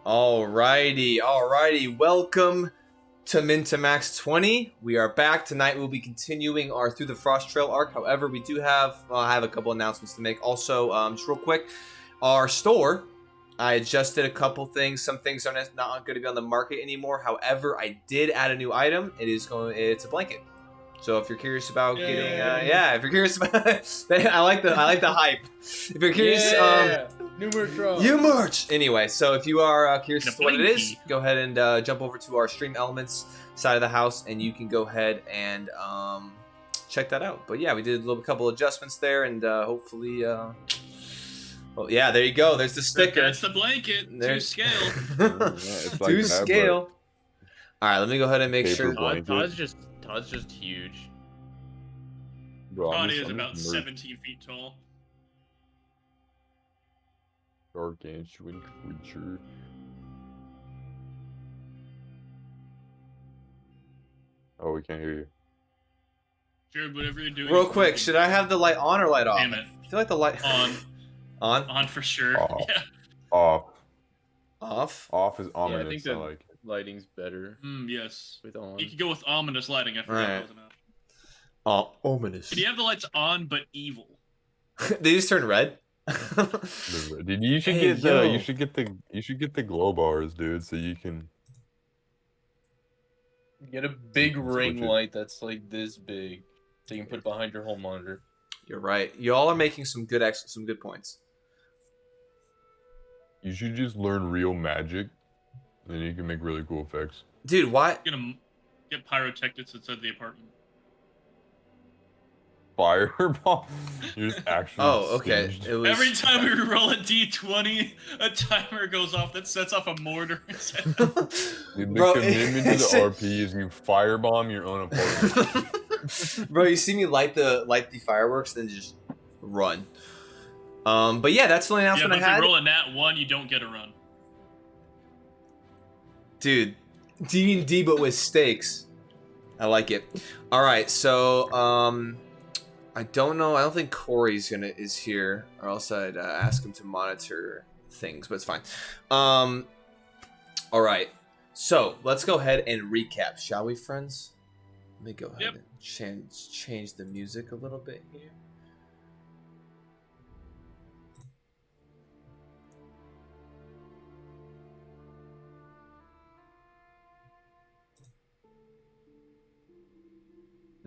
Alrighty. Welcome to Min to Max 20. We are back tonight. We'll be continuing our Through the Frost Trail arc. However, we do have I have a couple announcements to make. Also, just real quick, our store. I adjusted a couple things. Some things are not going to be on the market anymore. However, I did add a new item. It's a blanket. So if you're curious about getting, if you're curious about, I like the hype. If you're curious, new merch. Anyway, so if you are curious as to what it is, go ahead and jump over to our Stream Elements side of the house, and you can go ahead and check that out. But yeah, we did a couple adjustments there, and hopefully, well, yeah, there you go. There's the sticker. That's the blanket. To scale. To scale. All right, let me go ahead and make sure. Todd's just huge. Todd is about 17 feet tall. Gargantuan creature. Oh, we can't hear you. Sure, whatever you're doing. Real quick, should I have the light on or light off? Damn it. I feel like the light on. On for sure. Off. Yeah. Off is ominous. Yeah, I think the lighting's better. Yes. With on. You could go with ominous lighting. I forgot that was an option. Ominous. Could you have the lights on but evil? They just turn red. Dude, you should get the glow bars, dude, so you can get a big ring light that's like this big, so you can put it behind your home monitor. You're right. Y'all are making some good points. You should just learn real magic, then you can make really cool effects. Dude, why? You're gonna get pyrotechnics inside the apartment. Fireball? You're just actually okay. Every time we roll a d20, a timer goes off that sets off a mortar. Dude, the commitment to the RP is you firebomb your own apartment. Bro, you see me light the fireworks, then just run. But yeah, that's the only announcement I had. If you roll a nat 1, you don't get a run. Dude, D&D but with stakes. I like it. All right, so I don't know. I don't think Corey's is here, or else I'd ask him to monitor things. But it's fine. All right. So let's go ahead and recap, shall we, friends? Let me go ahead and change the music a little bit here.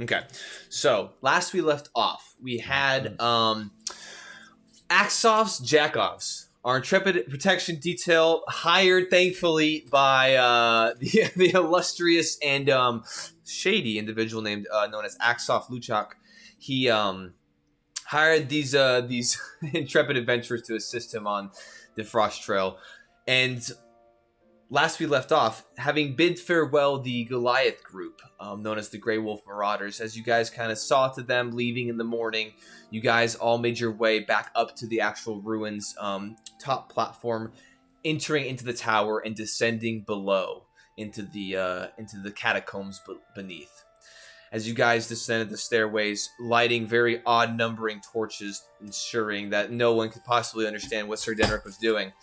Okay, so last we left off, we had Axoff's Jackoffs, our intrepid protection detail, hired thankfully by the illustrious and shady individual known as Axoff Luchak. He hired these intrepid adventurers to assist him on the Frost Trail, and last we left off, having bid farewell the Goliath group, known as the Grey Wolf Marauders, as you guys kind of saw to them leaving in the morning, you guys all made your way back up to the actual ruins top platform, entering into the tower and descending below into the catacombs beneath. As you guys descended the stairways, lighting very odd numbering torches, ensuring that no one could possibly understand what Sir Denrick was doing.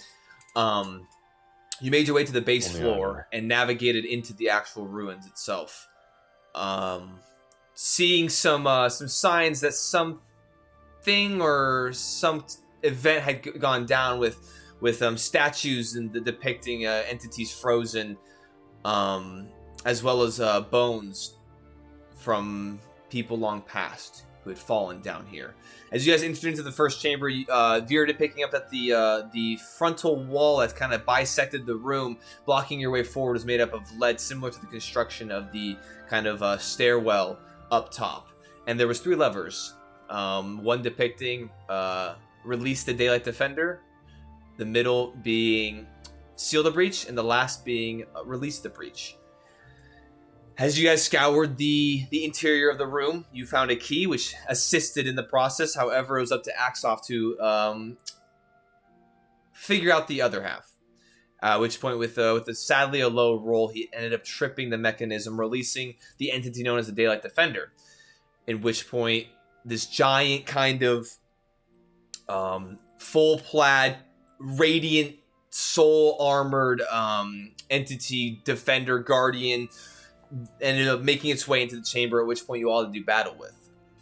You made your way to the base floor and navigated into the actual ruins itself. Seeing some signs that something or some event had gone down with statues and depicting entities frozen, as well as bones from people long past who had fallen down here. As you guys entered into the first chamber, Veered picking up that the frontal wall that kind of bisected the room, blocking your way forward, was made up of lead, similar to the construction of the kind of stairwell up top. And there was 3 levers, one depicting Release the Daylight Defender, the middle being Seal the Breach, and the last being Release the Breach. As you guys scoured the interior of the room, you found a key which assisted in the process. However, it was up to Axoff to figure out the other half. At which point, with sadly a low roll, he ended up tripping the mechanism, releasing the entity known as the Daylight Defender. In which point, this giant kind of full plaid, radiant soul armored entity, defender, guardian, ended up making its way into the chamber, at which point you all had to do battle with.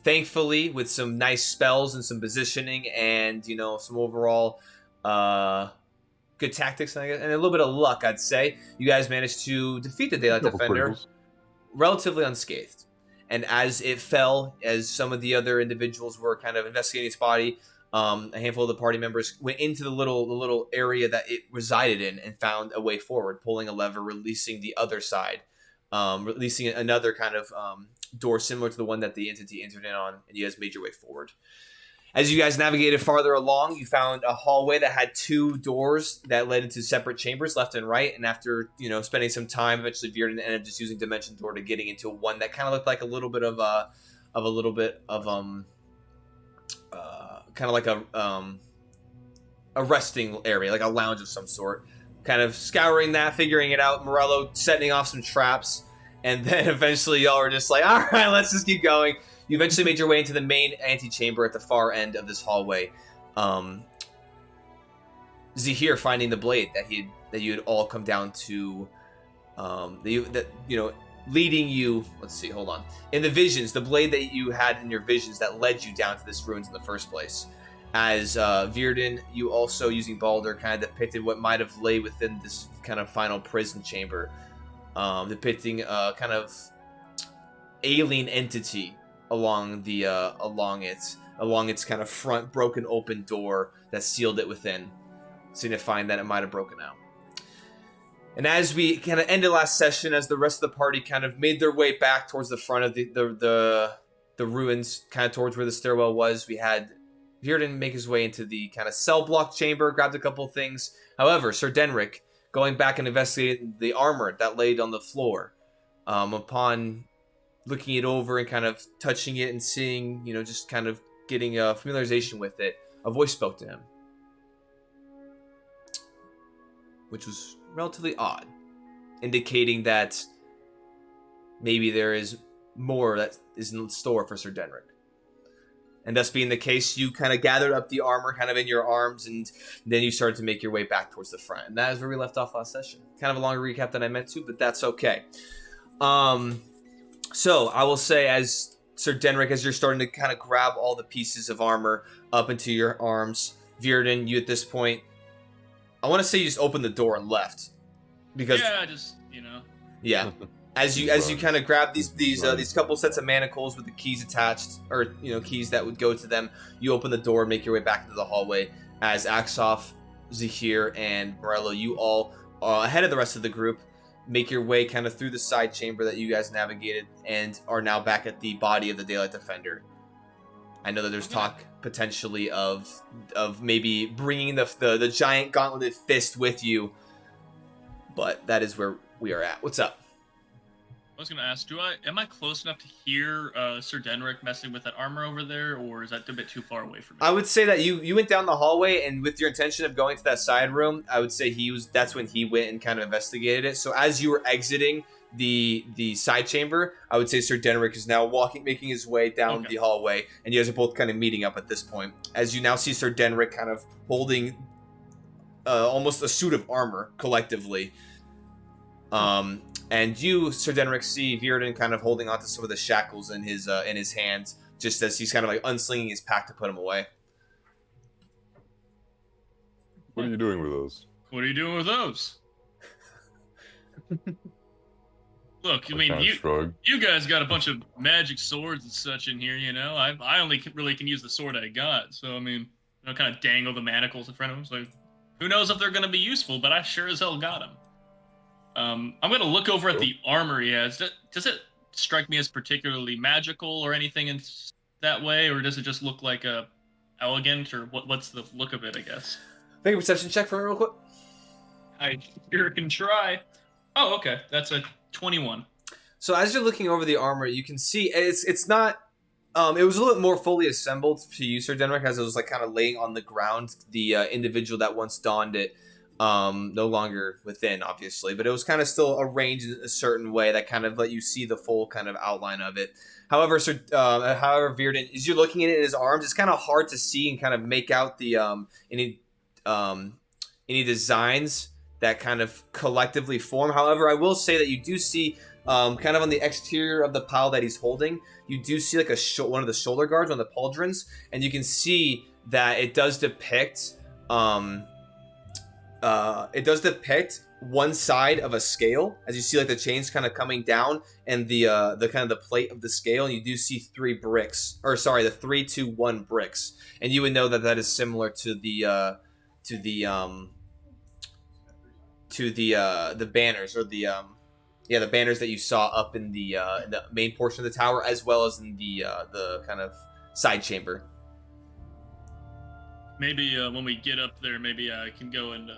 Thankfully, with some nice spells and some positioning and, you know, some overall good tactics and a little bit of luck, I'd say, you guys managed to defeat the Daylight Couple Defender criticals. relatively unscathed. And as it fell, as some of the other individuals were kind of investigating its body, a handful of the party members went into the little area that it resided in and found a way forward, pulling a lever, releasing the other side, releasing another kind of door similar to the one that the entity entered in on, and you guys made your way forward. As you guys navigated farther along, you found a hallway that had 2 doors that led into separate chambers, left and right. And after, you know, spending some time, eventually Bearden ended up just using Dimension Door to getting into one that kind of looked like a little bit of kind of like a resting area, like a lounge of some sort. Kind of scouring that, figuring it out. Morello setting off some traps, and then eventually y'all were just like, all right, let's just keep going. You eventually made your way into the main antechamber at the far end of this hallway. Zahir finding the blade that you had all come down to, leading you. Let's see, hold on. In the visions, the blade that you had in your visions that led you down to this ruins in the first place. As Virden, you also using Balder kind of depicted what might have lay within this kind of final prison chamber, depicting a kind of alien entity along its kind of front broken open door that sealed it within, signifying that it might have broken out. And as we kind of ended last session, as the rest of the party kind of made their way back towards the front of the ruins, kind of towards where the stairwell was, we had Virden make his way into the kind of cell block chamber, grabbed a couple things. However, Sir Denric, going back and investigating the armor that laid on the floor, upon looking it over and kind of touching it and seeing, you know, just kind of getting a familiarization with it, a voice spoke to him, which was relatively odd, indicating that maybe there is more that is in store for Sir Denric. And thus being the case, you kind of gathered up the armor kind of in your arms, and then you started to make your way back towards the front. And that is where we left off last session. Kind of a longer recap than I meant to, but that's okay. So I will say, as Sir Denric, as you're starting to kind of grab all the pieces of armor up into your arms, Virden, you at this point, I want to say you just opened the door and left, because yeah. As you kind of grab these couple sets of manacles with the keys attached, or keys that would go to them, you open the door, make your way back into the hallway. As Axoff, Zahir, and Morello, you all ahead of the rest of the group, make your way kind of through the side chamber that you guys navigated, and are now back at the body of the Daylight Defender. I know that there's talk potentially of maybe bringing the giant gauntleted fist with you, but that is where we are at. What's up? I was gonna ask, am I close enough to hear Sir Denric messing with that armor over there, or is that a bit too far away from me? I would say that you went down the hallway, and with your intention of going to that side room, I would say that's when he went and kind of investigated it. So as you were exiting the side chamber, I would say Sir Denric is now making his way down the hallway, and you guys are both kind of meeting up at this point. As you now see Sir Denric kind of holding almost a suit of armor collectively. And you, Sir Denric, see Virden kind of holding onto some of the shackles in his hands, just as he's kind of like unslinging his pack to put him away. What are you doing with those? What are you doing with those? Look, I mean, you guys got a bunch of magic swords and such in here, I only really can use the sword I got, so I mean, kind of dangle the manacles in front of him. So who knows if they're going to be useful, but I sure as hell got them. I'm going to look over at the armor he has. Does it strike me as particularly magical or anything in that way, or does it just look like elegant, or what's the look of it, I guess? Make a perception check for me real quick. I sure can try. Oh, okay. That's a 21. So as you're looking over the armor, you can see it's not... it was a little bit more fully assembled to you, Sir Denric, as it was like kind of laying on the ground. The individual that once donned it, no longer within, obviously, but it was kind of still arranged in a certain way that kind of let you see the full kind of outline of it. However, Virden, as you're looking at it in his arms, it's kind of hard to see and kind of make out the any any designs that kind of collectively form. However, I will say that you do see kind of on the exterior of the pile that he's holding, you do see like one of the shoulder guards, one of the pauldrons, and you can see that it does depict one side of a scale, as you see like the chains kind of coming down and the kind of the plate of the scale, and you do see 3 bricks, or sorry, the 3, 2, 1 bricks, and you would know that that is similar to the banners, or the banners that you saw up in the main portion of the tower, as well as in the kind of side chamber. Maybe when we get up there, maybe I can go and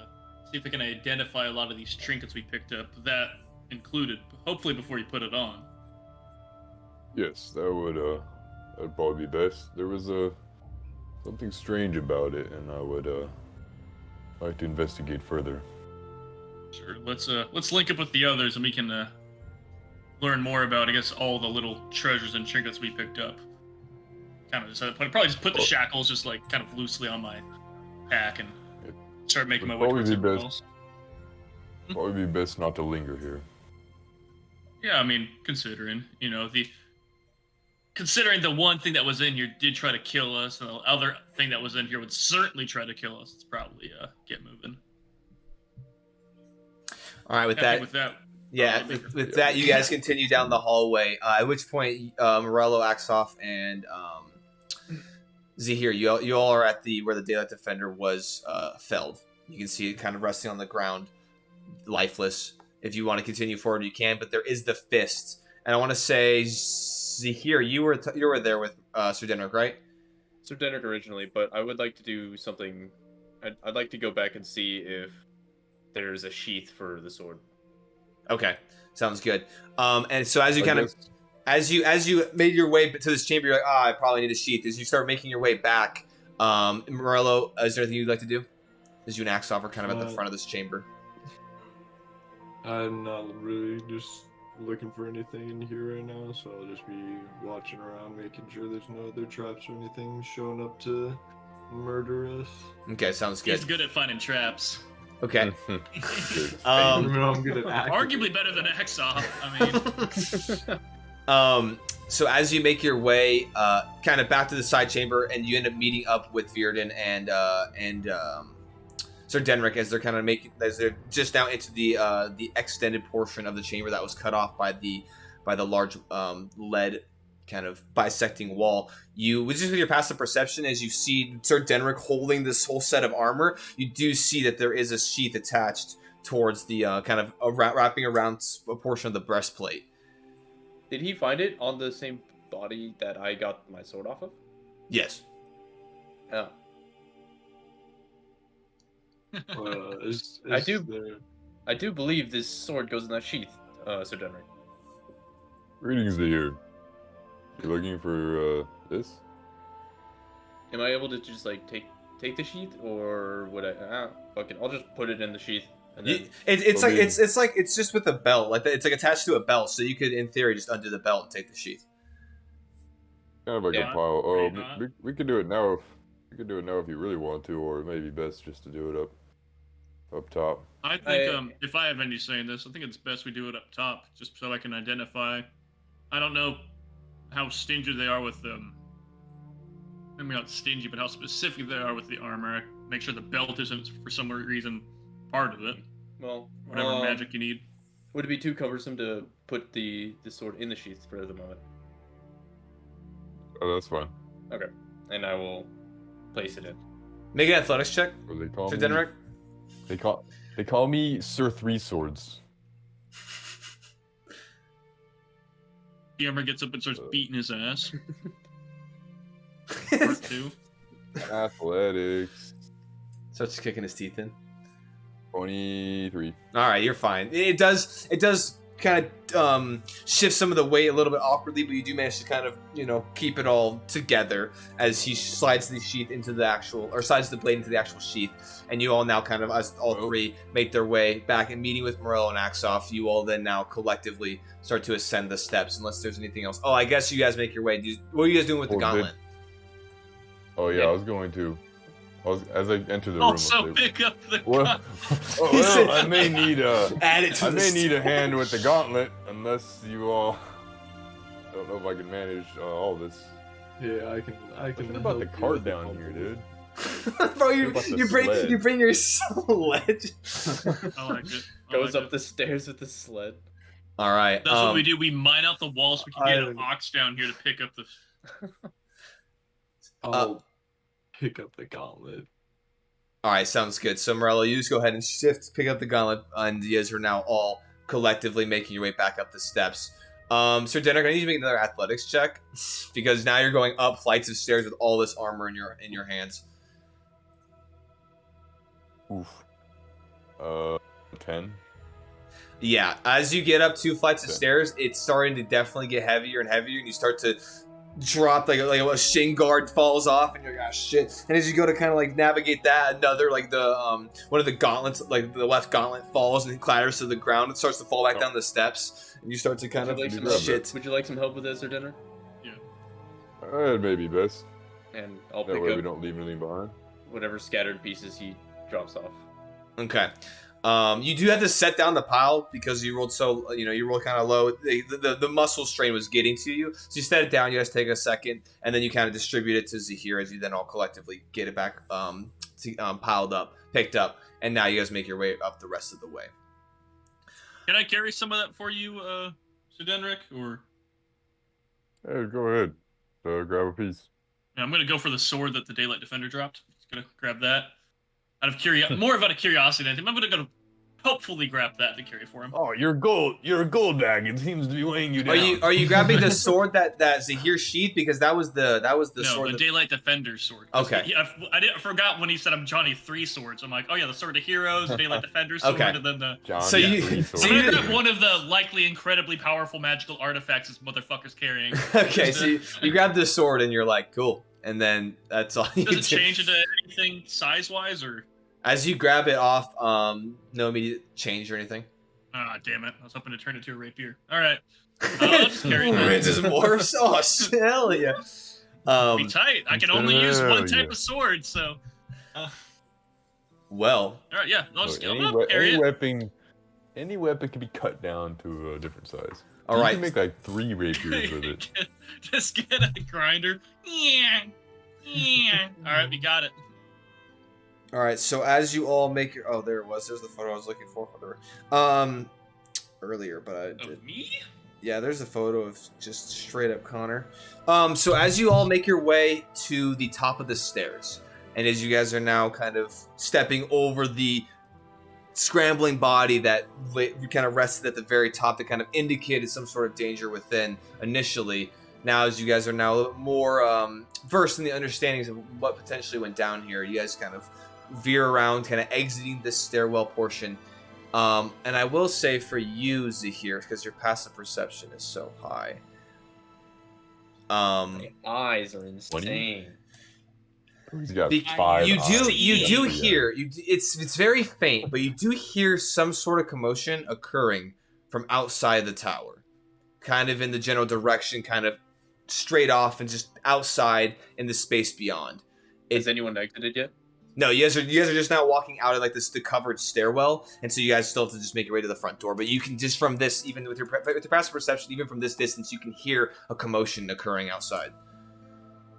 see if I can identify a lot of these trinkets we picked up, that included, hopefully before you put it on. Yes, that'd probably be best. There was something strange about it, and I would like to investigate further. Sure. Let's link up with the others, and we can learn more about, I guess, all the little treasures and trinkets we picked up. Kind of probably just put the shackles just like kind of loosely on my pack and start making my way towards everyone else. Probably be best not to linger here. Yeah, I mean, considering the one thing that was in here did try to kill us, and the other thing that was in here would certainly try to kill us, it's probably get moving. All right, with that, you guys continue down the hallway. At which point, Morello, Axoff, and Zahir, you all are at where the Daylight Defender was felled. You can see it kind of resting on the ground, lifeless. If you want to continue forward, you can, but there is the fist. And I want to say, Zahir, you were there with Sir Denrick, right? Sir Denrick originally, but I would like to do something. I'd like to go back and see if there's a sheath for the sword. Okay, sounds good. And so as you as you made your way to this chamber, you're like, I probably need a sheath. As you start making your way back, Morello, is there anything you'd like to do? As you and Axoff are kind of at the front of this chamber. I'm not really just looking for anything in here right now, so I'll just be watching around, making sure there's no other traps or anything showing up to murder us. Okay, sounds good. He's good at finding traps. Okay. I'm good at arguably better than Axoff. I mean. So as you make your way, kind of back to the side chamber, and you end up meeting up with Virden and Sir Denrick as they're just now into the extended portion of the chamber that was cut off by the large lead kind of bisecting wall. You, just with your passive perception, as you see Sir Denrick holding this whole set of armor, you do see that there is a sheath attached towards the kind of wrapping around a portion of the breastplate. Did he find it on the same body that I got my sword off of? Yes. Oh. I do believe this sword goes in that sheath, Sir Denrick. Greetings, Zahir. You looking for this? Am I able to just like take the sheath, or would I? Fuck it, I'll just put it in the sheath. And then it's just with a belt, like it's like attached to a belt, so you could, in theory, just undo the belt and take the sheath. Kind of like a pile. Oh, we could do it now if you really want to, or it may be best just to do it up top. I think if I have any say in this, I think it's best we do it up top, just so I can identify. I don't know how stingy they are with them. I mean, not stingy, but how specific they are with the armor. Make sure the belt isn't, for some reason, part of it. Well, whatever magic you need. Would it be too cumbersome to put the sword in the sheath for the moment? Oh, that's fine. Okay, and I will place it in. Make an athletics check. Sir Denrick. They call me Sir Three Swords. The armor gets up and starts beating his ass. Part 2. Athletics. Starts kicking his teeth in. 23. All right, you're fine. It does kind of shift some of the weight a little bit awkwardly, but you do manage to kind of, keep it all together as he slides the sheath into the actual, or slides the blade into the actual sheath, and you all now kind of, as all three make their way back and meeting with Morello and Axoff, you all then now collectively start to ascend the steps, unless there's anything else. Oh, I guess you guys make your way. What are you guys doing with the gauntlet? Oh yeah, I was going to As I enter the room, Also, pick up the well, gun. well, I may need Add it to I the may need a story. hand with the gauntlet, unless you all. I don't know if I can manage all this. Yeah, I can. What about the help you cart with the down here, dude? Bro, What about the sled? you bring your sledge. I like it. Goes up the stairs with the sled. All right. That's what we do. We mine out the walls. We can get an I- ox down here to pick up the. I'll pick up the gauntlet. All right, sounds good. So Morello, you just go ahead and shift, pick up the gauntlet, and you guys are now all collectively making your way back up the steps. Sir Denner, I need you to make another athletics check because now you're going up flights of stairs with all this armor in your hands. Oof. 10. Yeah, as you get up 2 flights of Okay. stairs, it's starting to definitely get heavier and heavier, and you start to drop like a shin guard falls off, and you're like, ah, shit. And as you go to kind of like navigate that, another like the one of the gauntlets, like the left gauntlet, falls and clatters to the ground. It starts to fall back down the steps, and you start to kind Would of you like some grab shit. Would you like some help with this or dinner? It may be best. And I'll That pick way we up don't leave anything behind. whatever scattered pieces he drops off. Okay. You do have to set down the pile because you rolled you rolled kind of low. The muscle strain was getting to you. So you set it down, you guys take a second, and then you kind of distribute it to Zahir as you then all collectively get it back piled up, picked up, and now you guys make your way up the rest of the way. Can I carry some of that for you, Sir Denrick? Or Hey, go ahead. Grab a piece. yeah, I'm gonna go for the sword that the Daylight Defender dropped. Just gonna grab that. More out of curiosity than anything. I'm gonna hopefully grab that to carry for him. Oh, you're a gold bag. It seems to be weighing you down. Are you grabbing the sword that Zahir sheathed because that was the sword. The Daylight Defender's sword. Okay. I forgot when he said I'm Johnny 3 swords. I'm like, oh yeah, the Sword of Heroes, the Daylight Defender's sword, Okay. and then the. John, So yeah, you- three so swords. I'm you- gonna grab one of the likely incredibly powerful magical artifacts this motherfucker's carrying. Okay, so you grab the sword and you're like, cool, and then that's all you Does do. it change into anything size-wise, or? As you grab it off, no immediate change or anything. Ah, damn it! I was hoping to turn it to a rapier. All right, I'll just carry It it. just morphs. Oh, hell yeah. Be tight. I can only use one Hell type yeah. of sword, so. Well, All right, yeah. I'll just So carry it. any weapon can be cut down to a different size. all You right. can make like 3 rapiers with it. Just get a grinder. Yeah. Yeah. All right, we got it. All right, so as you all make your there it was. There's the photo I was looking for. Earlier, but I did. Of me? Yeah, there's a photo of just straight up Connor. So as you all make your way to the top of the stairs, and as you guys are now kind of stepping over the scrambling body that kind of rested at the very top that kind of indicated some sort of danger within initially. Now, as you guys are now a little more versed in the understandings of what potentially went down here, you guys kind of veer around, kind of exiting this stairwell portion. And I will say for you, Zahir, because your passive perception is so high. My eyes are insane. He's got Be- 5 you eyes. do Yeah. hear it's very faint, but you do hear some sort of commotion occurring from outside the tower, kind of in the general direction, kind of straight off and just outside in the space beyond. Has anyone exited yet? No, you guys are just now walking out of like the covered stairwell, and so you guys still have to just make your way to the front door. But you can just from this, even with your passive perception, even from this distance, you can hear a commotion occurring outside.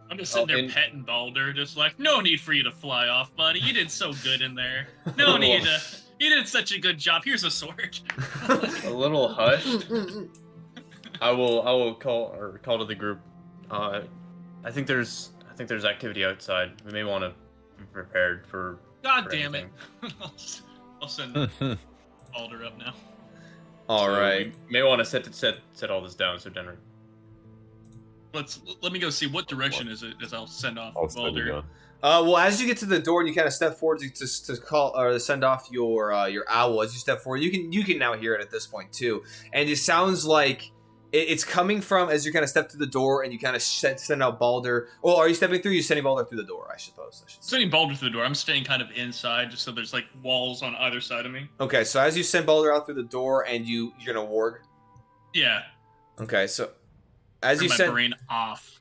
I'm just sitting there and- petting Balder, just like, no need for you to fly off, buddy. You did so good in there. No need to. You did such a good job. Here's a sword. A little hushed. I will call to the group. I think there's activity outside. We may want to be prepared for. God for damn it. anything. I'll send Balder up now. All So right. We may want to set all this down, so Denver. Let me go see what direction is it as I'll send off I'll send it Balder. down. Well, as you get to the door and you kind of step forward to call or to send off your owl, as you step forward, you can now hear it at this point too, and it sounds like it's coming from as you kind of step to the door and you kind of send out Balder. Well, are you stepping through? You're sending Balder through the door, I suppose. Sending Balder through the door. I'm staying kind of inside, just so there's like walls on either side of me. Okay, so as you send Balder out through the door and you're gonna warg. Yeah. Okay, so as Turn you my send brain off.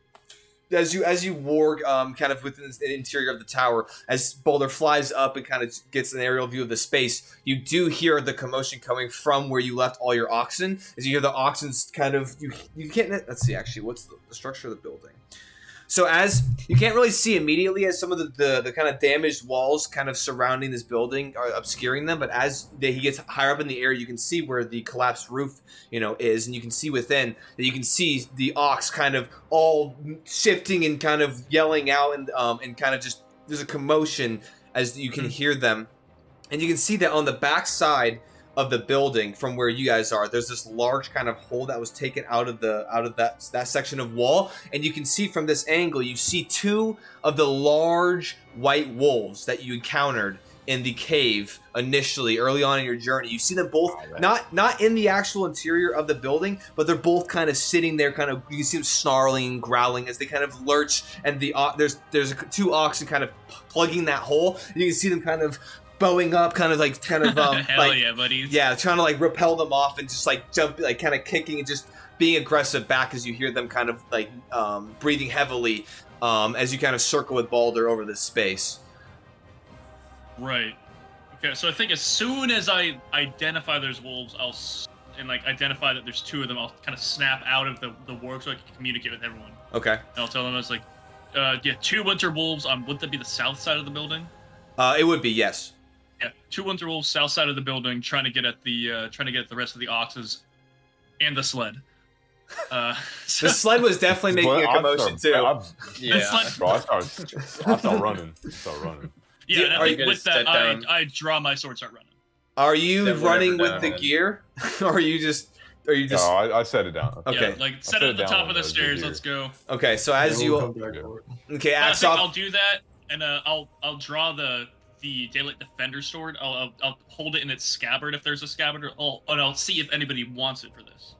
as you warg kind of within the interior of the tower, as Boulder flies up and kind of gets an aerial view of the space, you do hear the commotion coming from where you left all your oxen. As you hear the oxen's kind of you can't. Let's see, actually, what's the structure of the building? So as you can't really see immediately, as some of the kind of damaged walls kind of surrounding this building are obscuring them, but as he gets higher up in the air, you can see where the collapsed roof, is, and you can see within that you can see the ox kind of all shifting and kind of yelling out, and kind of just there's a commotion as you can hear them, and you can see that on the back side of the building from where you guys are, there's this large kind of hole that was taken out of that section of wall, and you can see from this angle, you see two of the large white wolves that you encountered in the cave initially early on in your journey. You see them both not in the actual interior of the building, but they're both kind of sitting there, kind of you see them snarling, growling as they kind of lurch, and there's two oxen kind of plugging that hole, and you can see them kind of bowing up, kind of hell yeah, buddies. Yeah, trying to like repel them off and just like jump, like kind of kicking and just being aggressive back as you hear them kind of like breathing heavily as you kind of circle with Balder over this space. Right. Okay, so I think as soon as I identify there's wolves, and identify that there's two of them, I'll kind of snap out of the work so I can communicate with everyone. Okay. And I'll tell them it's like, two winter wolves. Would that be the south side of the building? It would be, yes. Yeah, two winter wolves south side of the building, trying to get at the rest of the oxes, and the sled. The sled was definitely making a commotion too. I start running. Yeah, and I think with that, I draw my sword, start running. Are you running with the gear, or are you just? No, I set it down. Okay, yeah, set it at the top of the stairs. Let's go. Okay, so as axe off. I'll do that, and I'll draw the Daylight Defender sword. I'll hold it in its scabbard if there's a scabbard, and I'll see if anybody wants it for this.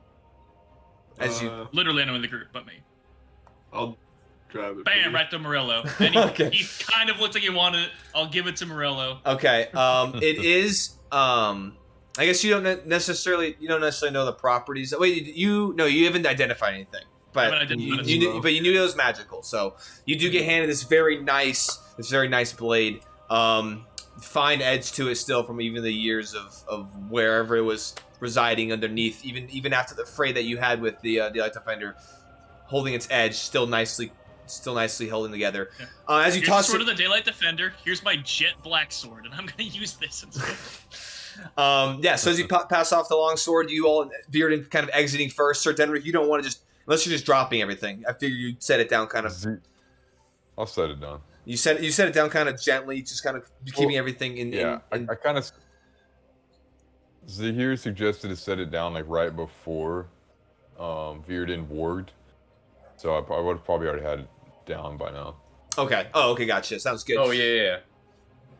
Literally anyone in the group but me. I'll grab it. Bam! Right to Morello. And he kind of looked like he wanted it. I'll give it to Morello. Okay. It is. I guess you don't necessarily know the properties. Wait, you haven't identified anything, but you knew it was magical. So you do get handed this very nice blade. Fine edge to it still from even the years of wherever it was residing underneath, even after the fray that you had with the Light Defender, holding its edge still nicely holding together. Yeah. As you Here's toss the sword of the Daylight Defender. Here's my jet black sword, and I'm gonna use this instead. So as you pass off the long sword, you all Bearden kind of exiting first. Sir Denver, you don't want to unless you're just dropping everything. I figure you set it down kind of. I'll set it down. You set it down kind of gently, just kind of keeping everything in. Yeah, I kind of. Zahir suggested to set it down like right before Bearden warged, so I would have probably already had it down by now. Okay. Oh, okay, gotcha. Sounds good. Oh yeah.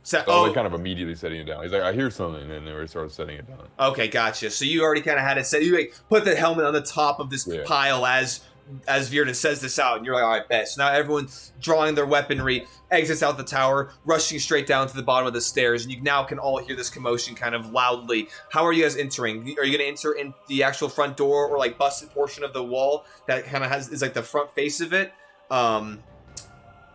So I was kind of immediately setting it down. He's like, I hear something, and then we started setting it down. Okay, gotcha. So you already kind of had it set. You put the helmet on the top of this pile as Bearden says this out, and you're like, all right, bet. So now everyone's drawing their weaponry, exits out the tower, rushing straight down to the bottom of the stairs, and you now can all hear this commotion kind of loudly. How are you guys entering? Are you going to enter in the actual front door or like busted portion of the wall that kind of is like the front face of it,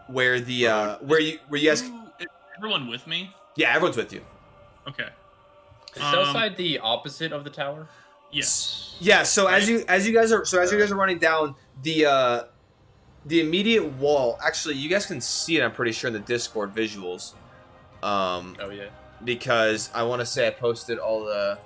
where you guys? Is everyone with me? Yeah, everyone's with you. Okay. Is Southside the opposite of the tower? Yes. Yeah. So as you guys are running down the immediate wall, actually, you guys can see it. I'm pretty sure in the Discord visuals. Oh yeah. Because I want to say I posted all the.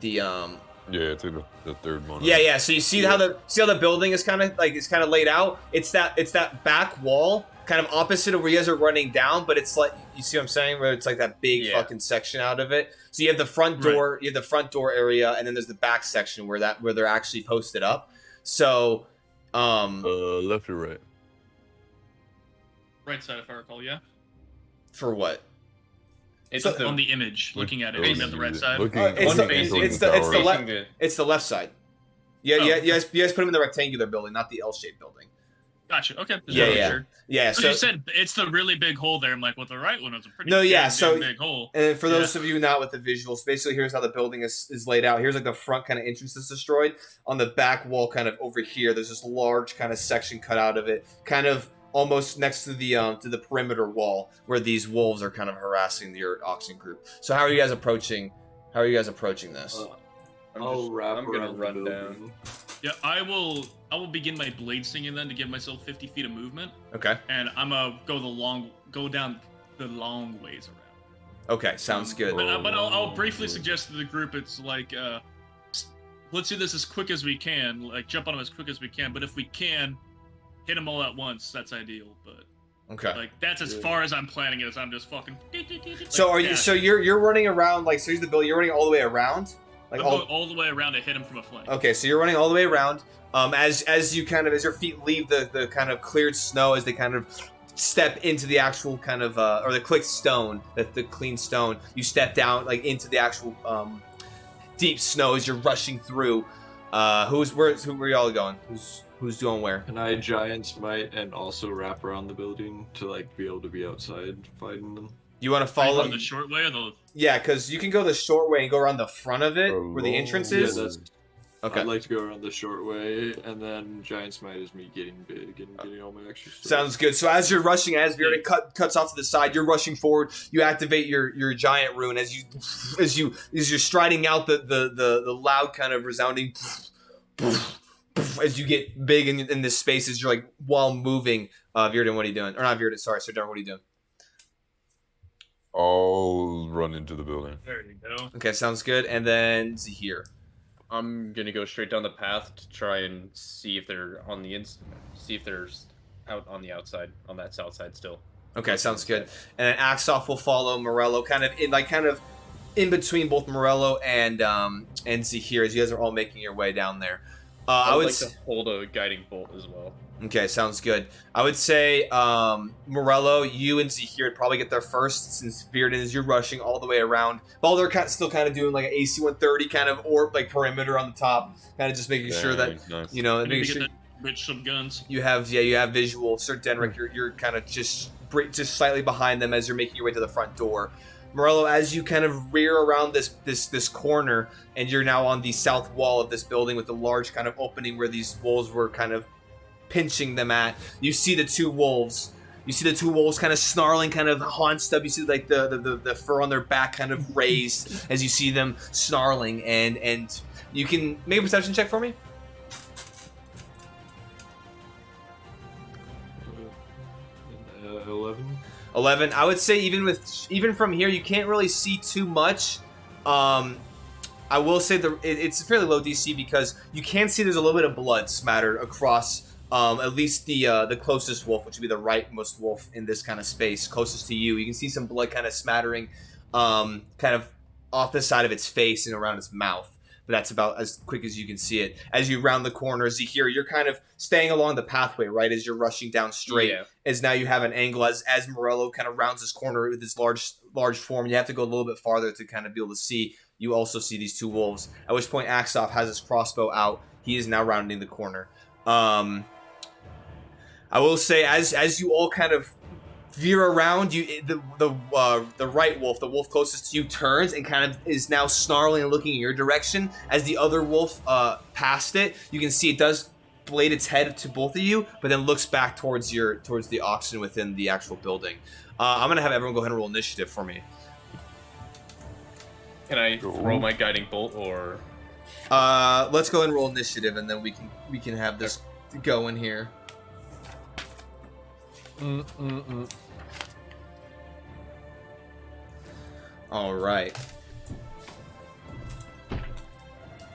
Yeah, it's like the third one. Yeah. So you see how the building is kind of laid out. It's that back wall, kind of opposite of where you guys are running down, but it's like, you see what I'm saying, where it's like that big fucking section out of it. So you have the front door, you have the front door area, and then there's the back section where they're actually posted up. So, left or right? Right side, if I recall. Yeah. For what? It's on the image, looking at it. Maybe on the right side. It's the left side. Yeah, you guys put them in the rectangular building, not the L-shaped building. Gotcha. Okay. Yeah. So you said it's the really big hole there. I'm like, well, the right one was a pretty big hole. And for those of you not with the visuals, basically here's how the building is laid out. Here's like the front kind of entrance that's destroyed. On the back wall, kind of over here, there's this large kind of section cut out of it, kind of almost next to the perimeter wall where these wolves are kind of harassing your oxen group. So how are you guys approaching? How are you guys approaching this? I'm gonna run down. Yeah, I will begin my blade singing then to give myself 50 feet of movement. Okay. And I'm gonna go down the long ways around. Okay, sounds good. But I'll briefly suggest to the group it's like, let's do this as quick as we can, like jump on them as quick as we can. But if we can hit them all at once, that's ideal. But okay, like that's as far as I'm planning it. As I'm just fucking. So are you? So you're running around like so? Here's the building. You're running all the way around. Like I'm going all the way around to hit him from a flank. Okay, so you're running all the way around. As you kind of as your feet leave the kind of cleared snow, as they kind of step into the actual kind of or the clicked stone, the clean stone, you step down like into the actual deep snow as you're rushing through. Who were y'all going? Who's doing where? Can I giant smite and also wrap around the building to like be able to be outside fighting them? You want to follow the short way or the? Yeah, because you can go the short way and go around the front of it where the entrance is. Yeah, that's okay. I'd like to go around the short way, and then giant smite is me getting big and getting all my extra stuff. Sounds good. So as you're rushing, as Virden cuts off to the side, you're rushing forward. You activate your giant rune as you're striding out the loud kind of resounding as you get big in this space as you're like while moving. Virden, what are you doing? Or not Virden? Sorry, Sir Darren, what are you doing? I'll run into the building. There you go. Okay, sounds good. And then Zahir. I'm gonna go straight down the path to try and see if they're on the see if they're out on the outside, on that south side still. Okay, sounds good. And then Axoff will follow Morello, kind of in between both Morello and Zahir, as you guys are all making your way down there. I would like to hold a guiding bolt as well. Okay, sounds good. I would say Morello, you and Zahir would probably get there first, since Virden is you're rushing all the way around. While they're still kind of doing like an AC 130 kind of orb like perimeter on the top, kind of just making sure that nice. you know, making sure rich some guns. you have visual. Sir Denrick, you're kind of just slightly behind them as you're making your way to the front door. Morello, as you kind of rear around this corner, and you're now on the south wall of this building with the large kind of opening where these wolves were kind of pinching them at. You see the two wolves. You see the two wolves kind of snarling, kind of haunched up. You see like the fur on their back kind of raised as you see them snarling, and you can make a perception check for me. 11. I would say even from here, you can't really see too much. I will say it's a fairly low DC because you can see there's a little bit of blood spattered across at least the closest wolf, which would be the rightmost wolf in this kind of space, closest to you. You can see some blood kind of smattering kind of off the side of its face and around its mouth. But that's about as quick as you can see it. As you round the corner, Zahir, you're kind of staying along the pathway, right? As you're rushing down straight. Yeah. As now you have an angle as Morello kind of rounds this corner with this large form. You have to go a little bit farther to kind of be able to see. You also see these two wolves. At which point Axoff has his crossbow out. He is now rounding the corner. I will say as you all kind of veer around, the right wolf, the wolf closest to you, turns and kind of is now snarling and looking in your direction. As the other wolf passed it, you can see it does blade its head to both of you, but then looks back towards the oxen within the actual building. I'm gonna have everyone go ahead and roll initiative for me. Can I throw my guiding bolt, or? Let's go ahead and roll initiative, and then we can have this going here. All right.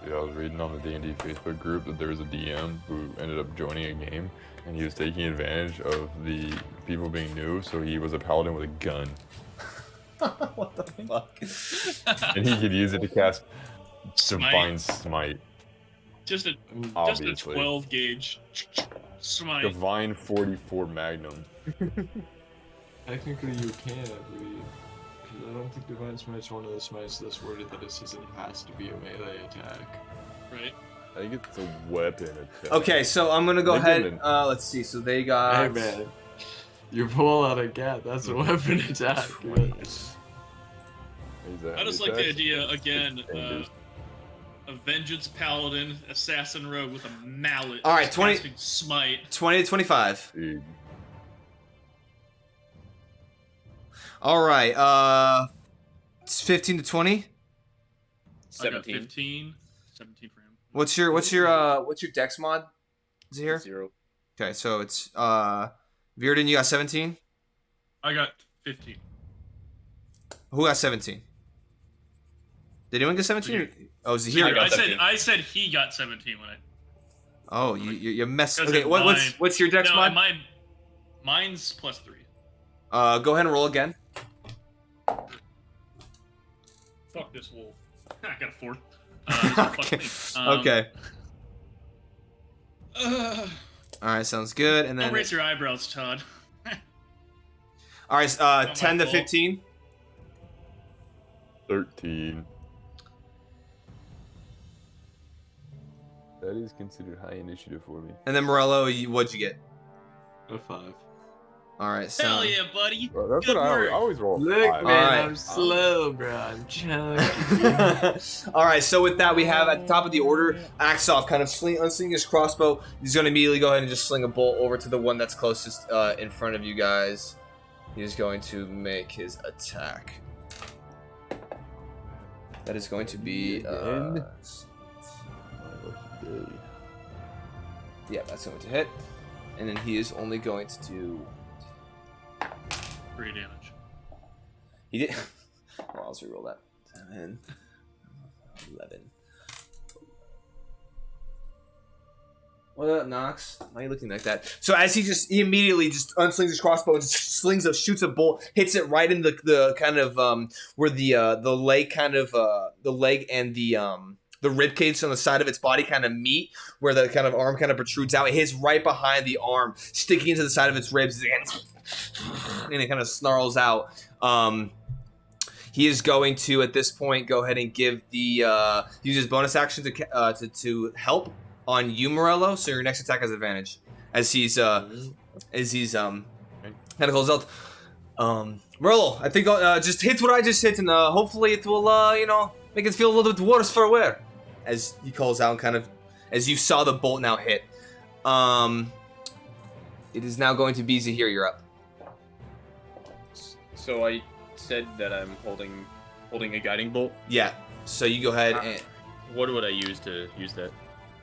Yeah, I was reading on the D&D Facebook group that there was a DM who ended up joining a game, and he was taking advantage of the people being new, so he was a paladin with a gun. What the fuck? And he could use it to cast Divine Smite. Just a 12 gauge smite. Divine 44 Magnum. Technically you can, I believe. Because I don't think Divine Smite's one of the smites that's worded that it says it has to be a melee attack. Right. I think it's a weapon attack. Okay, so I'm gonna go They ahead. didn't. Let's see. So they got. Hey man, you pull out a gat. That's a weapon attack. I just like the idea again. A vengeance paladin, assassin rogue with a mallet. All right, just 20 casting smite. 20 to 25. Big. All right. It's 15 to 20. I got 17. 15. 17 for him. What's your dex mod? Is it here? 0. Okay, so it's Virden, you got 17. I got 15. Who got 17? Did anyone get 17? Oh, is he here? I got 17. I said he got 17 when I. Oh, you messed. Because Okay, of what's your dex No, mod? mine's +3. Go ahead and roll again. Fuck this wolf. I got a 4. Fuck Okay. me. Okay. All right, sounds good. And then Don't raise your eyebrows, Todd. all right, Not 10 my to fault. 15. 13. That is considered high initiative for me. And then Morello, what'd you get? A 5. All right, so Hell yeah, buddy. Well, that's Good what I work. always roll. Look, 5. man, Alright. I'm slow, bro. I'm chunky. all right, so with that, we have at the top of the order, Axoff kind of unslinging his crossbow. He's going to immediately go ahead and just sling a bolt over to the one that's closest in front of you guys. He's going to make his attack. That is going to be. Again? Yeah, that's going to hit. And then he is only going to do. 3 damage. He did. Well, I'll just reroll that. 7, 11. What up, Nox? Why are you looking like that? So as he immediately just unslings his crossbow and just shoots a bolt, hits it right in the kind of where the leg kind of the leg and the rib cage on the side of its body kind of meet, where the kind of arm kind of protrudes out. It hits right behind the arm, sticking into the side of its ribs, and it kind of snarls out. He is going to, at this point, go ahead and give the use his bonus action to help on you, Morello. So your next attack has advantage as he's kind of goes out. Morello, I think just hit what I just hit, and hopefully it will make it feel a little bit worse for wear. As he calls out, kind of as you saw the bolt now hit. It is now going to be Zahir. You're up. So I said that I'm holding a guiding bolt. Yeah. So you go ahead and. What would I use to use that?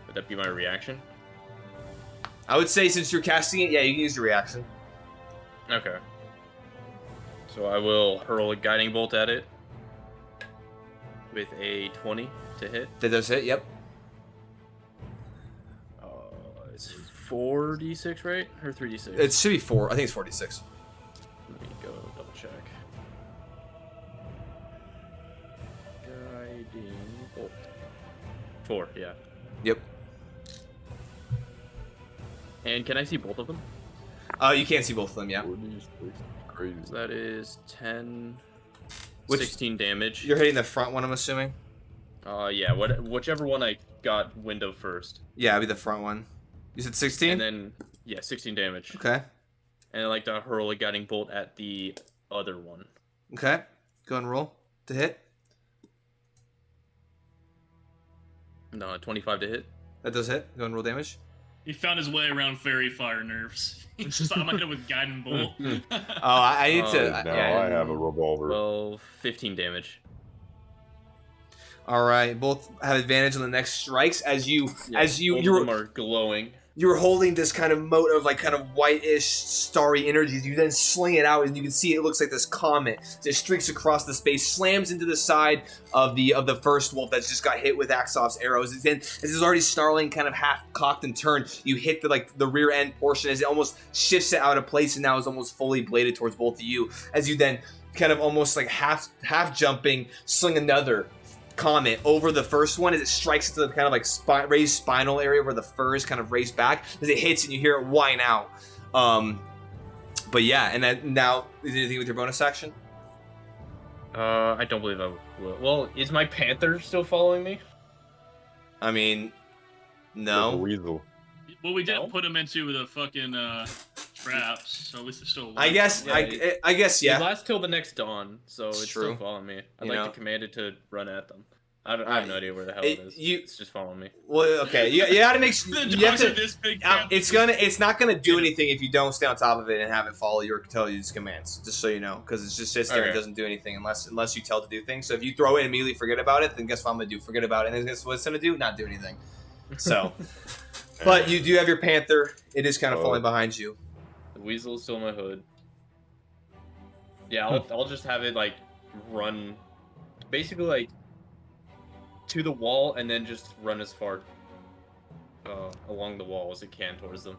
Would that be my reaction? I would say since you're casting it, yeah, you can use your reaction. Okay. So I will hurl a guiding bolt at it with a 20 to hit. That does hit. Yep. It's 4d6, right? Or 3d6? It should be 4. I think it's 46. Let me go double check. Guiding bolt. 4, yeah. Yep. And can I see both of them? You can't see both of them. Yeah. Crazy. So that is 10, Which- 16 damage. You're hitting the front one, I'm assuming. Yeah, whichever one I got wind of first. Yeah, it'd be the front one. You said 16. And then, yeah, 16 damage. Okay. And I like to hurl a guiding bolt at the other one. Okay. Go and roll to hit. No, 25 to hit. That does hit. Go and roll damage. He found his way around fairy fire nerves. He's just I'm gonna hit it with guiding bolt. Oh, I need to. Oh, Now I have a revolver. Well, 15 damage. All right. Both have advantage on the next strikes as you Both of them are glowing. You're holding this kind of mote of like kind of whitish starry energies. You then sling it out, and you can see it looks like this comet just streaks across the space, slams into the side of the first wolf that's just got hit with Axoff's arrows. And then as it's already snarling, kind of half cocked and turned, you hit the rear end portion as it almost shifts it out of place, and now is almost fully bladed towards both of you. As you then kind of almost like half jumping, sling another comet over the first one as it strikes into the kind of like raised spinal area where the fur is kind of raised back as it hits and you hear it whine out. But yeah, and then now is there anything with your bonus action? I don't believe I will. Well, is my panther still following me? I mean, Like a No. weasel. Well, we didn't No? put him into the fucking traps, so at least it's still alive. I guess. Yeah, I guess. It Yeah. lasts till the next dawn, so It's it's true. still following me. I'd You like know. to command it to run at them. I have no idea where the hell it is. It's just following me. Well, okay. You gotta make sure. The You have dogs are to. this big. It's not gonna do anything if you don't stay on top of it and have it follow your tell you its commands. Just so you know, because it just sits there and Okay. doesn't do anything unless you tell it to do things. So if you throw it and immediately forget about it, then guess what I'm gonna do? Forget about it, and then guess what it's gonna do? Not do anything. So, but you do have your panther. It is kind of falling behind you. The weasel is still in my hood. Yeah, I'll just have it like run, basically like to the wall and then just run as far along the wall as it can towards them.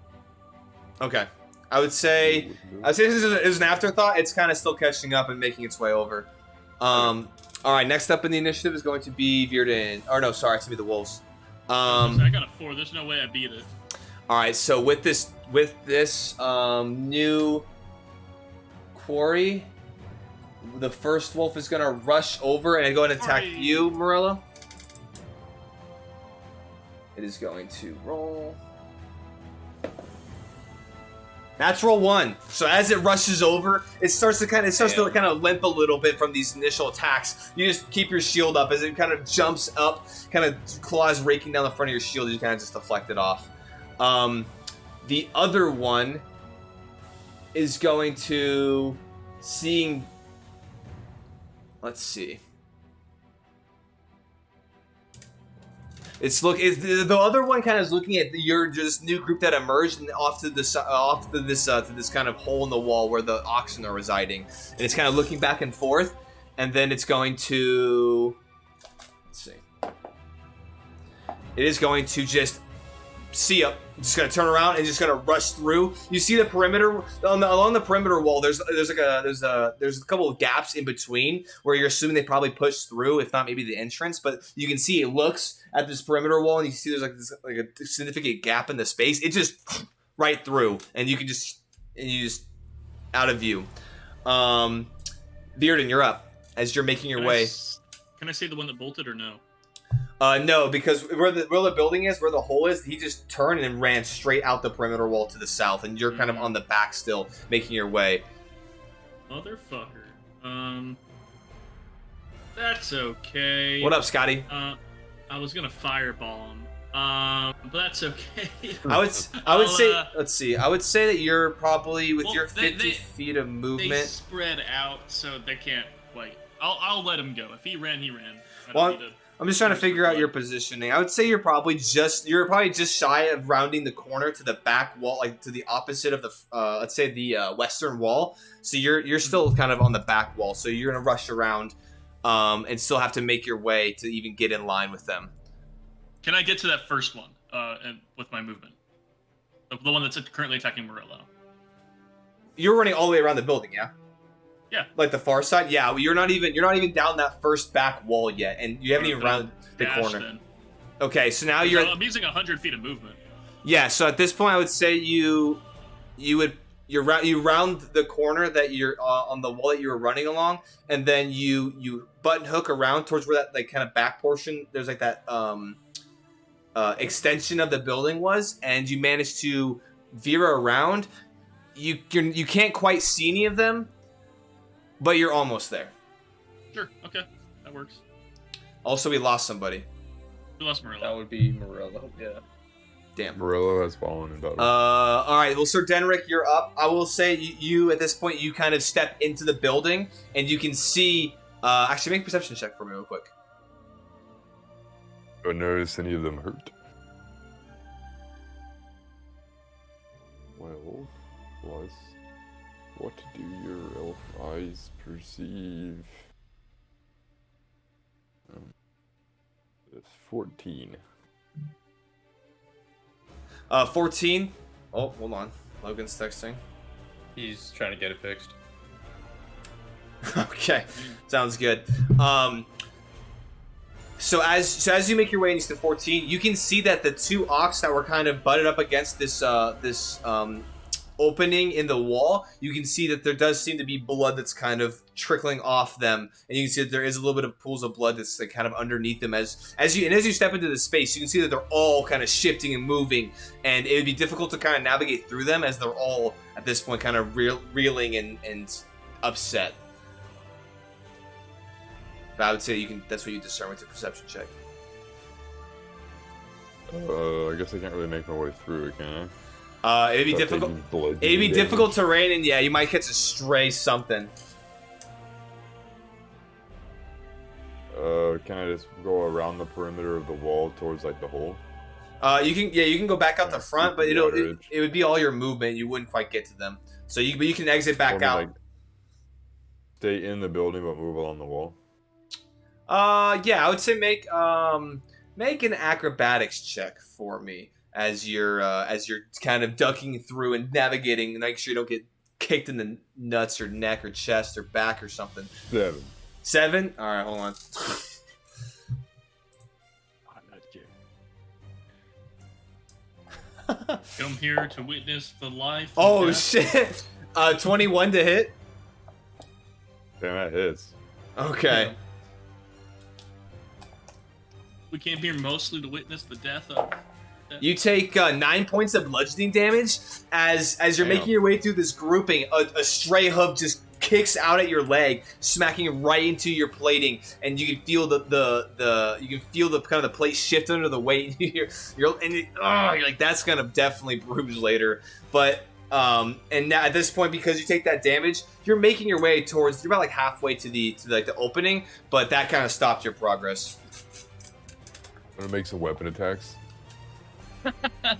Okay. I would say this is an afterthought. It's kind of still catching up and making its way over. All right. Next up in the initiative is going to be Virden. Or no, sorry, it's gonna be the wolves. I got a 4. There's no way I beat it. All right. So with this new quarry, the first wolf is gonna rush over and go and attack Quarry. you, Morello. It is going to roll. Natural 1. So as it rushes over, it starts to kind of limp a little bit from these initial attacks. You just keep your shield up as it kind of jumps up, kind of claws raking down the front of your shield. You kind of just deflect it off. The other one is going to let's see. The other one kind of is looking at your just new group that emerged and off to this kind of hole in the wall where the oxen are residing, and it's kind of looking back and forth, and then it's going to let's see. It is going to just see up. Just gonna turn around and just gonna rush through. You see the perimeter along the perimeter wall. There's a couple of gaps in between where you're assuming they probably pushed through, if not maybe the entrance. But you can see it looks at this perimeter wall, and you see there's like a significant gap in the space. It just right through, and you just out of view. Bearden, you're up as you're making your way. Can I say the one that bolted or no? No, because where the building is, where the hole is, he just turned and ran straight out the perimeter wall to the south, and you're kind of on the back still, making your way. Motherfucker. That's okay. What up, Scotty? I was gonna fireball him. But that's okay. I would say, let's see. I would say that you're probably with your 50 feet of They movement. spread out, so they can't quite. I'll let him go. If he ran, he ran. Well, I'm just trying to figure out your positioning. I would say you're probably just shy of rounding the corner to the back wall, like to the opposite of the let's say the western wall. So you're still kind of on the back wall. So you're gonna rush around, and still have to make your way to even get in line with them. Can I get to that first one with my movement? The one that's currently attacking Morello. You're running all the way around the building, yeah? Yeah. Like the far side? Yeah, well, you're not even down that first back wall yet, and you haven't even rounded the corner. Then. Okay, so now I'm using 100 feet of movement. Yeah, so at this point I would say you round the corner that you're on the wall that you were running along, and then you button hook around towards where that like kind of back portion, there's like that extension of the building was, and you manage to veer around. You can't quite see any of them, but you're almost there. Sure, okay, that works. Also, we lost somebody. We lost Morello. That would be Morello, yeah. Damn. Morello has fallen in battle. All right. Well, Sir Denrick, you're up. I will say you at this point you kind of step into the building and you can see. Actually, make a perception check for me real quick. Do I notice any of them hurt? Well, plus, what do your elf eyes perceive? It's 14. 14. Oh, hold on. Logan's texting. He's trying to get it fixed. Okay, sounds good. So as you make your way into 14, you can see that the two ox that were kind of butted up against this opening in the wall, you can see that there does seem to be blood that's kind of trickling off them, and you can see that there is a little bit of pools of blood that's like kind of underneath them as you step into the space. You can see that they're all kind of shifting and moving, and it would be difficult to kind of navigate through them as they're all at this point kind of reeling and upset. But I would say that's what you discern with your perception check. I guess I can't really make my way through it, can It'd be difficult. It'd be difficult terrain, and yeah, you might catch a stray something. Can I just go around the perimeter of the wall towards like the hole? You can go back out the front, but it would be all your movement. You wouldn't quite get to them. So you can exit back out. Like, stay in the building but move along the wall. Yeah, I would say make an acrobatics check for me as you're kind of ducking through and navigating, and make sure you don't get kicked in the nuts or neck or chest or back or something. 7. 7? All right, hold on. Come here to witness the life. Oh shit! 21 to hit. Damn, that hits. Okay. We came here mostly to witness the death of. You take 9 points of bludgeoning damage as you're making your way through this grouping. A stray hoof just kicks out at your leg, smacking right into your plating, and you can feel the kind of the plate shift under the weight. you're like, that's gonna definitely bruise later. But and now at this point, because you take that damage, you're making your way towards. You're about like halfway to the opening, but that kind of stopped your progress. I'm gonna make some weapon attacks.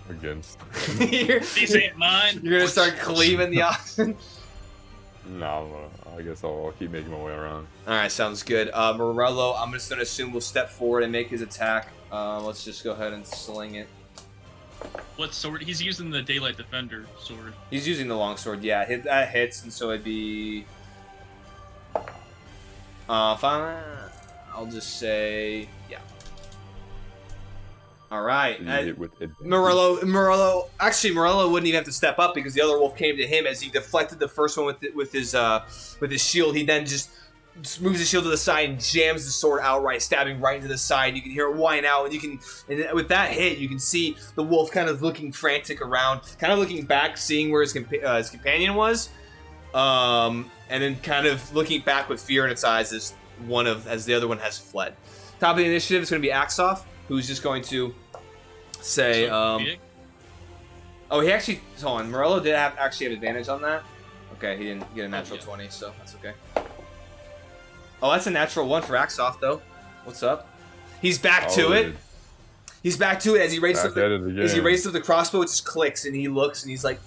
Against. These ain't mine. You're gonna start cleaving the oxen. No, I guess I'll keep making my way around. All right, sounds good. Morello, I'm just gonna assume will step forward and make his attack. Let's just go ahead and sling it. What sword? He's using the Daylight Defender sword. He's using the longsword. Yeah, that hits, and so it'd be. Fine. I'll just say yeah. All right. Morello. Actually, Morello wouldn't even have to step up because the other wolf came to him as he deflected the first one with his shield. He then just moves his shield to the side and jams the sword outright, stabbing right into the side. You can hear it whine out, and with that hit, you can see the wolf kind of looking frantic around, kind of looking back, seeing where his companion was, and then kind of looking back with fear in its eyes as the other one has fled. Top of the initiative is going to be Axoff, who's just going to say, he actually, hold on, Morello did actually have advantage on that. Okay, he didn't get a natural 20, so that's okay. Oh, that's a natural 1 for Axoff, though. What's up? He's back to it. He's back to it as he raises up the crossbow. It just clicks, and he looks, and he's like,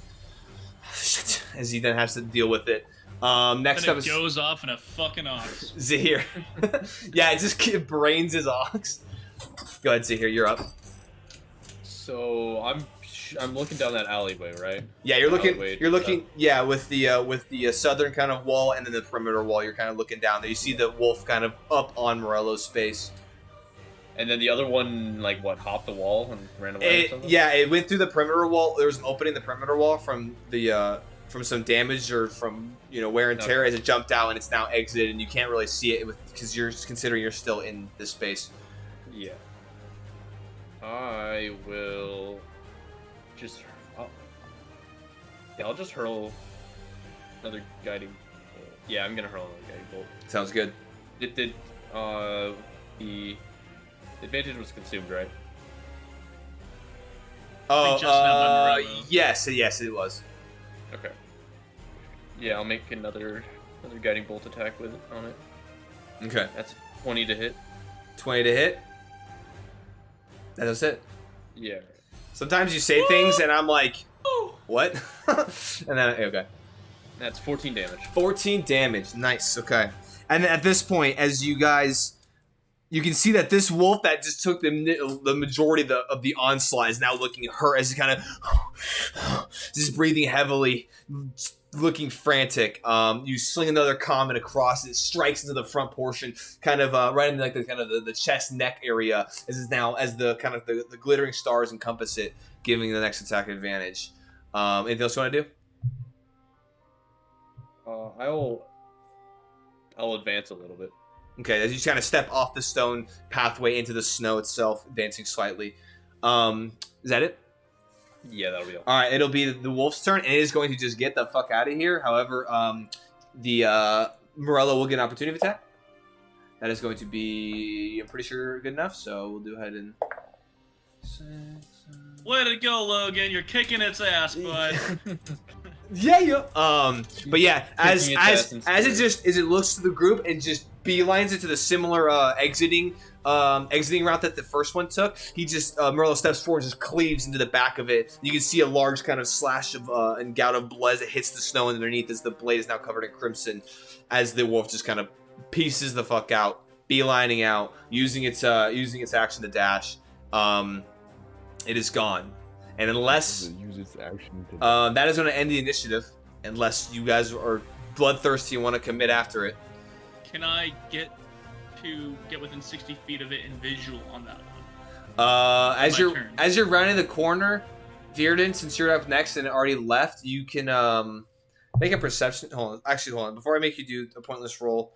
shit, as he then has to deal with it. Next up is goes off in a fucking ox. Zahir. Yeah, it just brains his ox. Go ahead, Zahir, you're up. So I'm looking down that alleyway, right? Yeah, you're looking. Yeah, with the southern kind of wall and then the perimeter wall. You're kind of looking down there. You see the wolf kind of up on Morello's space. And then the other one, like, hopped the wall and ran away or something? Yeah, it went through the perimeter wall. There was an opening in the perimeter wall from some damage or from wear and tear as it jumped out, and it's now exited, and you can't really see it because you're considering you're still in this space. Yeah. I will just. I'll just hurl another guiding. Yeah, I'm gonna hurl another guiding bolt. Sounds good. The advantage was consumed, right? Oh, yes, it was. Okay. Yeah, I'll make another guiding bolt attack with it on it. Okay. That's 20 to hit. 20 to hit. That's it. Yeah. Sometimes you say things and I'm like, what? And then okay. That's 14 damage. 14 damage. Nice. Okay. And at this point, as you guys, you can see that this wolf that just took the majority of the onslaught is now looking at her as kind of just breathing heavily, looking frantic. You sling another comment across it, strikes into the front portion, kind of right in the chest neck area, as the glittering stars encompass it, giving the next attack advantage. Anything else you want to do? I'll advance a little bit. Okay, as you kind of step off the stone pathway into the snow itself, advancing slightly. Is that it? Yeah, that'll be all. All right, it'll be the wolf's turn, and it is going to just get the fuck out of here. However, the Morello will get an opportunity attack. That is going to be, I'm pretty sure, good enough. So we'll do ahead and. Way to go, Logan! You're kicking its ass, bud. Yeah. But yeah, as it looks to the group and just beelines it to the similar exiting route that the first one took. He just Merlo steps forward and just cleaves into the back of it. You can see a large kind of slash of and gout of blood as it hits the snow underneath as the blade is now covered in crimson. As the wolf just kind of pieces the fuck out, beelining out, using its action to dash. It is gone. And unless use its action to that is going to end the initiative, unless you guys are bloodthirsty and want to commit after it. Can I get within 60 feet of it in visual on that one? As you're rounding the corner, Virden, since you're up next and it already left, you can make a perception. Hold on. Before I make you do a pointless roll,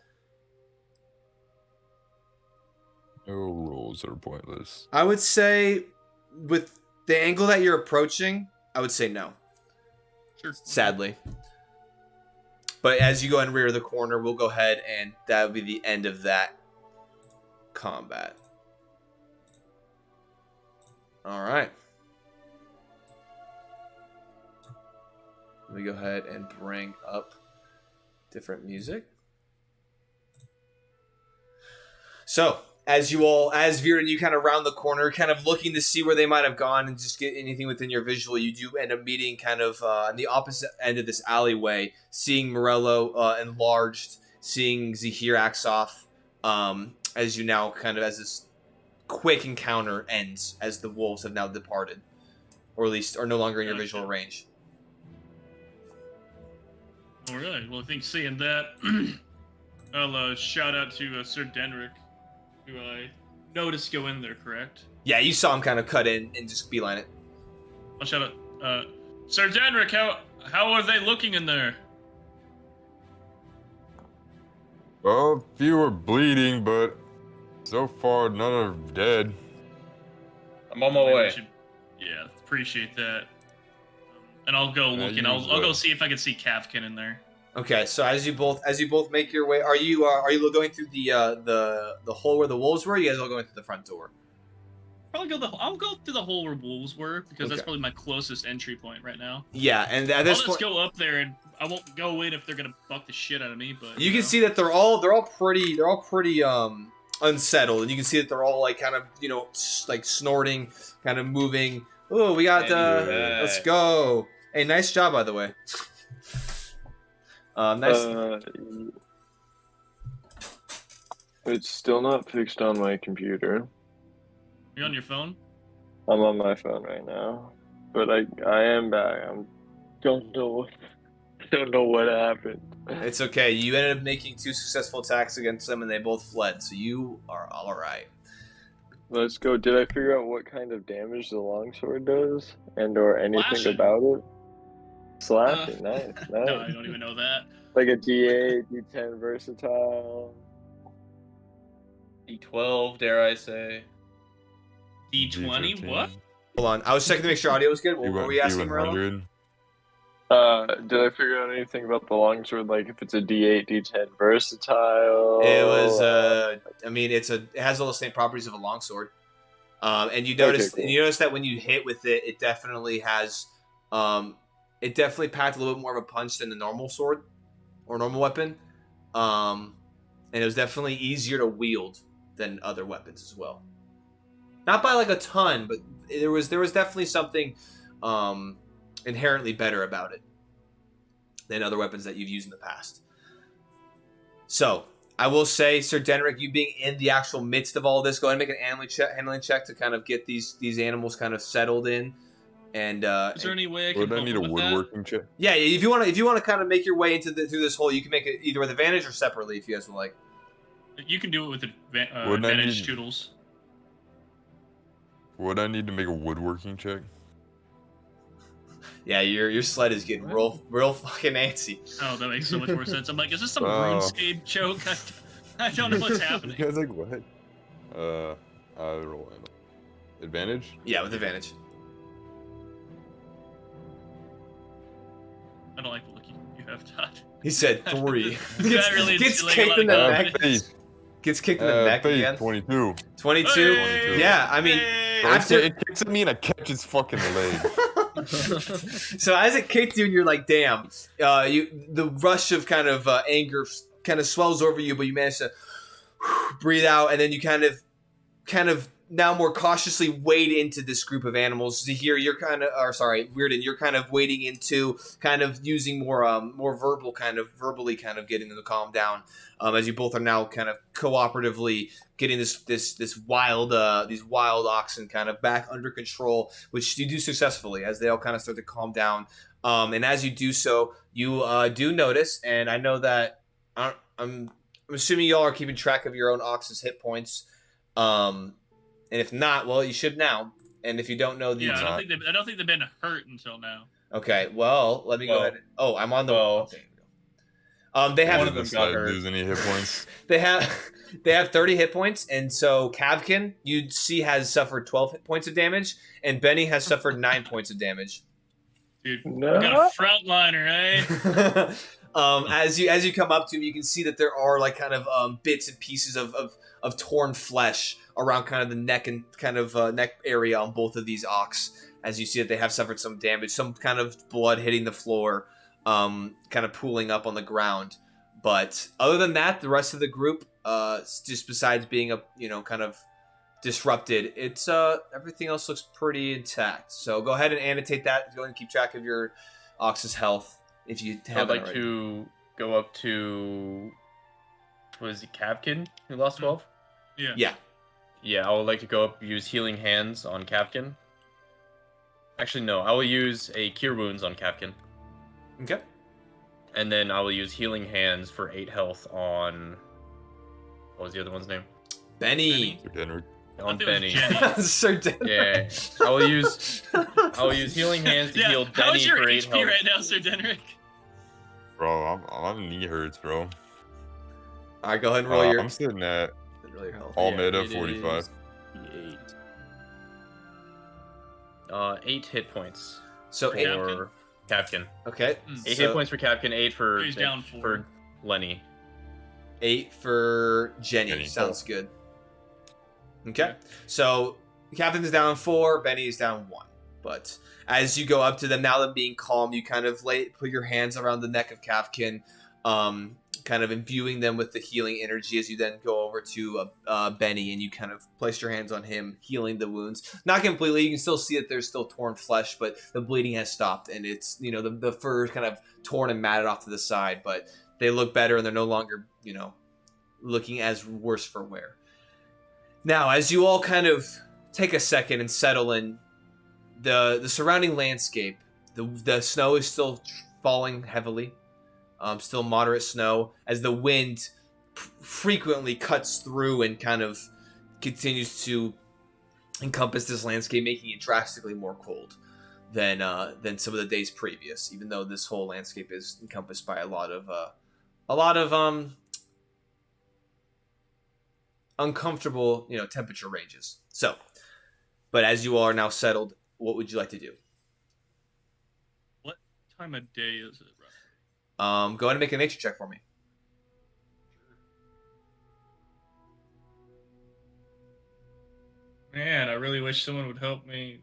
no rolls are pointless. I would say with the angle that you're approaching, I would say no. Sure. Sadly. But as you go and rear the corner, we'll go ahead and that will be the end of that combat. All right. Let me go ahead and bring up different music. So, as Virden, you kind of round the corner, kind of looking to see where they might have gone and just get anything within your visual, you do end up meeting kind of on the opposite end of this alleyway, seeing Morello enlarged, seeing Zahir Axoff, as you now kind of, as this quick encounter ends, as the wolves have now departed, or at least are no longer in your visual range. All right. Well, I think seeing that, I'll shout out to Sir Denric, who I noticed go in there, correct? Yeah, you saw him kind of cut in and just beeline it. I'll shout out, Sir Denric, how are they looking in there? Well, a few are bleeding, but so far none are dead. I'm on my way. Yeah, appreciate that. And I'll go looking. I'll go see if I can see Kafkin in there. Okay, so as you both make your way, are you going through the hole where the wolves were? Or are you guys all going through the front door? I'll go through the hole where wolves were because that's probably my closest entry point right now. Yeah, and at this point, go up there, and I won't go in if they're gonna fuck the shit out of me. But you can see that they're all pretty unsettled, and you can see that they're all like kind of like snorting, kind of moving. Oh, we got let's go. Hey, nice job, by the way. Nice. It's still not fixed on my computer. You on your phone? I'm on my phone right now, but I am back. Don't know what happened. It's okay. You ended up making 2 successful attacks against them, and they both fled. So you are all right. Let's go. Did I figure out what kind of damage the longsword does, or anything Slashing. about it? Slashing, nice. No, I don't even know that. Like a D8, D10 versatile. D12, dare I say? D20? What? Hold on. I was checking to make sure audio was good. What were we asking, Morello? Did I figure out anything about the longsword? Like if it's a D8, D10 versatile? It was. It has all the same properties of a longsword. And you notice, cool. and you notice that when you hit with it, it definitely has. It definitely packed a little bit more of a punch than the normal sword or normal weapon. And it was definitely easier to wield than other weapons as well. Not by like a ton, but there was definitely something inherently better about it than other weapons that you've used in the past. So I will say, Sir Denric, you being in the actual midst of all this, go ahead and make an handling check to kind of get these animals kind of settled in. And is there any way I can Would I need a woodworking check? Yeah, if you want to kind of make your way through this hole, you can make it either with advantage or separately if you guys would like. You can do it with advantage toodles. Would I need to make a woodworking check? Yeah, your sled is getting real fucking antsy. Oh, that makes so much more sense. I'm like, is this some Wow. RuneScape joke? I don't know what's happening. You guys like what? Roll advantage? Yeah, with advantage. I don't like the look you have, Todd. He said 3. That really gets like, kicked in the neck. Faith. Gets kicked in the neck Faith, again. 22. 22. Hey! Yeah, I mean, Hey! after It kicks at me and I catch his fucking leg. so as it kicked you, and you're like, damn. The rush of kind of anger kind of swells over you, but you manage to breathe out, and then you kind of now more cautiously wade into this group of animals. To hear you're kind of, or sorry, Weirden, you're kind of wading into, kind of using more verbally kind of getting them to calm down. As you both are now kind of cooperatively getting these wild oxen kind of back under control, which you do successfully as they all kind of start to calm down. And as you do so, you do notice, and I know that I'm assuming y'all are keeping track of your own ox's hit points. And if not, well, you should now. And if you don't know the I don't think they've been hurt until now. Okay, well, let me go ahead. Oh, I'm on the. Okay. They have One of them got hurt. Lose any hit points? they have 30 hit points, and so Kavkin, you'd see, has suffered 12 hit points of damage, and Benny has suffered 9 points of damage. Dude, No. we got a frontliner, eh? As you come up to him, you can see that there are like kind of bits and pieces of torn flesh around kind of the neck and kind of neck area on both of these ox. As you see that they have suffered some damage, some kind of blood hitting the floor, kind of pooling up on the ground. But other than that, the rest of the group, just besides being kind of disrupted, it's everything else looks pretty intact. So go ahead and annotate that. Go ahead and keep track of your ox's health if you have. I'd like to go up to. Was it Kavkin who lost 12? Yeah. Yeah, I would like to go up, use Healing Hands on Kavkin. Actually, no, I will use a Cure Wounds on Kavkin. Okay. And then I will use Healing Hands for 8 health on... What was the other one's name? Benny. On I Benny. think it was Sir Denver. Yeah, I will use Healing Hands to heal How Benny is your for 8 HP health. right now, Sir Denrick? Bro, I'm knee hurts, bro. All right, go ahead and roll your. I'm sitting at Roll your health. all Yeah, meta it 45. is 8 hit points So for 8. Kavkin. Okay. 8 so hit points for Kavkin, 8 for He's down 4. for Lenny. 8 for Jenny. Jenny. Sounds good. Okay. So the captain is down 4. Benny is down 1. But as you go up to them, now them being calm, you kind of put your hands around the neck of Kavkin, kind of imbuing them with the healing energy as you then go over to Benny and you kind of place your hands on him, healing the wounds. Not completely. You can still see that there's still torn flesh, but the bleeding has stopped and it's, the fur is kind of torn and matted off to the side, but they look better and they're no longer, looking as worse for wear. Now, as you all kind of take a second and settle in, the surrounding landscape, the snow is still falling heavily. Still moderate snow as the wind frequently cuts through and kind of continues to encompass this landscape, making it drastically more cold than some of the days previous. Even though this whole landscape is encompassed by a lot of uncomfortable temperature ranges. So, but as you all are now settled, what would you like to do? What time of day is it? Go ahead and make a nature check for me. Man, I really wish someone would help me.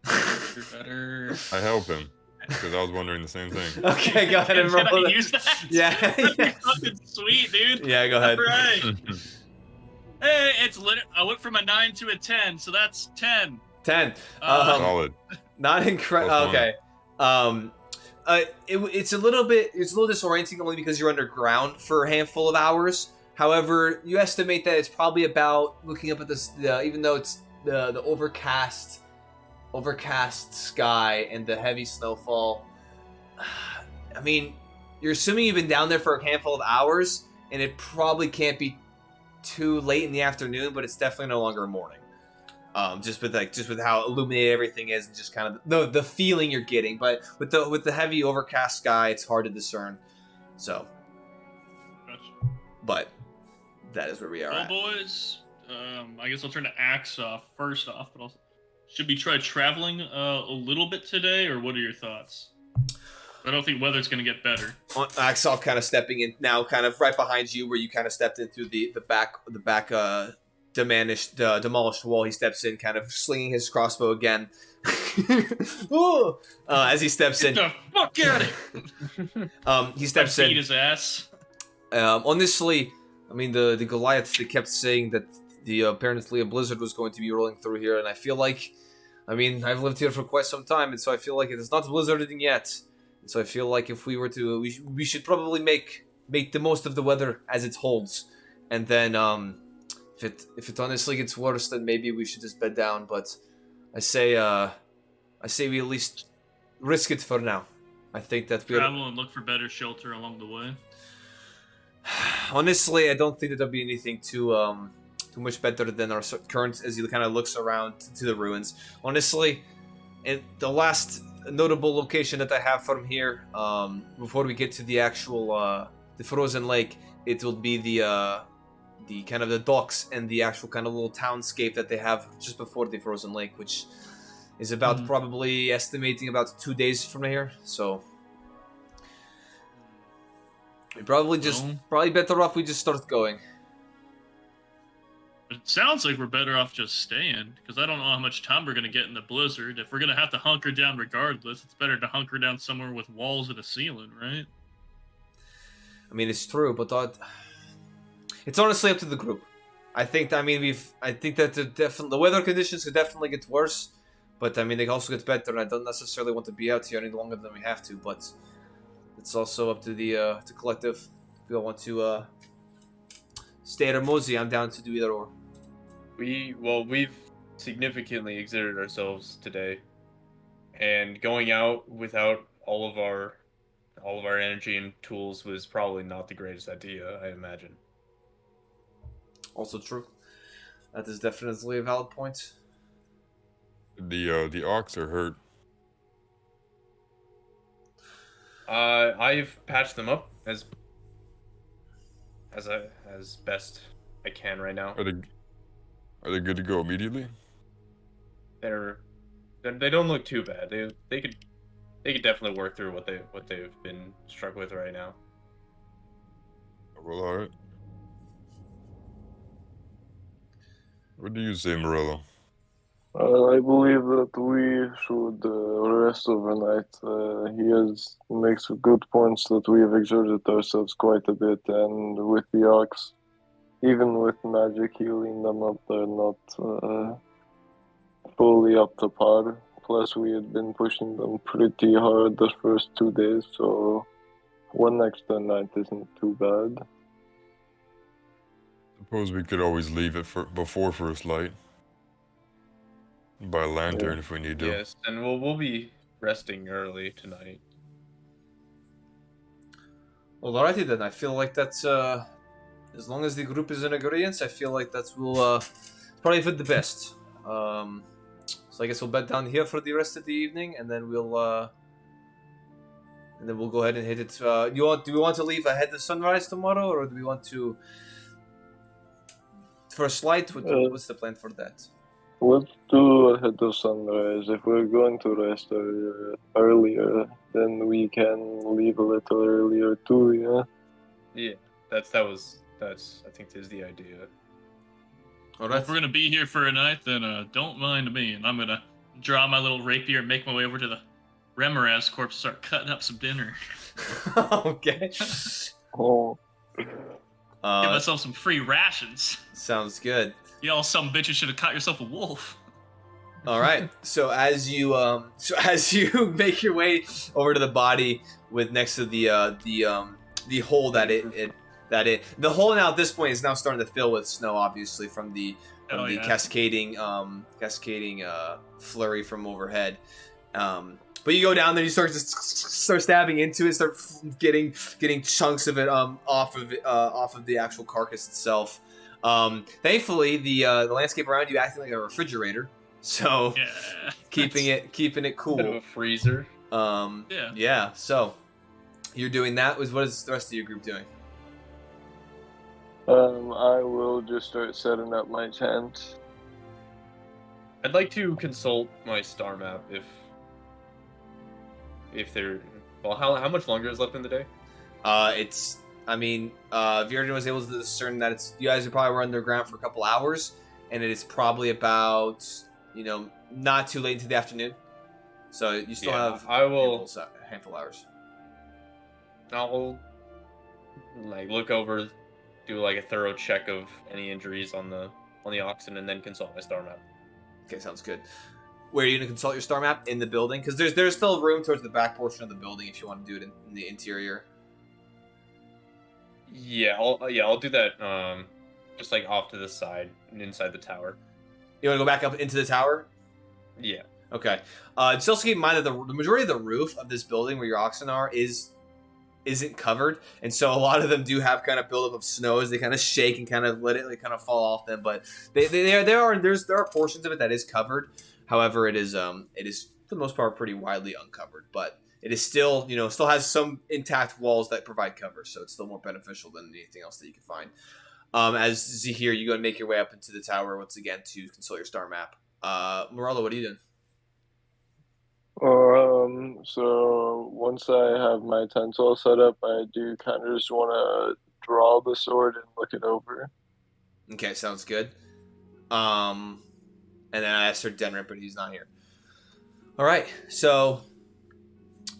Do better. I help him because I was wondering the same thing. Okay, go ahead and Can roll I it. use that? Yeah. Fucking sweet, dude. Yeah, go ahead. All right. Hey, I went from a 9 to a 10, so that's 10. 10. Solid. Not incredible. Okay. It's a little disorienting only because you're underground for a handful of hours. However, you estimate that it's probably about, looking up at this, even though it's the overcast sky and the heavy snowfall. I mean, you're assuming you've been down there for a handful of hours, and it probably can't be too late in the afternoon, but it's definitely no longer morning. Just with how illuminated everything is, and just kind of the feeling you're getting. But with the heavy overcast sky, it's hard to discern. So, Gotcha. but that is where we are. Well, at. boys, I guess I'll turn to Axe off first off. But should we try traveling a little bit today, or what are your thoughts? I don't think weather's going to get better. Axel kind of stepping in now, kind of right behind you, where you kind of stepped into the back demolished wall. He steps in, kind of slinging his crossbow again. As he steps in, Get the fuck out of here! he steps in. Beat his ass. Honestly, I mean the Goliath. They kept saying that apparently a blizzard was going to be rolling through here, and I feel like, I mean, I've lived here for quite some time, and so I feel like it is not blizzarding yet. And so I feel like if we were to, we should probably make the most of the weather as it holds, and then if it honestly gets worse, then maybe we should just bed down. But I say we at least risk it for now. I think that we travel and look for better shelter along the way. Honestly, I don't think that there'll be anything too much better than our current. As he kind of looks around to the ruins. Honestly, the last notable location that I have from here, before we get to the actual the frozen lake, it will be the kind of the docks and the actual kind of little townscape that they have just before the frozen lake, which is about probably estimating about 2 days from here. So we probably better off we just start going. It sounds like we're better off just staying, because I don't know how much time we're going to get in the blizzard. If we're going to have to hunker down regardless, it's better to hunker down somewhere with walls and a ceiling, right? I mean, it's true, but it's honestly up to the group. I think that the weather conditions could definitely get worse, but I mean, they also get better, and I don't necessarily want to be out here any longer than we have to, but it's also up to the collective. If we all want to stay at or mosey, I'm down to do either or. We've significantly exerted ourselves today, and going out without all of our energy and tools was probably not the greatest idea, I imagine. Also true. That is definitely a valid point. The ox are hurt. I've patched them up as best I can right now. Are they good to go immediately? They don't look too bad. They could definitely work through what they've been struck with right now. Well, alright. What do you say, Morello? I believe that we should rest overnight. He makes good points that we have exerted ourselves quite a bit, and with the ox, even with magic healing them up, they're not fully up to par. Plus, we had been pushing them pretty hard the first 2 days, so one extra night isn't too bad. Suppose we could always leave it before first light. By lantern if we need to. Yes, and we'll be resting early tonight. Well, alrighty then. I feel like that's as long as the group is in agreement, I feel like that will probably fit the best. So I guess we'll bed down here for the rest of the evening, and then we'll go ahead and hit it. Do we want to leave ahead of sunrise tomorrow, or do we want to first light? What's the plan for that? Let's do ahead of sunrise. If we're going to rest earlier, then we can leave a little earlier too, yeah? Yeah, that's I think is the idea. Alright. If we're gonna be here for a night, then don't mind me, and I'm gonna draw my little rapier and make my way over to the Remoraz corpse and start cutting up some dinner. Okay. Oh. Give myself some free rations. Sounds good. Y'all some bitches should have caught yourself a wolf. All right. So as you make your way over to the body with next to the hole the hole now at this point is now starting to fill with snow, obviously from the cascading flurry from overhead. But you go down there, you start stabbing into it, start getting chunks of it off of the actual carcass itself. Thankfully, the landscape around you acting like a refrigerator, so Yeah. keeping it Bit of cool. a freezer. Yeah. So you're doing that. What is the rest of your group doing? I will just start setting up my tent. I'd like to consult my star map if there. Well, how much longer is left in the day? Viridin was able to discern that you guys are probably were underground for a couple hours, and it is probably about, not too late into the afternoon. So you still have a handful of hours. I'll look over, do a thorough check of any injuries on the oxen, and then consult my star map. Okay, sounds good. Where are you going to consult your star map? In the building? Because there's still room towards the back portion of the building if you want to do it in the interior. Yeah, I'll do that. Just off to the side and inside the tower. You want to go back up into the tower? Yeah. Okay. Just also keep in mind that the majority of the roof of this building where your oxen are isn't covered, and so a lot of them do have kind of buildup of snow as they kind of shake and kind of let it kind of fall off them. But there are portions of it that is covered. However, it is for the most part pretty widely uncovered. But it is still still has some intact walls that provide cover, so it's still more beneficial than anything else that you can find. As Zahir, you go and make your way up into the tower once again to consult your star map. Morello, what are you doing? So once I have my tent all set up, I do kind of just want to draw the sword and look it over. Okay, sounds good. And then I asked for Denrit, but he's not here. All right, so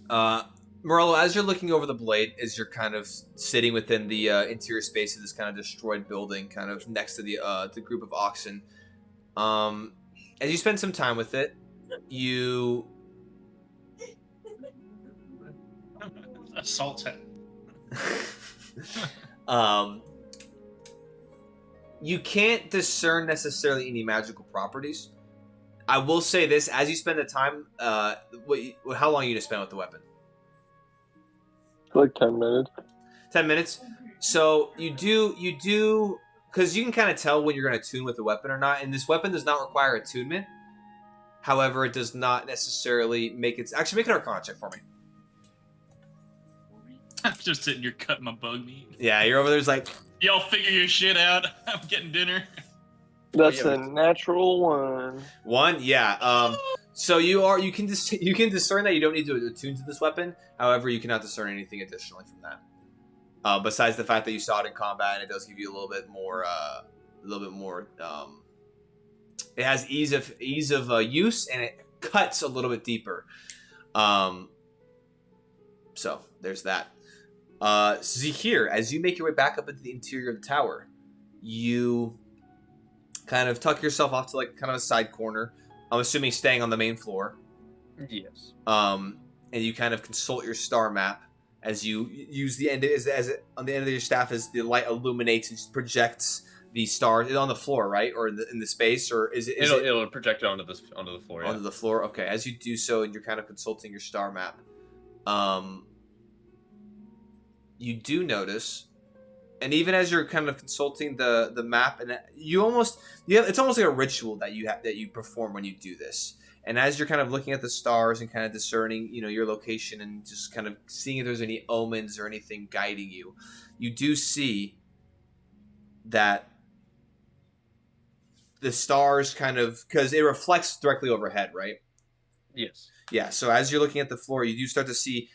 Morello, as you're looking over the blade, as you're kind of sitting within the interior space of this kind of destroyed building, kind of next to the group of oxen, as you spend some time with it, you assault it. You can't discern necessarily any magical properties. I will say this: as you spend the time, how long are you to spend with the weapon? Like 10 minutes. 10 minutes. So you do, because you can kind of tell when you're going to tune with the weapon or not. And this weapon does not require attunement. However, it does not necessarily make it. Actually, make an Arcana check for me. I'm just sitting here cutting my bug meat. Yeah, you're over there's y'all figure your shit out. I'm getting dinner. That's a natural one. One, yeah. So you can discern that you don't need to attune to this weapon. However, you cannot discern anything additionally from that. Besides the fact that you saw it in combat, and it does give you a little bit more. It has ease of use, and it cuts a little bit deeper. So there's that. Zahir, as you make your way back up into the interior of the tower, you kind of tuck yourself off to kind of a side corner. I'm assuming staying on the main floor. Yes. And you kind of consult your star map as you use the end on the end of your staff as the light illuminates and projects the stars on the floor, right, or in the space, or It'll project it onto the floor. Yeah. Onto the floor. Okay. As you do so, and you're kind of consulting your star map, you do notice, and even as you're kind of consulting the map, and it's almost like a ritual that you perform when you do this. And as you're kind of looking at the stars and kind of discerning, your location and just kind of seeing if there's any omens or anything guiding you, you do see that the stars kind of, because it reflects directly overhead, right? Yes. Yeah. So as you're looking at the floor, you do start to see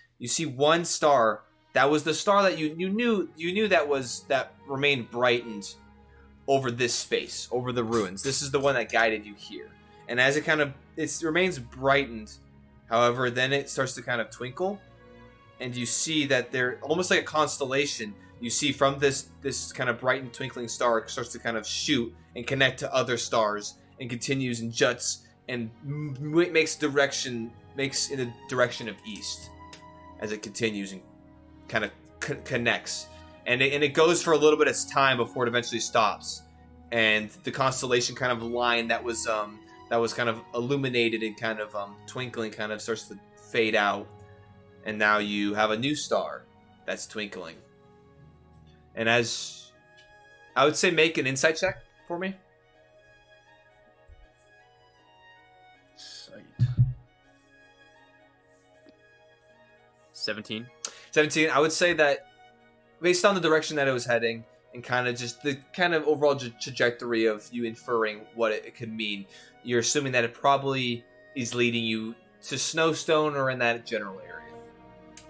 one star. That was the star that you knew that remained brightened over this space, over the ruins. This is the one that guided you here. And as it remains brightened, however, then it starts to kind of twinkle, and you see that they're almost like a constellation. You see from this kind of bright and twinkling star, it starts to kind of shoot and connect to other stars, and continues and juts and makes in the direction of east as it continues and kind of connects, and it goes for a little bit of time before it eventually stops, and the constellation kind of line that was kind of illuminated and kind of twinkling kind of starts to fade out, and now you have a new star that's twinkling. And as I would say make an insight check for me. Sight. 17. 17. I would say that based on the direction that it was heading and kind of just the kind of overall trajectory of you inferring what it could mean, you're assuming that it probably is leading you to Snowstone or in that general area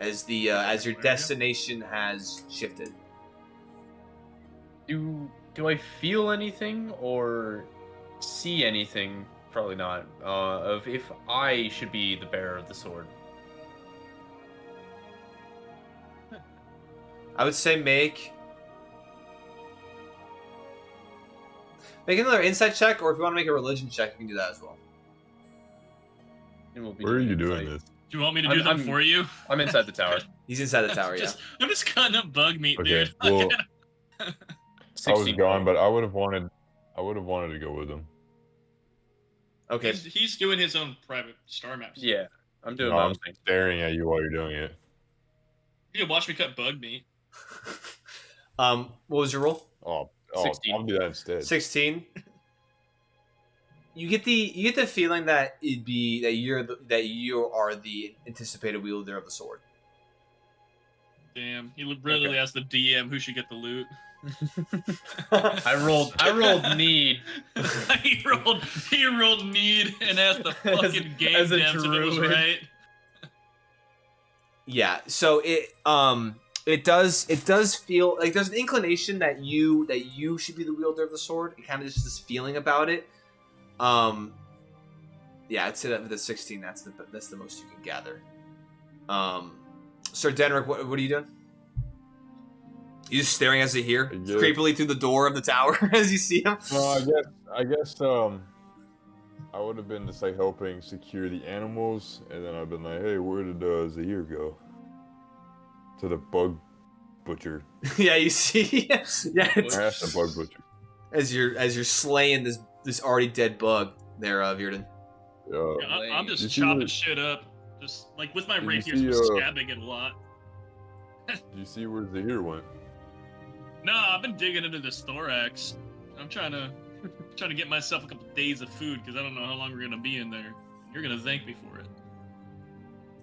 as the as your destination has shifted. Do I feel anything or see anything? Probably not. Of if I should be the bearer of the sword. I would say make another insight check, or if you want to make a religion check, you can do that as well. Where are you doing this? Do you want me to do them for you? I'm inside the tower. He's inside the tower, yeah. I'm just cutting up bug meat, Okay, dude. well, I was 16. gone, but I would have wanted to go with him. Okay. He's doing his own private star maps. Yeah, I'm doing No, my I'm own thing. staring at you while you're doing it. You can watch me cut bug meat. What was your roll? Oh, 16. I'll do that instead. 16. You get the feeling that you are the anticipated wielder of the sword. Damn, he literally asked the DM who should get the loot. I rolled need. he rolled need and asked the fucking game as a devs if it was druid. right. Yeah, so it does feel like there's an inclination that you should be the wielder of the sword. It kind of just this feeling about it. Yeah, I'd say that with the 16, that's the most you can gather. Sir Denrick, what are you doing? You just staring as they hear creepily through the door of the tower as you see him. Well, I guess I would have been just like helping secure the animals, and then I've been like, hey, where did Zahir go? To the bug butcher. Yeah, you see. Yeah, I asked the bug butcher. as you're slaying this already dead bug there, Virden. Yeah, I'm just Did you see chopping where- shit up, just like with my Did you rapiers, see, just stabbing it a lot. Do you see where Zahir went? No, I've been digging into this thorax. I'm trying to get myself a couple days of food because I don't know how long we're gonna be in there. You're gonna thank me for it.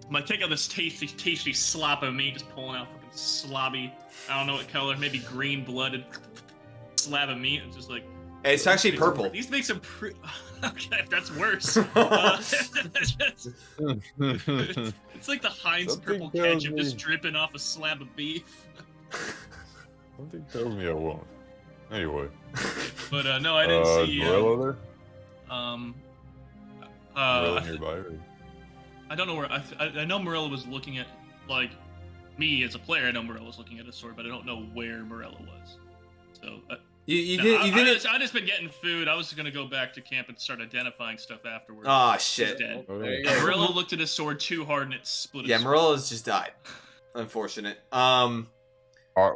I'm gonna take out this tasty slop of meat, just pulling out fucking slobby. I don't know what color, maybe green blooded slab of meat. It's just like It's actually purple. These make some okay, if that's worse. It's like the Heinz Something purple tells ketchup me- just dripping off a slab of beef. Something tells me I won't. Anyway. But no, I didn't see. Morello there? Morello I nearby? Or? don't know where. I know Morello was looking at, like, me as a player. I know Morello was looking at a sword, but I don't know where Morello was. So I just been getting food. I was gonna go back to camp and start identifying stuff afterwards. Oh He's shit. dead. Oh, There you And go. Morello looked at his sword too hard and it split. Yeah, his Morello's just died. Unfortunate. Alright,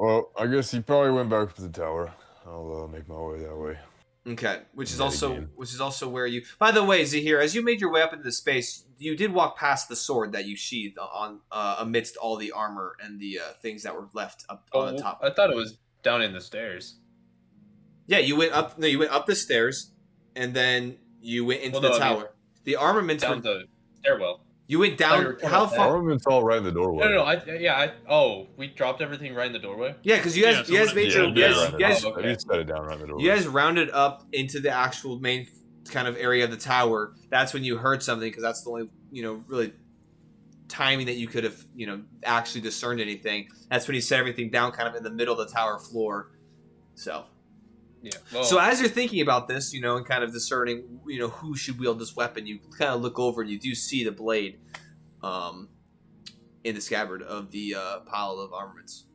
well, I guess he probably went back to the tower. I'll make my way that way. Okay, which is Yet also again. where you. By the way, Zahir, as you made your way up into the space, you did walk past the sword that you sheathed on amidst all the armor and the things that were left up on the top. I thought it was down in the stairs. Yeah, you went up. No, you went up the stairs, and then you went into Well, the no, I tower. mean, The armaments Down were. the stairwell. You went thought you down. were talking How about far? Armament's all right in the doorway. No. We dropped everything right in the doorway. Yeah, because you Yeah, guys, so you guys what- made yeah, your. yeah, You guys, right you guys, Oh, okay. I just set it down around the doorway. you guys rounded up into the actual main kind of area of the tower. That's when you heard something, because that's the only really timing that you could have actually discerned anything. That's when you set everything down, kind of in the middle of the tower floor. So. Yeah. Well, So as you're thinking about this, and kind of discerning, who should wield this weapon, you kind of look over and you do see the blade, in the scabbard of the pile of armaments.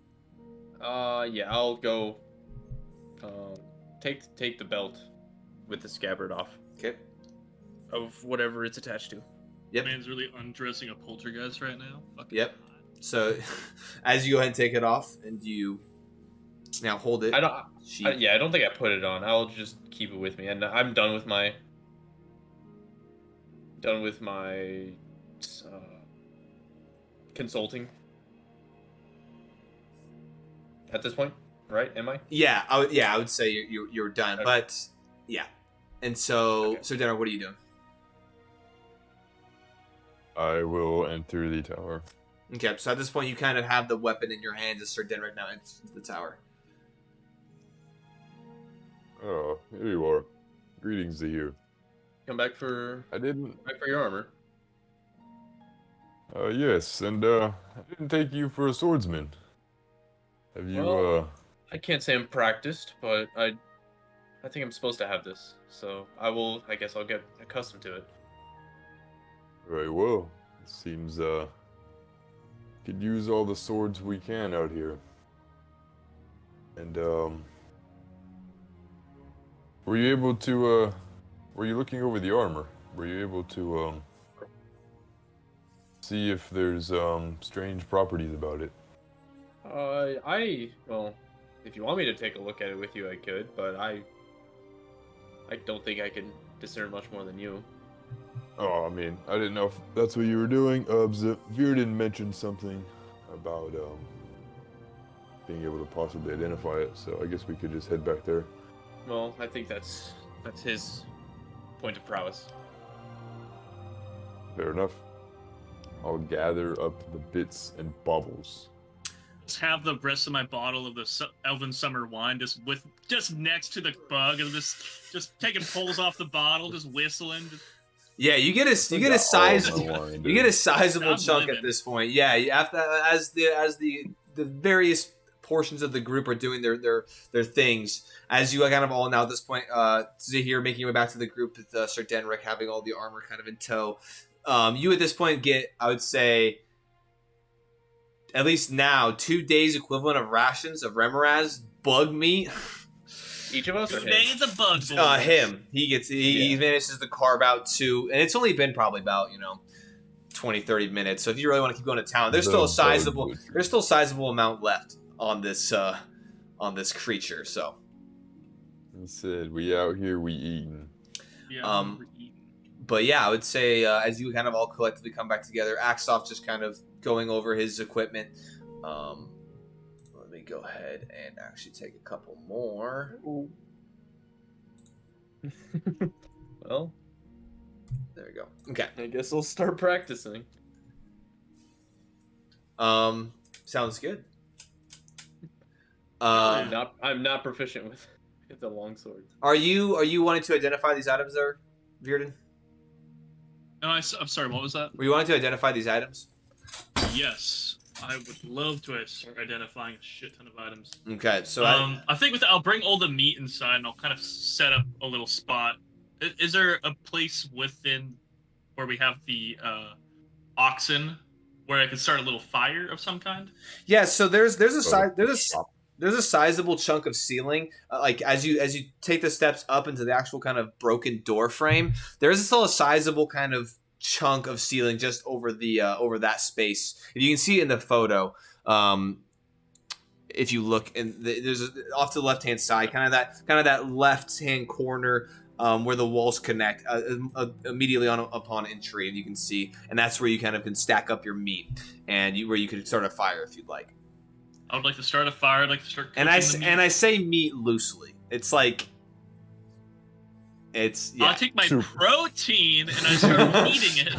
yeah, I'll go. Take the belt with the scabbard off Okay. of whatever it's attached to. Yep. Man's really undressing a poltergeist right now. Fucking Yep. So, as you go ahead and take it off, and you now hold it. I don't think I put it on. I'll just keep it with me, and I'm done with my. Consulting. At this point. right? Am I? Yeah, I would say you're done. Okay. But yeah, and so Okay. Sir Denver, what are you doing? I will enter the tower. Okay, so at this point you kind of have the weapon in your hands as Sir Denver now enters the tower. Oh, here you are. Greetings to you. Come back for your armor. Yes, and I didn't take you for a swordsman. Have you Well, I can't say I'm practiced, but I think I'm supposed to have this. So I guess I'll get accustomed to it. Very well. It seems could use all the swords we can out here. And were you able to were you looking over the armor? Were you able to see if there's strange properties about it? Well, if you want me to take a look at it with you, I could, but I don't think I can discern much more than you. Oh, I mean, I didn't know if that's what you were doing. Virden mentioned something about being able to possibly identify it, so I guess we could just head back there. Well, I think that's his point of prowess. Fair enough. I'll gather up the bits and baubles. Just have the rest of my bottle of the Elven Summer wine just next to the bug, and just taking pulls off the bottle, just whistling. Yeah, you get a sizable chunk at this point. Yeah, after as the various portions of the group are doing their things, as you kind of all now at this point, Zahir making your way back to the group with Sir Denric having all the armor kind of in tow. You at this point get, I would say, at least now, 2 days equivalent of rations of Remoraz bug meat. Each of us, or him? Days of bug. Him. He manages to carve out 2, and it's only been probably about 20, 30 minutes. So if you really want to keep going to town, there's still a sizable amount left on this creature. So He said, "We out here, we eating." Yeah, but yeah, I would say as you kind of all collectively come back together, Axoff just kind of going over his equipment. Let me go ahead and actually take a couple more. Well, there we go. Okay. I guess I'll start practicing. Sounds good. I'm not proficient with the longsword. Are you wanting to identify these items there, Virden? No, I'm sorry. What was that? Were you wanting to identify these items? Yes, I would love to start identifying a shit ton of items. Okay, so I think I'll bring all the meat inside, and I'll kind of set up a little spot. Is there a place within where we have the oxen where I can start a little fire of some kind? Yeah, so there's a sizable chunk of ceiling. Like as you take the steps up into the actual kind of broken door frame, there's still a sizable kind of chunk of ceiling just over the over that space. If you can see it in the photo, if you look, and there's off to the left hand side, kind of that left hand corner. Where the walls connect immediately upon entry, and you can see, and that's where you kind of can stack up your meat, and where you could start a fire if you'd like. I would like to start a fire. I'd like to start cooking I say meat loosely. It's like it's. Yeah. I'll take my protein and I start eating it.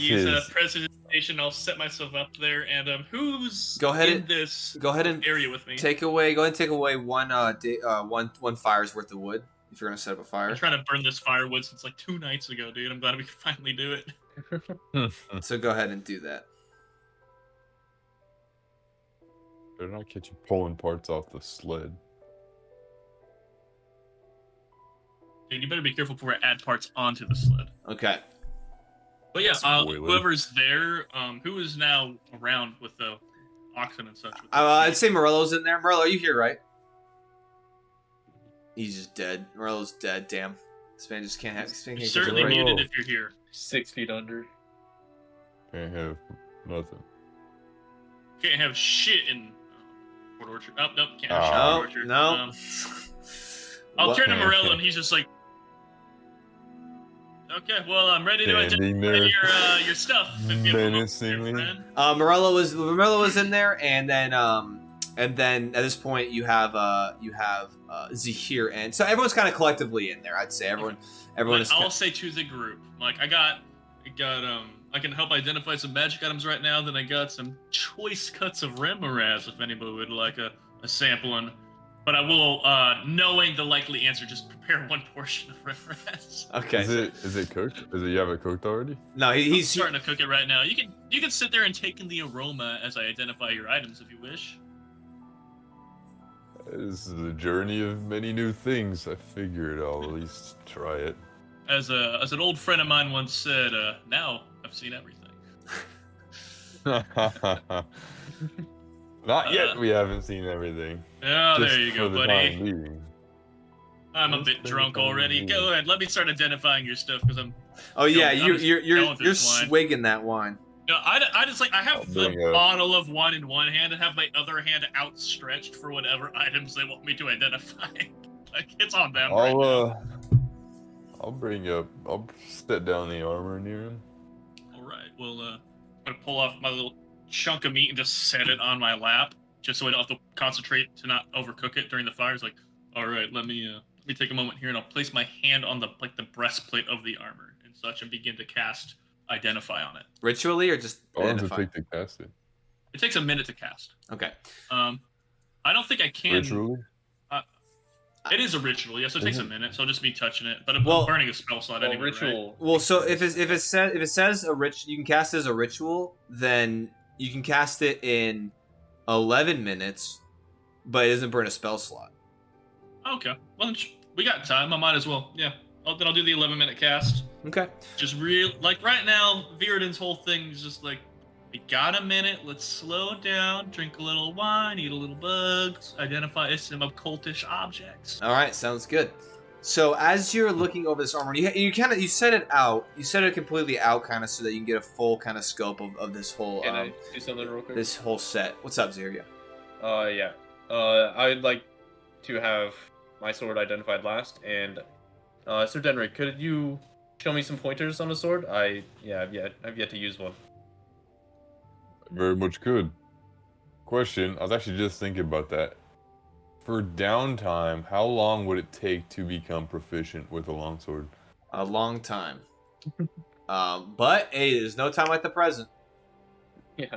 Use a presentation. I'll set myself up there, and who's go ahead in this area with me? Go ahead and take away one fire's worth of wood if you're gonna set up a fire. I'm trying to burn this firewood since like 2 nights ago, dude. I'm glad we can finally do it. So go ahead and do that. Better not get you pulling parts off the sled. Dude, you better be careful before I add parts onto the sled. Okay. But yeah, whoever's there, who is now around with the oxen and such? I'd say Morello's in there. Morello, are you here, right? He's just dead. Morello's dead. Damn. This man just can't have. You're certainly muted if you're here. 6 feet under. Can't have nothing. Can't have shit in Port Orchard. Oh, nope, can't have shit in Port Orchard. No. I'll turn to Morello, and he's just like, okay, well, I'm ready to identify your stuff. Menacingly. Morello was in there, and then And then at this point, you have Zahir, and so everyone's kind of collectively in there. I'd say everyone is. I'll say choose a group. Like I got I can help identify some magic items right now. Then I got some choice cuts of Remoraz if anybody would like a sampling. But I will, knowing the likely answer, just prepare one portion of Remoraz. Okay. Is it cooked? You have it cooked already? No, he's starting to cook it right now. You can sit there and take in the aroma as I identify your items if you wish. This is a journey of many new things. I figured I'll at least try it. As an old friend of mine once said, now I've seen everything. Not yet, we haven't seen everything. Oh, Just there you go, for the buddy. time being. I'm a bit drunk already. Go ahead, let me start identifying your stuff because I'm. Oh yeah, you're wine. swigging that wine. No, I just I have the bring bottle of wine in one hand and have my other hand outstretched for whatever items they want me to identify. Like it's on them right now. I'll set down the armor near him. All right, well, I'm gonna pull off my little chunk of meat and just set it on my lap, just so I don't have to concentrate to not overcook it during the fire. It's like, all right, let me take a moment here and I'll place my hand on the breastplate of the armor and such and begin to cast Identify on it. Ritually or just How long does it identify? take to cast it? It takes a minute to cast. Okay. I don't think I can. Ritually? It is a ritual, yes. It takes a minute, so I'll just be touching it. But I'm Well- burning a spell slot Well, anyway. ritual. Right? Well, so if it says you can cast it as a ritual, then you can cast it in 11 minutes, but it doesn't burn a spell slot. Okay. Well, we got time. I might as well. Yeah. Then I'll do the 11-minute cast. Okay. Just like right now, Viridin's whole thing is just like, we got a minute. Let's slow down, drink a little wine, eat a little bugs, identify some occultish objects. All right, sounds good. So as you're looking over this armor, you set it out. You set it completely out, kind of, so that you can get a full kind of scope of this whole Can I do something real quick? this whole set. What's up, Ziria? Yeah. I'd like to have my sword identified last, and Sir Denrick, could you show me some pointers on a sword? I've yet to use one. Very much could. Question, I was actually just thinking about that. For downtime, how long would it take to become proficient with a longsword? A long time. But hey, there's no time like the present. Yeah.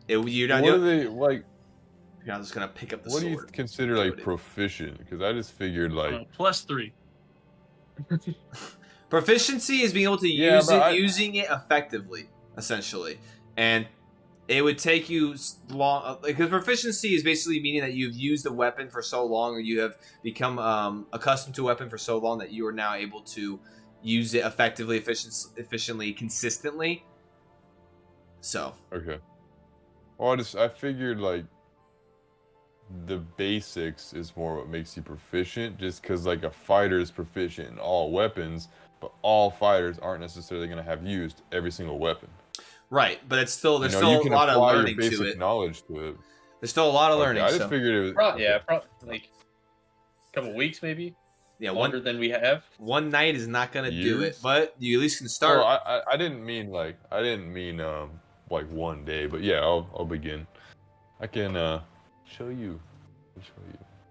You're not. What are they like? You're not just gonna pick up the What sword. do you consider like Loaded. proficient? Because I just figured like +3. Proficiency is being able to Yeah, use but using it effectively, essentially, and it would take you long. Because proficiency is basically meaning that you've used the weapon for so long, or you have become accustomed to a weapon for so long that you are now able to use it effectively, efficiently, consistently. So okay. Well, I figured like the basics is more what makes you proficient, just because like a fighter is proficient in all weapons, but all fighters aren't necessarily going to have used every single weapon. right, but it's still there's you still can a lot of apply your learning basic to it. knowledge to it. There's still a lot of Okay, learning. I just so. figured it was. Probably like a couple weeks, maybe. Yeah, Longer than we have. one night is not gonna do it, Years? but you at least can start. Oh, I didn't mean like one day, but yeah, I'll begin. I can show you.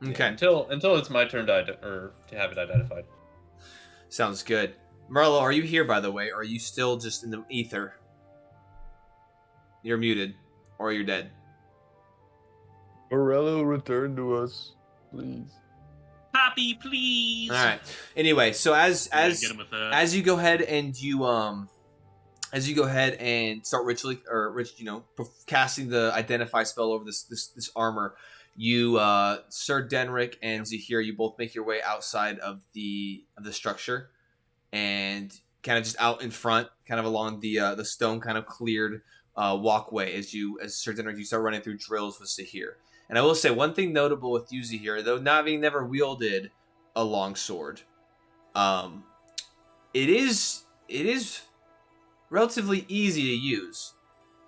Okay, Until it's my turn to have it identified. sounds good. Merlo, are you here, by the way? Or are you still just in the ether? You're muted, or you're dead. Morello, return to us, please. Poppy, please. All right. Anyway, so as Get him with that. as you go ahead and start casting the identify spell over this armor, you Sir Denrick and Zahir, you both make your way outside of the structure and kind of just out in front, kind of along the stone kind of cleared walkway as Sir Denrick, you start running through drills with Zahir. And I will say one thing notable with you, Zahir, though not having never wielded a long sword, it is relatively easy to use,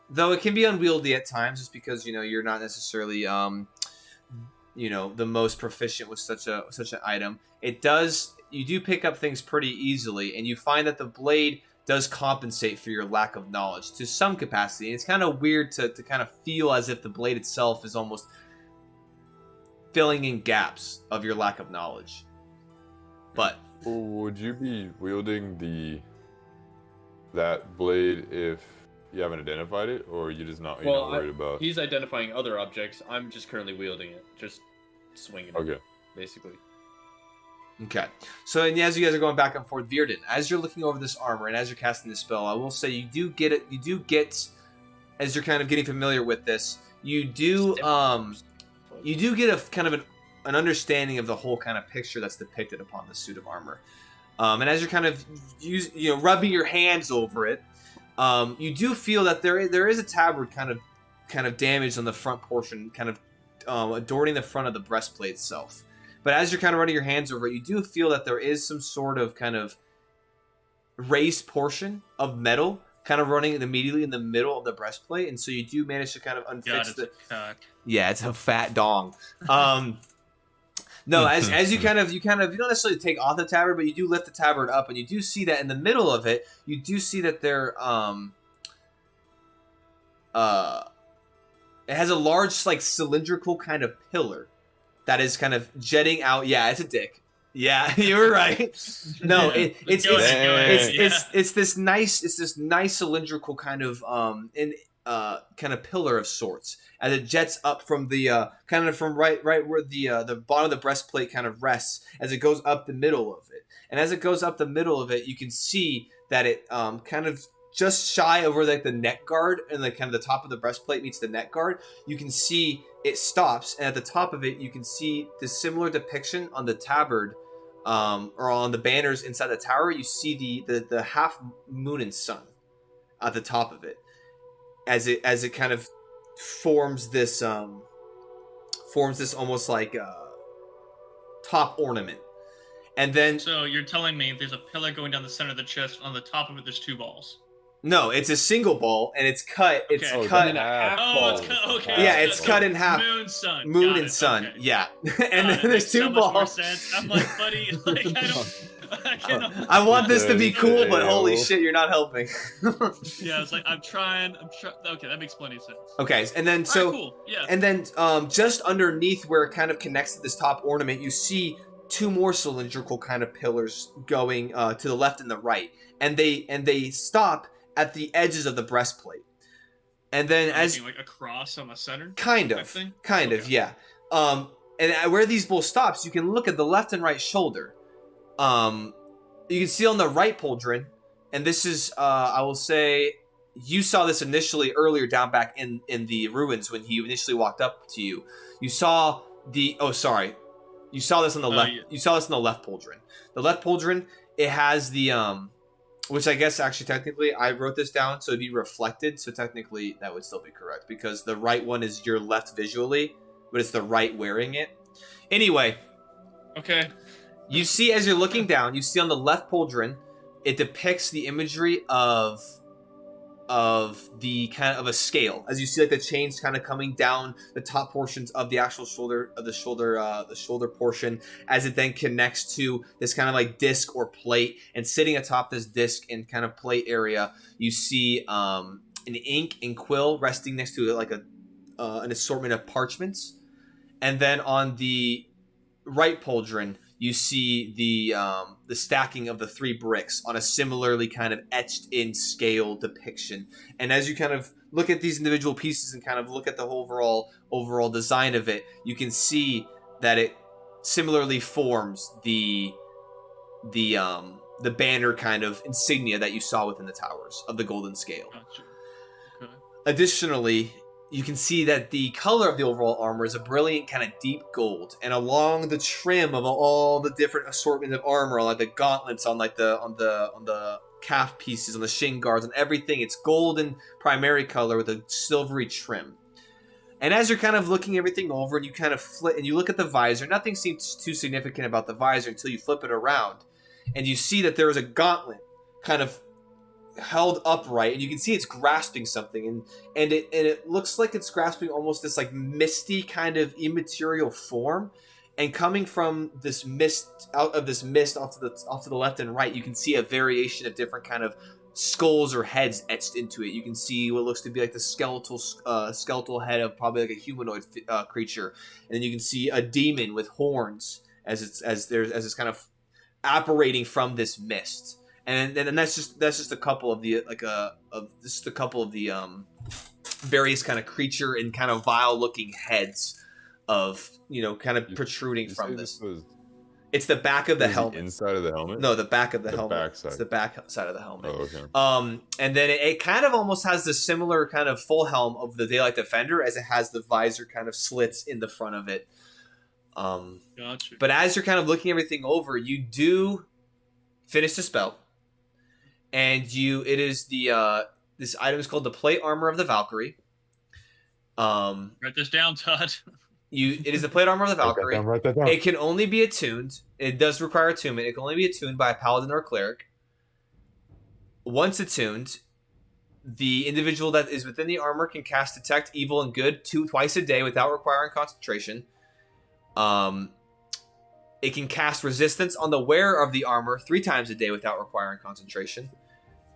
though it can be unwieldy at times, just because you're not necessarily the most proficient with such an item. You do pick up things pretty easily, and you find that the blade does compensate for your lack of knowledge to some capacity. And it's kind of weird to kind of feel as if the blade itself is almost filling in gaps of your lack of knowledge. But would you be wielding that blade if you haven't identified it, or you just not you're not worried about? He's identifying other objects. I'm just currently wielding it, just swinging. Okay. It, basically. Okay. So and as you guys are going back and forth, Virden, as you're looking over this armor and as you're casting this spell, I will say you do get it. You do get, as you're kind of getting familiar with this, you do get a kind of an understanding of the whole kind of picture that's depicted upon the suit of armor. And as you're kind of rubbing your hands over it, you do feel that there is a tabard kind of damaged on the front portion, kind of adorning the front of the breastplate itself. But as you're kind of running your hands over it, you do feel that there is some sort of kind of raised portion of metal kind of running immediately in the middle of the breastplate, and so you do manage to kind of unfix Yeah, it's a fat dong. No, as you don't necessarily take off the tabard, but you do lift the tabard up, and you do see that in the middle of it, you do see that there it has a large like cylindrical kind of pillar that is kind of jetting out. Yeah, it's a dick. Yeah, you were right. No, it's this nice cylindrical kind of kind of pillar of sorts as it jets up from the kind of from right where the bottom of the breastplate kind of rests as it goes up the middle of it. And as it goes up the middle of it, you can see that it kind of just shy over like the neck guard and like kind of the top of the breastplate meets the neck guard. You can see it stops, and at the top of it, you can see the similar depiction on the tabard. Or on the banners inside the tower, you see the half moon and sun at the top of it, as it kind of forms this almost like top ornament, and then. So you're telling me there's a pillar going down the center of the chest. On the top of it, there's two balls. No, it's a single ball, and it's cut. It's cut in half. Oh, it's cut. Okay. Yeah, it's cut in half. Moon and sun. Okay. Yeah, and then there's two balls. I'm like, buddy, like I don't. I want this to be cool, but holy shit, you're not helping. Yeah, it's like I'm trying. Okay, that makes plenty of sense. Okay, and then so, right, cool. Yeah. And then just underneath where it kind of connects to this top ornament, you see two more cylindrical kind of pillars going to the left and the right, and they stop at the edges of the breastplate, and then as like a cross on the center, kind of, yeah. And where these both stops, you can look at the left and right shoulder. You can see on the right pauldron, and this is I will say you saw this initially earlier down back in the ruins when he initially walked up to you. You saw you saw this on the left. Yeah. You saw this on the left pauldron. The left pauldron, it has the which I guess actually technically I wrote this down so it'd be reflected, so technically that would still be correct because the right one is your left visually, but it's the right wearing it. Anyway. Okay. You see as you're looking down, you see on the left pauldron, it depicts the imagery of the kind of a scale. As you see like the chains kind of coming down the top portions of the actual shoulder portion as it then connects to this kind of like disc or plate, and sitting atop this disc and kind of plate area, you see an ink and quill resting next to like an assortment of parchments. And then on the right pauldron, you see the stacking of the 3 bricks on a similarly kind of etched in scale depiction. And as you kind of look at these individual pieces and kind of look at the overall design of it, you can see that it similarly forms the banner kind of insignia that you saw within the towers of the golden scale. Gotcha. Okay. Additionally, you can see that the color of the overall armor is a brilliant kind of deep gold, and along the trim of all the different assortment of armor, like the gauntlets on like on the calf pieces, on the shin guards, and everything, it's golden primary color with a silvery trim. And as you're kind of looking everything over, and you kind of flip and you look at the visor, nothing seems too significant about the visor until you flip it around, and you see that there is a gauntlet kind of held upright, and you can see it's grasping something, and it looks like it's grasping almost this like misty kind of immaterial form, and coming from this mist, out of this mist off to the left and right, you can see a variation of different kind of skulls or heads etched into it. You can see what looks to be like the skeletal head of probably like a humanoid creature, and then you can see a demon with horns as it's kind of apparating from this mist. And that's just a couple of the various kind of creature and kind of vile looking heads of kind of protruding from this. It's the back of the helmet. Inside of the helmet? No, the back of the helmet. Backside. It's the back side of the helmet. Oh, okay. And then it kind of almost has the similar kind of full helm of the Daylight Defender, as it has the visor kind of slits in the front of it. Gotcha. But as you're kind of looking everything over, you do finish the spell, and it is this item is called the Plate Armor of the Valkyrie. Write this down, Todd. It is the Plate Armor of the Valkyrie. Write that down. It can only be attuned. It does require attunement. It can only be attuned by a paladin or a cleric. Once attuned, the individual that is within the armor can cast Detect Evil and Good twice a day without requiring concentration. It can cast Resistance on the wearer of the armor 3 times a day without requiring concentration.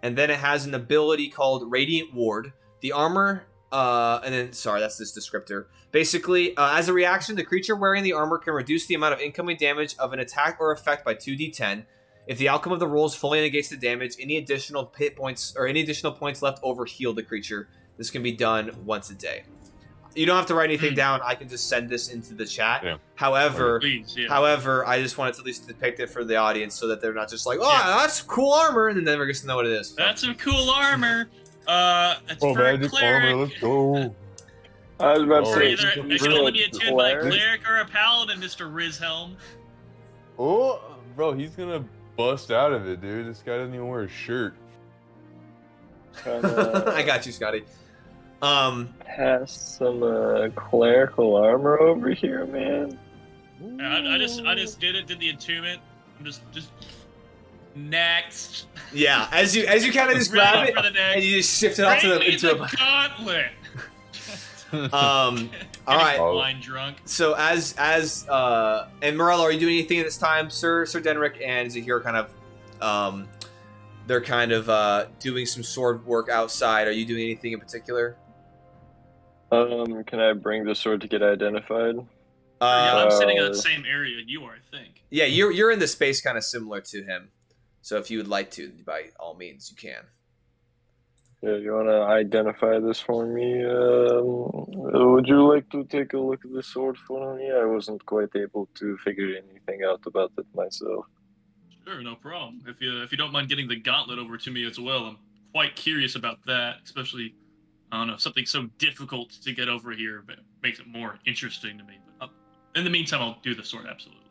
And then it has an ability called Radiant Ward. The armor... that's this descriptor. Basically, as a reaction, the creature wearing the armor can reduce the amount of incoming damage of an attack or effect by 2d10. If the outcome of the rolls fully negates the damage, any additional hit points or any additional points left over heal the creature. This can be done once a day. You don't have to write anything down. I can just send this into the chat. Yeah. However, Please, I just wanted to at least depict it for the audience so that they're not just like, that's cool armor, and then never gets to know what it is. That's some cool armor. It's for a magic cleric. armor, let's go. I was about to Or say, either it can only be attuned by a cleric or a paladin, Mr. Rizhelm. Oh, bro, he's gonna bust out of it, dude. This guy doesn't even wear a shirt. I got you, Scotty. Has some clerical armor over here, man. I just did the attunement. I'm just next. Yeah, as you kind of just grab it and you just shift it off to into a gauntlet. all right. Wine drunk. So as and Morello, are you doing anything at this time, Sir Denrick and Zahir? Kind of, they're kind of doing some sword work outside. Are you doing anything in particular? Can I bring the sword to get identified? Yeah, I'm sitting in the same area you are, I think. Yeah, you're in the space kind of similar to him. So if you would like to, by all means, you can. Yeah, you want to identify this for me? Would you like to take a look at the sword for me? I wasn't quite able to figure anything out about it myself. Sure, no problem. If you don't mind getting the gauntlet over to me as well, I'm quite curious about that, especially, I don't know, something so difficult to get over here, but makes it more interesting to me. But in the meantime, I'll do the sword, absolutely.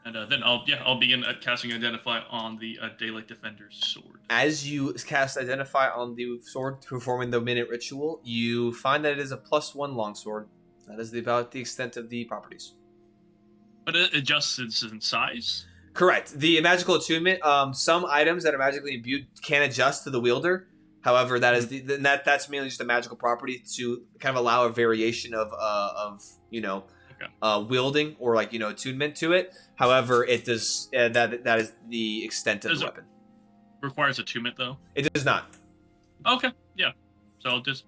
And then I'll begin casting Identify on the Daylight Defender's sword. As you cast Identify on the sword, performing the minute ritual, you find that it is a +1 longsword. That is about the extent of the properties. But it adjusts in size? Correct. The magical attunement, some items that are magically imbued can adjust to the wielder. However, that is that's mainly just a magical property to kind of allow a variation of wielding or attunement to it. However, it does that is the extent of the weapon. Requires attunement though? It does not. Okay, yeah. So I'll just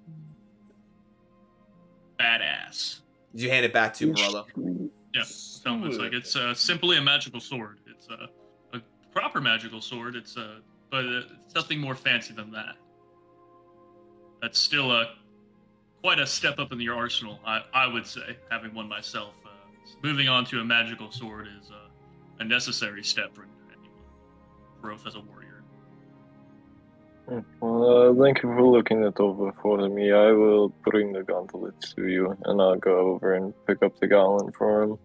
badass. Did you hand it back to Morello? Yeah. So it's like it's simply a magical sword. It's a proper magical sword. But it's nothing more fancy than that. That's still quite a step up in your arsenal, I would say, having one myself. Moving on to a magical sword is a necessary step for anyone. Growth as a warrior. Well, thank you for looking it over for me. I will bring the gauntlet to you, and I'll go over and pick up the gauntlet for him.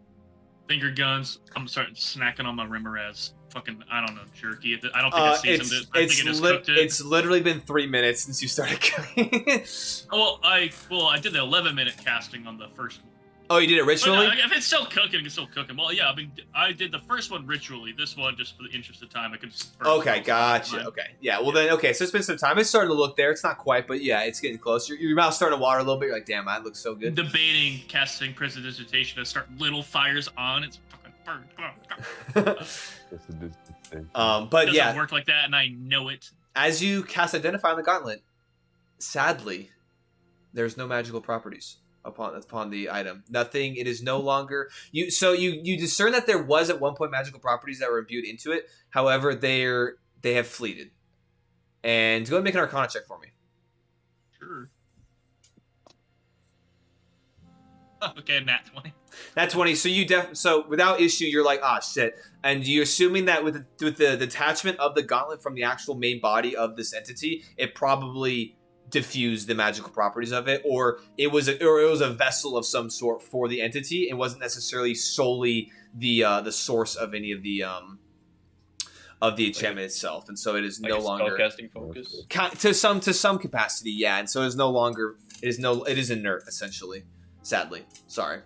Finger guns. I'm starting snacking on my Rimmeraz fucking, I don't know, jerky. I don't think I seasoned it. I think it just cooked it. It's literally been 3 minutes since you started cooking. I did the 11-minute casting on the first one. Oh, you did it ritually? If it's still cooking, it's still cooking. Well, yeah, I did the first one ritually. This one, just for the interest of time, I could just... Okay, gotcha. Okay. Yeah, well then, okay, so it's been some time. It's starting to look there. It's not quite, but yeah, it's getting close. Your mouth's starting to water a little bit. You're like, damn, that looks so good. Debating casting Prestidigitation to start little fires on. It's fucking burn. But It yeah, doesn't work like that, and I know it. as you cast Identify on the Gauntlet, sadly, there's no magical properties upon the item. Nothing. It is no longer you. So you discern that there was at one point magical properties that were imbued into it. However, they have fleeted. And go ahead and make an Arcana check for me. Sure. Okay, nat 20. Nat 20. So so without issue, you're like, ah, shit. And you're assuming that with the detachment of the gauntlet from the actual main body of this entity, it probably diffused the magical properties of it, or it was a vessel of some sort for the entity. It wasn't necessarily solely the source of any of the enchantment itself, and so it is no longer spellcasting focus to some capacity, yeah. And so it is no longer it is inert essentially. Sadly, sorry.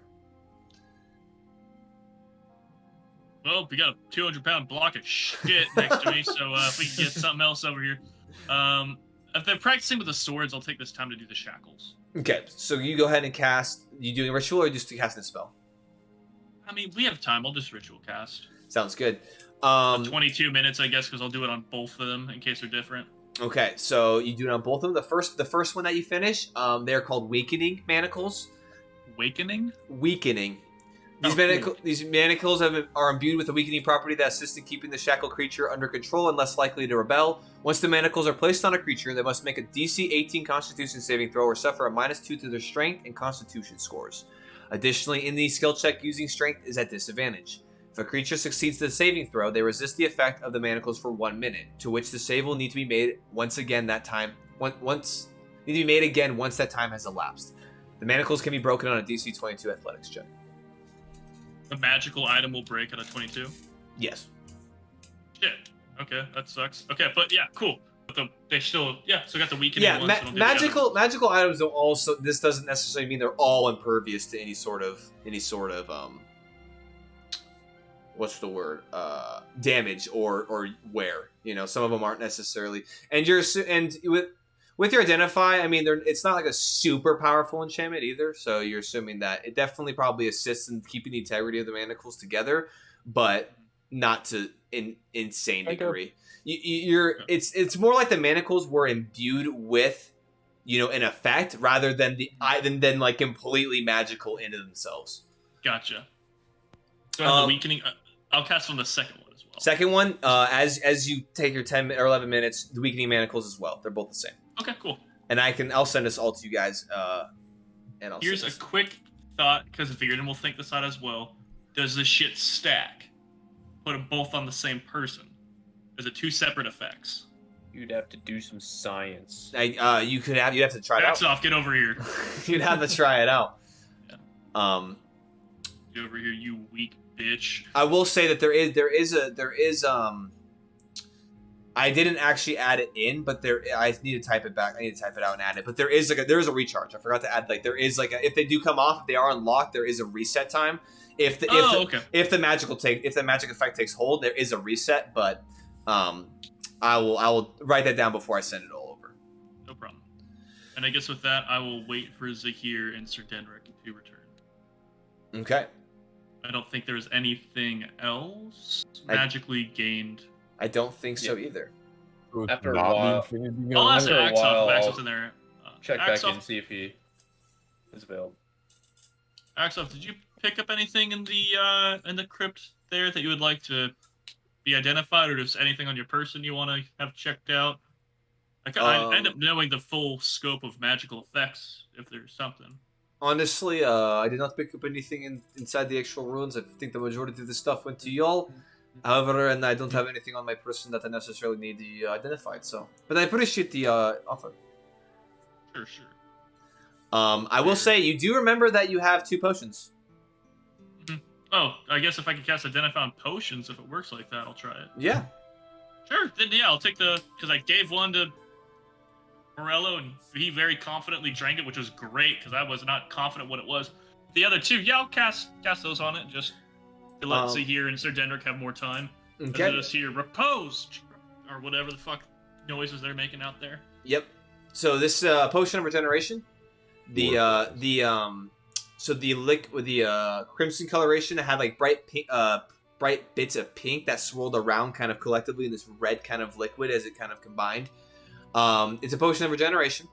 Well, we got a 200-pound block of shit next to me, so if we can get something else over here. If they're practicing with the swords, I'll take this time to do the shackles. Okay, so you go ahead and cast. You doing a ritual or just casting a spell? I mean, we have time. I'll just ritual cast. Sounds good. 22 minutes, I guess, because I'll do it on both of them in case they're different. Okay, so you do it on both of them. The first one that you finish, they're called Weakening Manacles. Weakening? Weakening. Cool. These manacles are imbued with a weakening property that assists in keeping the shackled creature under control and less likely to rebel. Once the manacles are placed on a creature, they must make a DC 18 Constitution saving throw or suffer a -2 to their Strength and Constitution scores. Additionally, in the skill check, using Strength is at disadvantage. If a creature succeeds the saving throw, they resist the effect of the manacles for 1 minute, to which the save will need to be made once that time has elapsed. The manacles can be broken on a DC 22 Athletics check. The magical item will break at a 22? Yes. Shit. Okay, that sucks. Okay, but yeah, cool. But they still, so got the weakening Yeah, ones. magical items don't also. This doesn't necessarily mean they're all impervious to any sort of what's the word? Damage or wear. You know, some of them aren't necessarily. And with your Identify, I mean, it's not like a super powerful enchantment either. So you're assuming that it definitely probably assists in keeping the integrity of the manacles together, but not to an insane degree. It's more like the manacles were imbued with, an effect rather than than like completely magical into themselves. Gotcha. So the weakening, I'll cast on the second one as well. Second one, as you take your 10 or 11 minutes, the weakening manacles as well. They're both the same. Okay, cool. And I'll send this all to you guys. And here's a quick thought, because I figured, and we'll think this out as well. Does this shit stack? Put them both on the same person. Is it 2 separate effects? You'd have to do some science. You'd have to try it out. Off, get over here. You'd have to try it out. Yeah. Get over here, you weak bitch. I will say that there is I didn't actually add it in, but I need to type it back. I need to type it out and add it. But there is a recharge. I forgot to add if they do come off, if they are unlocked, there is a reset time. If the magic effect takes hold, there is a reset. But I will write that down before I send it all over. No problem. And I guess with that, I will wait for Zahir and Sir Denric to return. Okay. I don't think there's anything else magically gained. I don't think so either. After a while, I'll ask Axel if Axel's in there. Check back in and see if he is available. Axel, did you pick up anything in the crypt there that you would like to be identified, or just anything on your person you want to have checked out? I end up knowing the full scope of magical effects if there's something. Honestly, I did not pick up anything inside the actual ruins. I think the majority of the stuff went to y'all. However, and I don't have anything on my person that I necessarily need to identified. So, but I appreciate the offer. Sure. I will say you do remember that you have 2 potions. Mm-hmm. Oh, I guess if I can cast Identify on potions, if it works like that, I'll try it. Yeah. Sure. Then I'll take because I gave one to Morello, and he very confidently drank it, which was great because I was not confident what it was. The other 2, I'll cast those on it just to let Zahir and Sir Denric have more time. Okay. And just hear repose or whatever the fuck noises they're making out there. Yep. So this potion of regeneration, the crimson coloration that had like bright pink, bright bits of pink that swirled around kind of collectively in this red kind of liquid as it kind of combined. It's a potion of regeneration.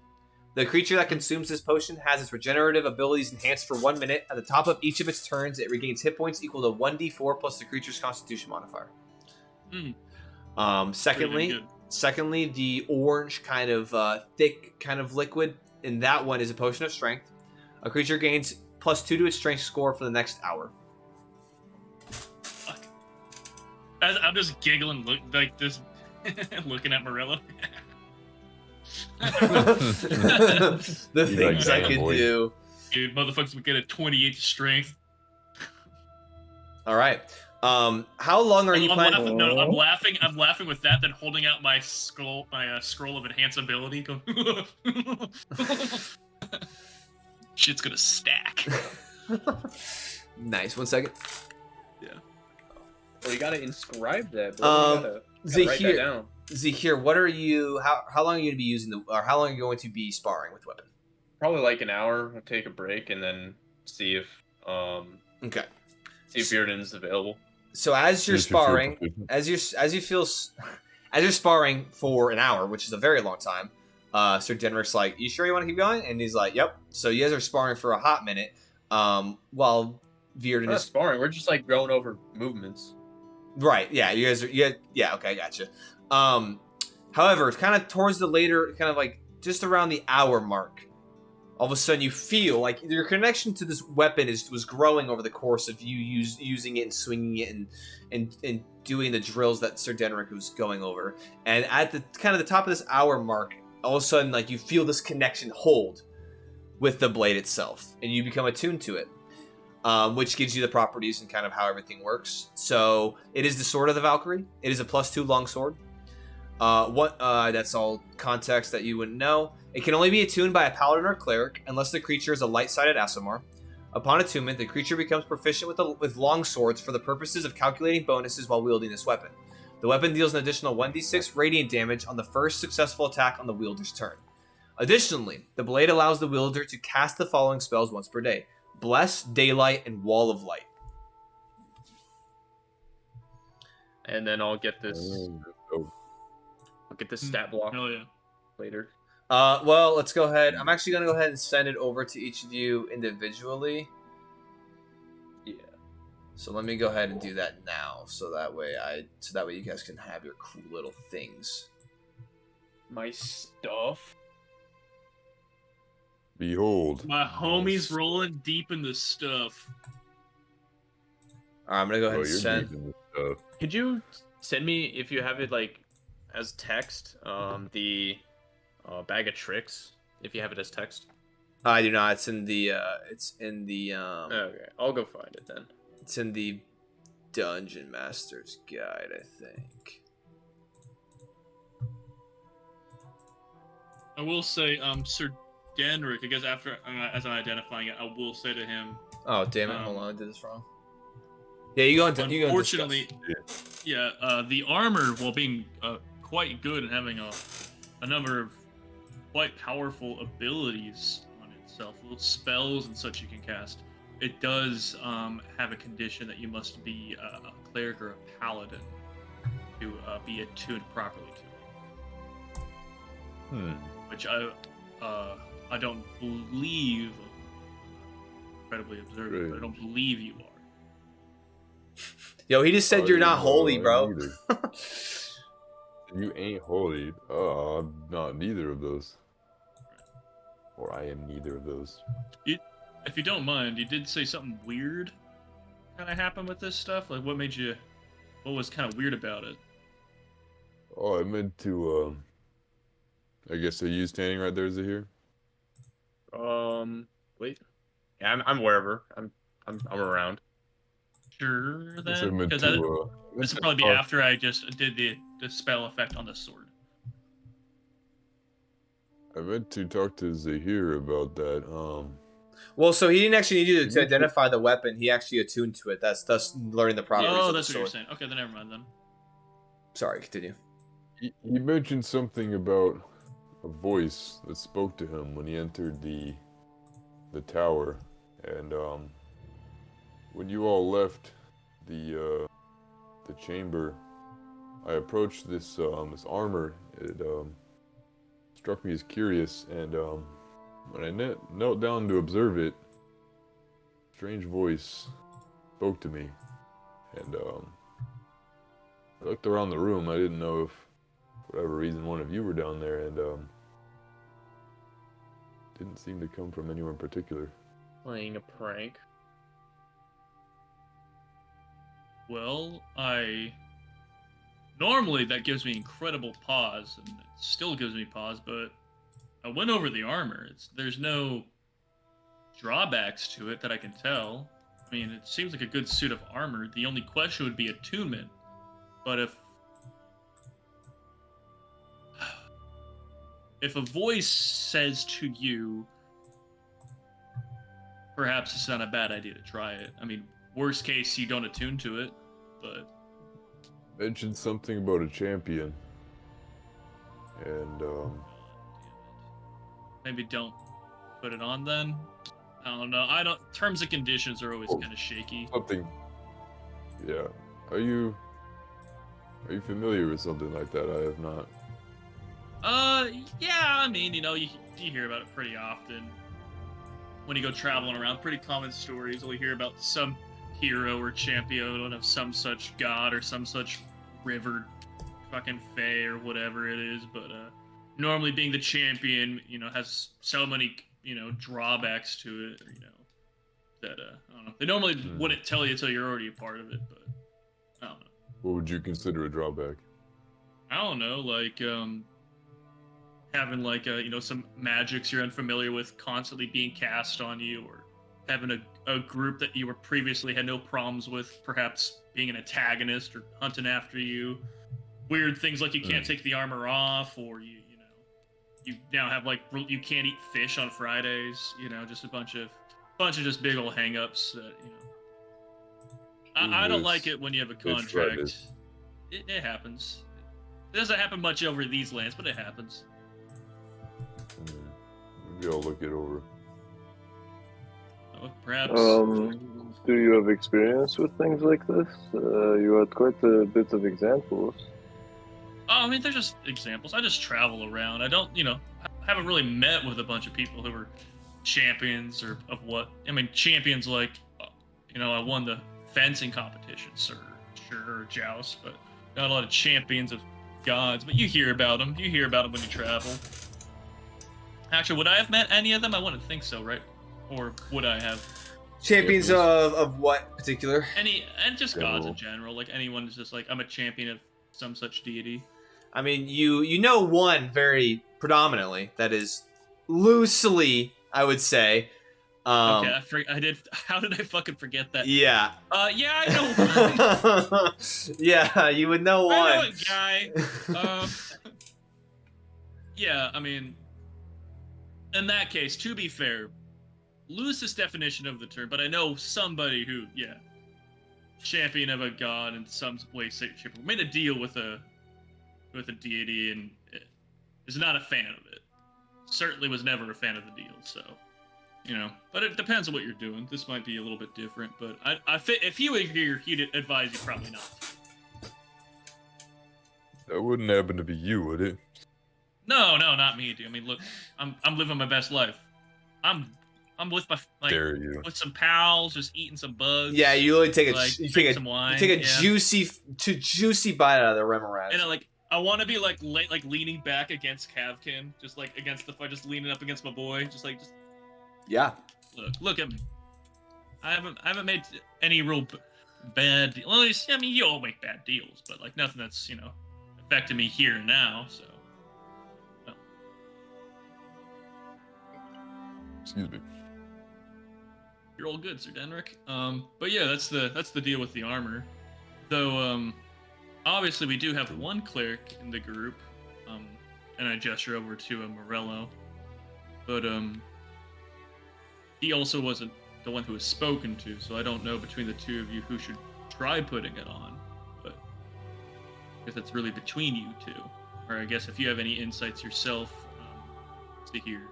The creature that consumes this potion has its regenerative abilities enhanced for 1 minute. At the top of each of its turns, it regains hit points equal to 1d4 plus the creature's constitution modifier. Secondly, the orange kind of thick kind of liquid in that one is a potion of strength. A creature gains +2 to its strength score for the next hour. Fuck. I'm just giggling like this, looking at Morello. The things I can do. Dude, motherfuckers would get a 28 strength. All right. How long are you planning? I'm laughing with that, then holding out my scroll of enhance ability. Go. Shit's gonna stack. Nice. 1 second. Yeah. Well, you gotta inscribe that. Bro. You gotta write that down. Zahir, what are you? How long are you going to be using or how long are you going to be sparring with weapon? Probably like an hour. We'll take a break and then see if Bearden's available. So as you're sparring, as you're sparring for an hour, which is a very long time, Sir Denrick's like, "You sure you want to keep going?" And he's like, "Yep." So you guys are sparring for a hot minute, while Bearden is sparring. We're just like going over movements. Right. Yeah. You guys are. Yeah. Okay. I gotcha. However, it's kind of towards the later, kind of like just around the hour mark, all of a sudden you feel like your connection to this weapon was growing over the course of you using it and swinging it and doing the drills that Sir Denrick was going over. And at the kind of the top of this hour mark, all of a sudden, like you feel this connection hold with the blade itself, and you become attuned to it. Which gives you the properties and kind of how everything works. So it is the Sword of the Valkyrie. It is a +2 longsword. That's all context that you wouldn't know. It can only be attuned by a paladin or cleric unless the creature is a light-sided Aasimar. Upon attunement, the creature becomes proficient with long swords for the purposes of calculating bonuses while wielding this weapon. The weapon deals an additional 1d6 radiant damage on the first successful attack on the wielder's turn. Additionally, the blade allows the wielder to cast the following spells once per day: Bless, Daylight, and Wall of Light. And then I'll get this. I'll get this stat block later. Well, let's go ahead. I'm actually going to go ahead and send it over to each of you individually. Yeah. So let me go ahead and do that now, so that way you guys can have your cool little things. My stuff. Behold. My homie's rolling deep in the stuff. All right, I'm going to go ahead and send. Could you send me, if you have it like as text, the bag of tricks, if you have it as text? I do not. It's in the Okay, I'll go find it then. It's in the Dungeon Master's Guide, I think. I will say, Sir Denrick, I guess after as I'm identifying it, I will say to him. Oh damn it! Hold on, I did this wrong. Yeah, you go into. Unfortunately, the armor, while being quite good and having a number of quite powerful abilities on itself, little spells and such you can cast, it does have a condition that you must be a cleric or a paladin to be attuned properly to it. Which I don't believe, incredibly observant, but I don't believe you are. Yo, he just said you're not holy, bro. You ain't holy. I'm not neither of those. Or I am neither of those. If you don't mind, you did say something weird kind of happened with this stuff. Like, what was kind of weird about it? Oh, I meant to, I guess are you standing right there, Zahir? Wait. Yeah, I'm wherever. I'm around. Sure, then, because this will probably be after I just did the spell effect on the sword. I meant to talk to Zahir about that. Well, so he didn't actually need you to identify the weapon. He actually attuned to it. That's thus learning the properties. Oh, of that's the what sword. you're saying. Okay, then never mind then. Sorry, continue. He mentioned something about a voice that spoke to him when he entered the tower, and when you all left the the chamber, I approached this this armor. It struck me as curious, and when I knelt down to observe it, a strange voice spoke to me, and I looked around the room. I didn't know if, for whatever reason, one of you were down there, and didn't seem to come from anywhere in particular. Playing a prank. Well, normally that gives me incredible pause, and it still gives me pause, but I went over the armor. There's no drawbacks to it that I can tell. I mean, it seems like a good suit of armor. The only question would be attunement. But if a voice says to you, perhaps it's not a bad idea to try it. I mean, worst case, you don't attune to it, but... Mentioned something about a champion. And, maybe don't put it on then? I don't know. Terms and conditions are always kind of shaky. Something... Yeah. Are you familiar with something like that? I have not. Yeah, I mean, you hear about it pretty often. When you go traveling around, pretty common stories. You'll hear about some hero or champion of some such god or some such river fucking fae or whatever it is, but normally being the champion, has so many, drawbacks to it, that I don't know. They normally wouldn't tell you until you're already a part of it, but I don't know. What would you consider a drawback? I don't know, like having like some magics you're unfamiliar with constantly being cast on you, or having a group that you were previously had no problems with perhaps being an antagonist or hunting after you. Weird things like you can't take the armor off, or you now have like you can't eat fish on Fridays. Just a bunch of just big old hang-ups that I don't like it when you have a contract. It happens. It doesn't happen much over these lands, but it happens. Maybe I'll look it over. Perhaps. Do you have experience with things like this? You had quite a bit of examples. Oh, I mean, they're just examples. I just travel around. I don't, I haven't really met with a bunch of people who are champions or of what. I mean, champions like, I won the fencing competition, or joust, but not a lot of champions of gods. But you hear about them. You hear about them when you travel. Actually, would I have met any of them? I wouldn't think so, right? Or would I have? Champions of what particular? And just gods in general. Like anyone who's just like, I'm a champion of some such deity. I mean, you know one very predominantly that is loosely, I would say. Okay, I did. How did I fucking forget that? Yeah. Yeah, I know one. Yeah, you would know one. I know a guy. Yeah, I mean, in that case, to be fair, loosest definition of the term, but I know somebody who, champion of a god in some way, shape, or form, made a deal with a deity and is not a fan of it. Certainly was never a fan of the deal, so, But it depends on what you're doing. This might be a little bit different, but if he were here, he'd advise you probably not. That wouldn't happen to be you, would it? No, not me, dude. I mean, look, I'm living my best life. I'm with my with some pals, just eating some bugs. Yeah, you really take some wine. You take a juicy bite out of the remoraz. And I want to be like leaning back against Kavkin, just like against the fire, just leaning up against my boy, just. Yeah. Look at me. I haven't made any real bad deals. Well, I mean, you all make bad deals, but like nothing that's affecting me here and now. So. Well. Excuse me. You're all good, Sir Denrick. But yeah, that's the deal with the armor. Though, obviously we do have one cleric in the group. And I gesture over to Morello. But he also wasn't the one who was spoken to, so I don't know between the two of you who should try putting it on. But I guess that's really between you two. Or I guess if you have any insights yourself to hear.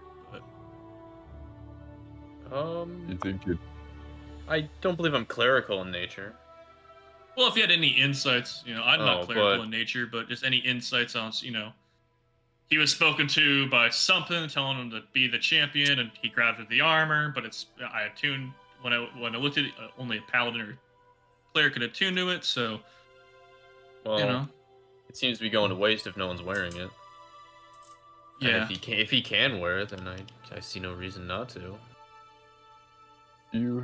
You think you'd... I don't believe I'm clerical in nature. Well, if you had any insights, I'm not clerical but- in nature, but just any insights on, he was spoken to by something telling him to be the champion, and he crafted the armor. But I attuned when I looked at it, only a paladin or cleric could attune to it. So, Well, it seems to be going to waste if no one's wearing it. And yeah. if he can wear it, then I see no reason not to. Do you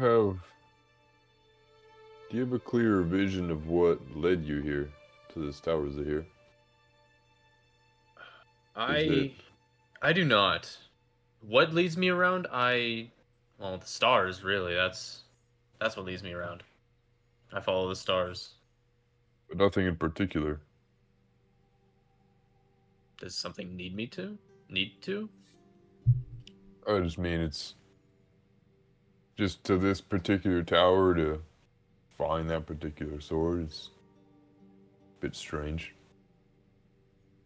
have a clearer vision of what led you here to this towers of here? I do not. What leads me around? Well, the stars, really. That's what leads me around. I follow the stars. But nothing in particular. Does something need to? I just mean it's just to this particular tower to find that particular sword. It's a bit strange.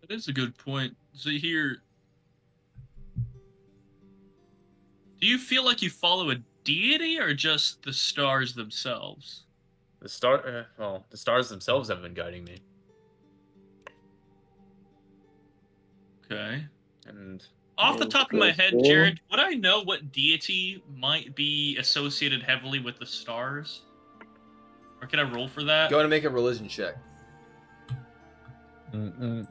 That is a good point. So here, do you feel like you follow a deity or just the stars themselves? The stars themselves have been guiding me. Okay. And Off the top of my head, Jared, would I know what deity might be associated heavily with the stars? Or can I roll for that? Go ahead and make a religion check. Okay.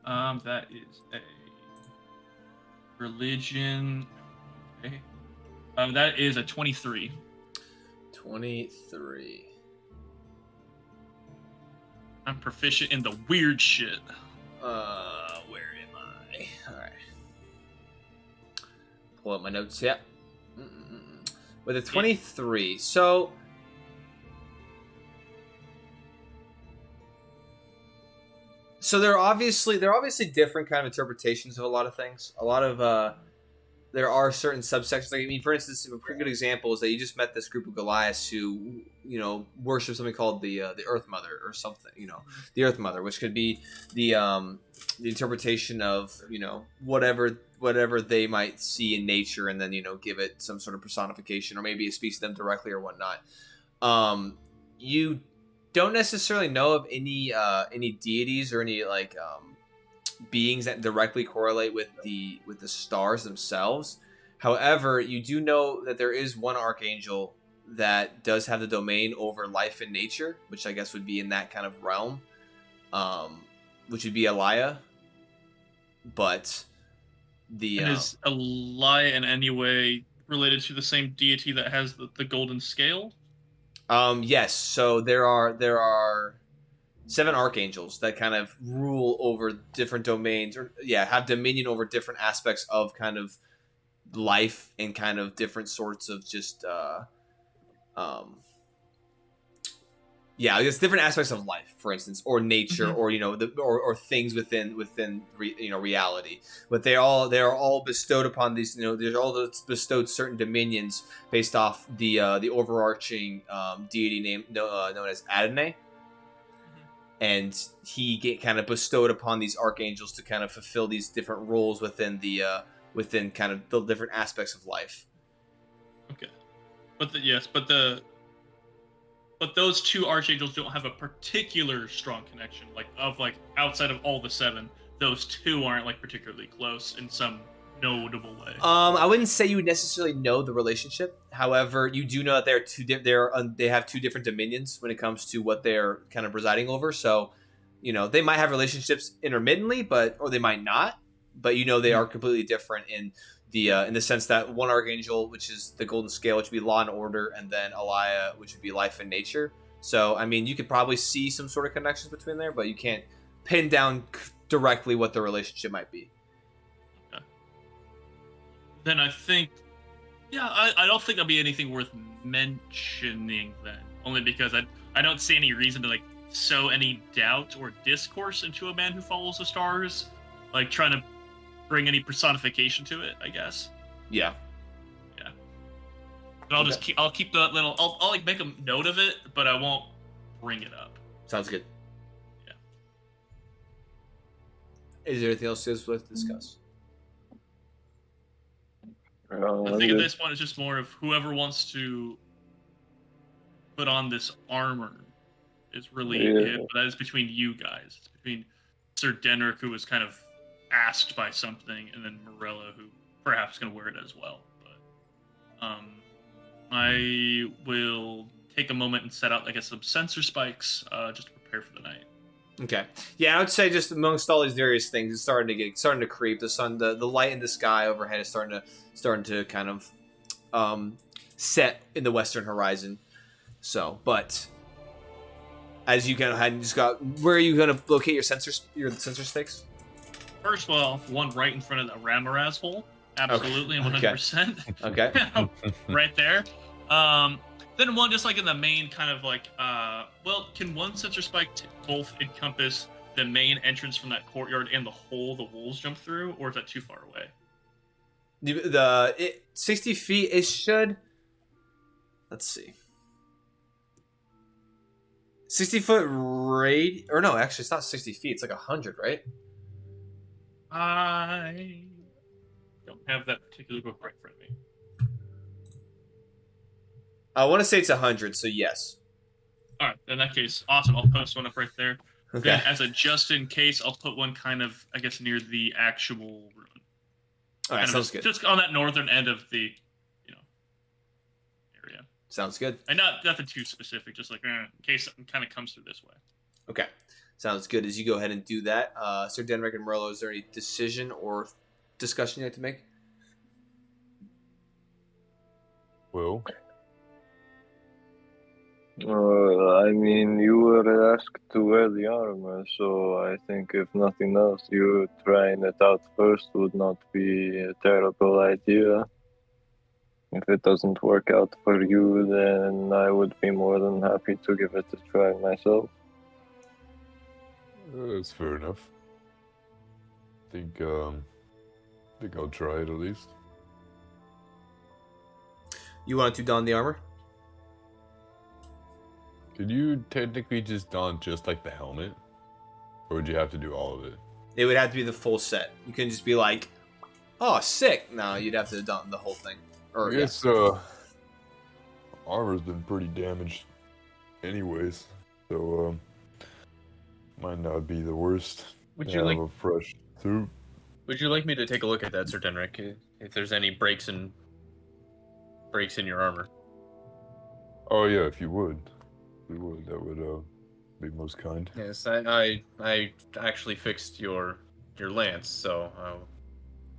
That is a religion. Okay. That is a 23. 23. I'm proficient in the weird shit. Where am I? Alright. Pull up my notes. Yeah. With a 23. So there are obviously different kind of interpretations of a lot of things. A lot of there are certain subsections. Like, I mean, for instance, a pretty good example is that you just met this group of Goliaths who, worship something called the Earth Mother or something. The Earth Mother, which could be the interpretation of whatever they might see in nature, and then give it some sort of personification, or maybe it speaks to them directly or whatnot. You don't necessarily know of any deities or any beings that directly correlate with the stars themselves. However, you do know that there is one archangel that does have the domain over life and nature, which I guess would be in that kind of realm, which would be Elia. But Is Elia in any way related to the same deity that has the golden scale? Yes. So there are 7 archangels that kind of rule over different domains, or have dominion over different aspects of kind of life and kind of different sorts of just I guess different aspects of life, for instance, or nature, or or things within reality. But they are all bestowed upon these. They're all bestowed certain dominions based off the overarching deity known as Adonai. And he kind of bestowed upon these archangels to kind of fulfill these different roles within within kind of the different aspects of life. Okay, but those 2 archangels don't have a particular strong connection, outside of all the 7. Those 2 aren't particularly close in some notable way. I wouldn't say you would necessarily know the relationship. However, you do know that they have 2 different dominions when it comes to what they're kind of residing over. So, they might have relationships intermittently, or they might not. But they are completely different in the sense that one archangel, which is the golden scale, which would be law and order, and then Elia, which would be life and nature. So, I mean, you could probably see some sort of connections between there, but you can't pin down directly what the relationship might be. Then I think, I don't think there'll be anything worth mentioning then. Only because I don't see any reason to sow any doubt or discourse into a man who follows the stars, trying to bring any personification to it, I guess. Yeah. Yeah. And I'll keep that little. I'll make a note of it, but I won't bring it up. Sounds good. Yeah. Is there anything else you guys would like to discuss? I think at this point it's just more of whoever wants to put on this armor is really it, but that is between you guys. It's between Sir Denric, who was kind of asked by something, and then Morella, who perhaps going to wear it as well. But I will take a moment and set out, I guess, some sensor spikes just to prepare for the night. Okay. Yeah, I would say just amongst all these various things, it's starting to creep. The sun, the light in the sky overhead is starting to kind of set in the western horizon. So, but as you go ahead and just got, where are you going to locate your sensor stakes? First of all, one right in front of the Ramaraz hole. Absolutely, okay. 100%. Okay. Right there. Then one just like in the main kind of like, well, can one sensor spike both encompass the main entrance from that courtyard and the hole the wolves jump through, or is that too far away? 60 feet, it should, let's see. 60 foot radius, or no, actually it's not 60 feet, it's like 100, right? I don't have that particular book right in front of me. I want to say it's 100, so yes. All right, in that case, awesome. I'll post one up right there. Okay. Then, as a just in case, I'll put one kind of, I guess, near the actual ruin. All right, sounds good. Just on that northern end of the, area. Sounds good. And nothing too specific, just like in case something kind of comes through this way. Okay, sounds good. As you go ahead and do that, Sir Denric and Morello, is there any decision or discussion you have to make? Well, I mean, you were asked to wear the armor, so I think if nothing else, you trying it out first would not be a terrible idea. If it doesn't work out for you, then I would be more than happy to give it a try myself. that's fair enough. I think I'll try it at least. You want to don the armor? Could you technically just don just like the helmet? Or would you have to do all of it? It would have to be the full set. You couldn't just be like, oh, sick. No, you'd have to don the whole thing. Or, I guess, armor's been pretty damaged anyways, so, might not be the worst. Would you like a fresh suit? Would you like me to take a look at that, Sir Denric? If there's any breaks in your armor? Oh yeah, if you would. That would be most kind. Yes, I actually fixed your lance, so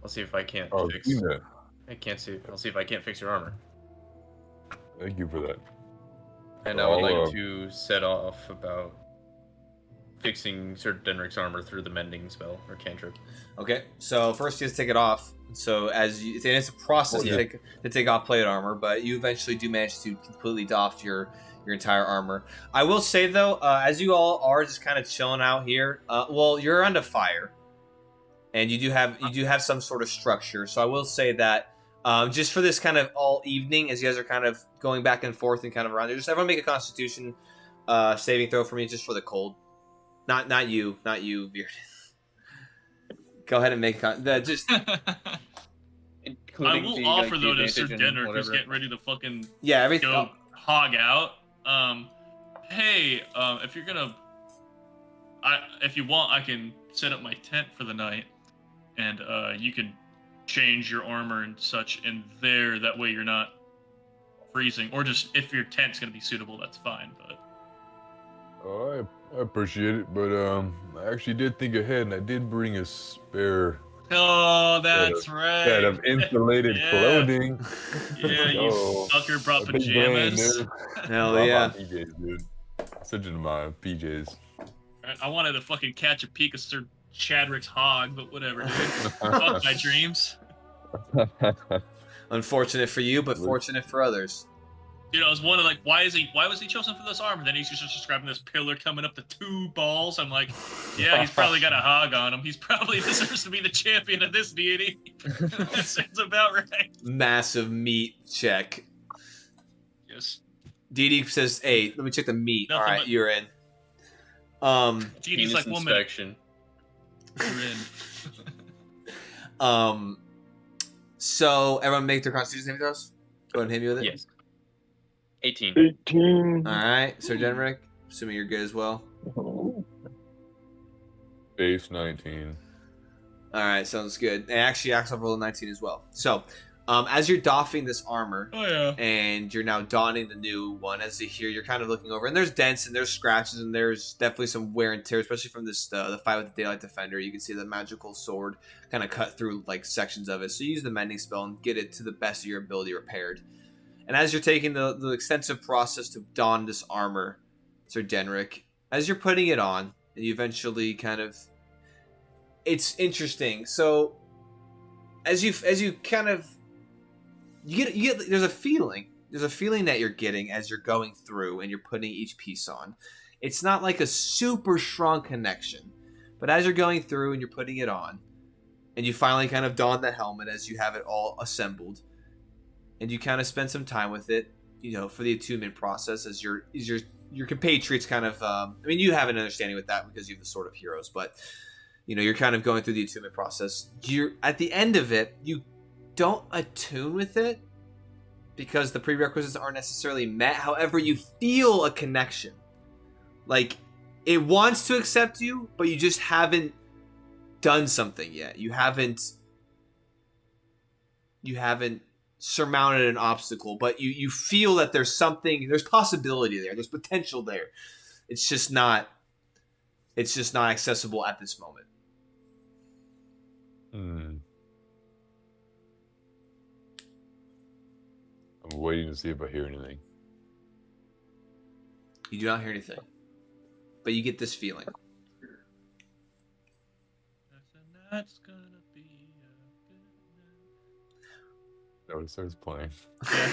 I'll see if I can't fix. That. I'll see if I can't fix your armor. Thank you for that. And I would like to set off about fixing Sir Denric's armor through the mending spell or cantrip. Okay, so first you have to take it off. So it's a process to take off plate armor, but you eventually do manage to completely doff your entire armor. I will say though, as you all are just kind of chilling out here, well, you're under fire, and you do have some sort of structure. So I will say that just for this kind of all evening, as you guys are kind of going back and forth and kind of around there, just everyone make a Constitution saving throw for me, just for the cold. Not you, Beard. Go ahead and make just. I will offer though to Sir Denric, who's getting ready to fucking everything. Go hog out. Hey, if you're gonna, if you want, I can set up my tent for the night, and you can change your armor and such in there. That way you're not freezing, or just if your tent's gonna be suitable, that's fine. But I appreciate it, but I actually did think ahead, and I did bring a spare. Oh, that's right. Set of insulated clothing. Yeah, you fucker brought pajamas. Hell yeah. PJs, dude. Such an amount of PJs. I wanted to fucking catch a peek of Sir Chadrick's hog, but whatever, dude. Fuck my dreams. Unfortunate for you, but fortunate for others. Dude, I was wondering, like, why was he chosen for this armor? Then he's just describing this pillar coming up the 2 balls. I'm like, yeah, he's probably got a hog on him. He's probably deserves to be the champion of this deity. That sounds about right. Massive meat check. Yes. DD says, hey, let me check the meat. Nothing all right, but- you're in. DD's like, woman, inspection. you're in. So everyone make their Constitution saving throws. Go ahead and hit me with it. Yes. 18. 18. All right, Sir Denrick, assuming you're good as well. Base 19. All right, sounds good. And actually, Axel rolled a 19 as well. So, as you're doffing this armor, and you're now donning the new one, as you hear, you're kind of looking over, and there's dents and there's scratches and there's definitely some wear and tear, especially from this the fight with the Daylight Defender. You can see the magical sword kind of cut through like sections of it. So you use the mending spell and get it to the best of your ability repaired. And as you're taking the extensive process to don this armor, Sir Denrick, as you're putting it on, and you eventually kind of, it's interesting. So as you kind of you get there's a feeling that you're getting as you're going through and you're putting each piece on. It's not like a super strong connection, but as you're going through and you're putting it on, and you finally kind of don the helmet as you have it all assembled, and you kind of spend some time with it, you know, for the attunement process as your compatriots kind of I mean, you have an understanding with that because you have the Sword of Heroes, but you know, you're kind of going through the attunement process. You're at the end of it, you don't attune with it because the prerequisites aren't necessarily met. However, you feel a connection. Like, it wants to accept you, but you just haven't done something yet. You haven't surmounted an obstacle, but you feel that there's possibility there. There's potential there. It's just not accessible at this moment. I'm waiting to see if I hear anything. You do not hear anything, but you get this feeling. That's gonna be Oh, it starts playing. Yeah.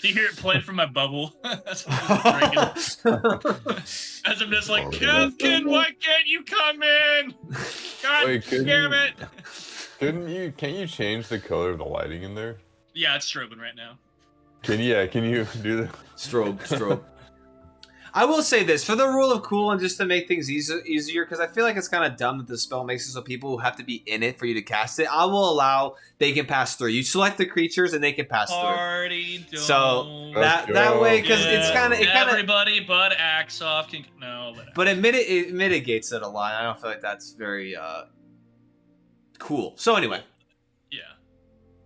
You hear it playing from my bubble. That's what I'm drinking. As I'm just like, Kevkin, why can't you come in? God damn it! Can't you change the color of the lighting in there? Yeah, it's strobing right now. Can you do that? Strobe. I will say this, for the rule of cool and just to make things easier, because I feel like it's kind of dumb that the spell makes it so people who have to be in it for you to cast it, I will allow they can pass through. You select the creatures and they can pass Party through. Dome. So that way, because it's kind of everybody but Axoff can But it mitigates it a lot. I don't feel like that's very cool. So anyway. Yeah.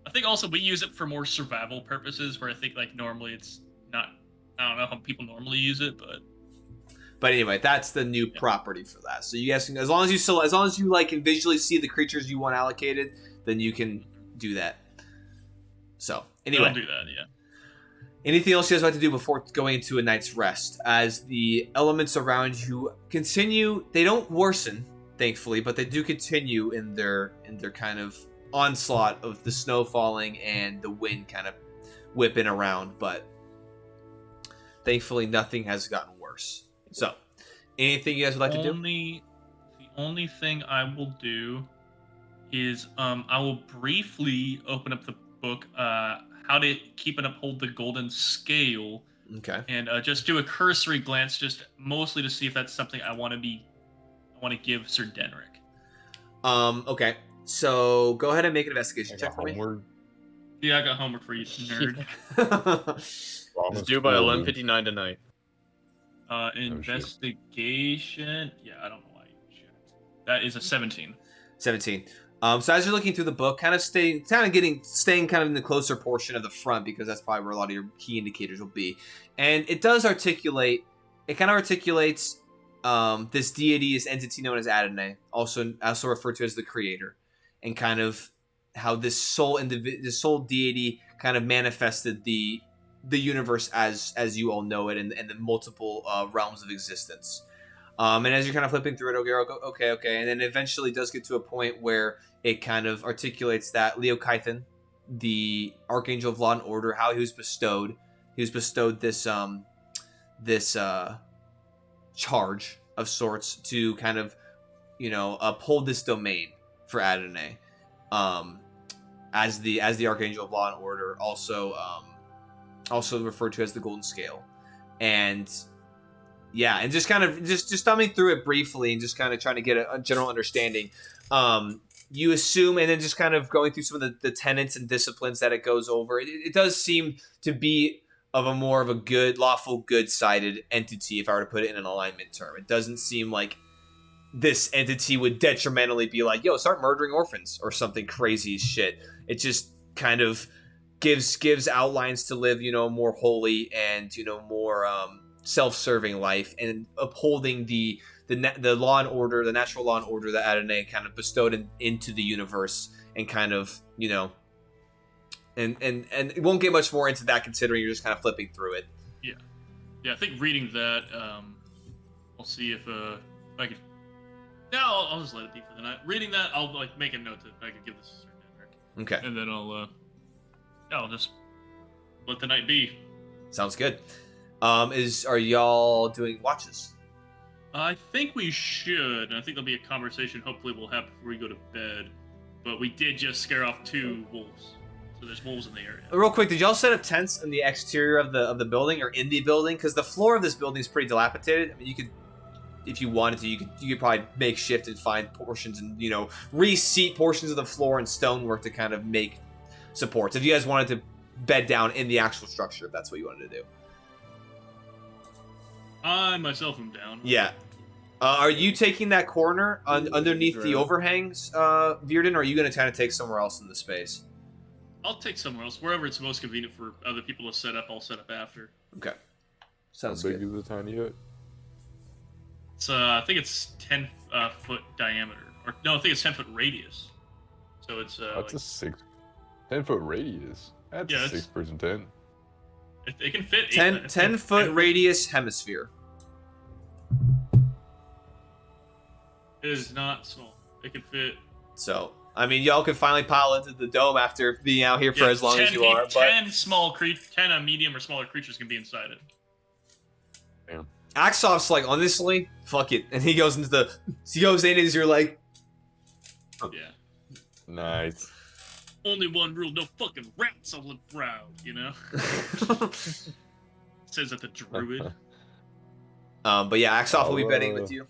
I think also we use it for more survival purposes, where I think like normally it's not. I don't know how people normally use it, but anyway, that's the new property for that. So you guys can, as long as you like can visually see the creatures you want allocated, then you can do that. So anyway, I'll do that. Yeah. Anything else you guys like to do before going into a night's rest? As the elements around you continue, they don't worsen, thankfully, but they do continue in their kind of onslaught of the snow falling and the wind kind of whipping around, but thankfully, nothing has gotten worse. So, anything you guys would like to do? The only thing I will do is I will briefly open up the book, How to Keep and Uphold the Golden Scale. Okay. And just do a cursory glance, just mostly to see if that's something I want to give Sir Denrick. Okay. So, go ahead and make an investigation check for me. Yeah, I got homework for you, nerd. It's due by 11:59 tonight. Investigation. Yeah, I don't know why you checked. That is a 17. 17. So as you're looking through the book, staying kind of in the closer portion of the front, because that's probably where a lot of your key indicators will be. And it does articulate. It kind of articulates this deity, this entity known as Adonai, also referred to as the Creator, and kind of how this soul deity kind of manifested the universe as you all know it, and the multiple realms of existence. And as you're kind of flipping through it, okay, and then eventually does get to a point where it kind of articulates that Leo Kython, the Archangel of Law and Order, how he was bestowed this charge of sorts to kind of, uphold this domain for Adonai, as the Archangel of Law and Order, also referred to as the Golden Scale. And yeah, and just kind of just thumbing through it briefly and just kind of trying to get a general understanding. You assume, and then just kind of going through some of the tenets and disciplines that it goes over. It does seem to be of a more of a good, lawful, good-sided entity, if I were to put it in an alignment term. It doesn't seem like this entity would detrimentally be like, yo, start murdering orphans or something crazy as shit. It just kind of gives outlines to live, you know, more holy and, you know, more self-serving life, and upholding the law and order, the natural law and order that Adonai kind of bestowed into the universe, and kind of, you know, and it won't get much more into that considering you're just kind of flipping through it. Yeah, I think reading that, I'll see if I could. Yeah, I'll just let it be for the night. Reading that, I'll like make a note that I could give this to Sir Denrick. Okay. And then I'll just let the night be. Sounds good. Are y'all doing watches? I think we should. I think there'll be a conversation hopefully we'll have before we go to bed. But we did just scare off 2 wolves. So there's wolves in the area. Real quick, did y'all set up tents in the exterior of the building or in the building? Because the floor of this building is pretty dilapidated. I mean, you could, if you wanted to, you could probably make shift and find portions and, you know, reseat portions of the floor and stonework to kind of make supports. If you guys wanted to bed down in the actual structure, if that's what you wanted to do. I myself am down. Yeah. Are you taking that corner underneath the overhangs, Virden, or are you going to kind of take somewhere else in the space? I'll take somewhere else. Wherever it's most convenient for other people to set up, I'll set up after. Okay. Sounds How big good. is the tiny hut? It's I think it's 10 foot diameter. Or no, I think it's 10 foot radius. So it's That's like, a 10-foot radius. That's Yeah, a it's- 6-person tent. it can fit 10 foot radius hemisphere. It is not small. It can fit. So, I mean, y'all can finally pile into the dome after being out here for as long as you are. But 10 small 10 medium or smaller creatures can be inside it. Axoff's like, honestly, fuck it, and he goes in as you're like, Yeah. Nice. Only one rule: no fucking rats on the proud. You know. Says that the druid. but yeah, Axoff will be betting with you.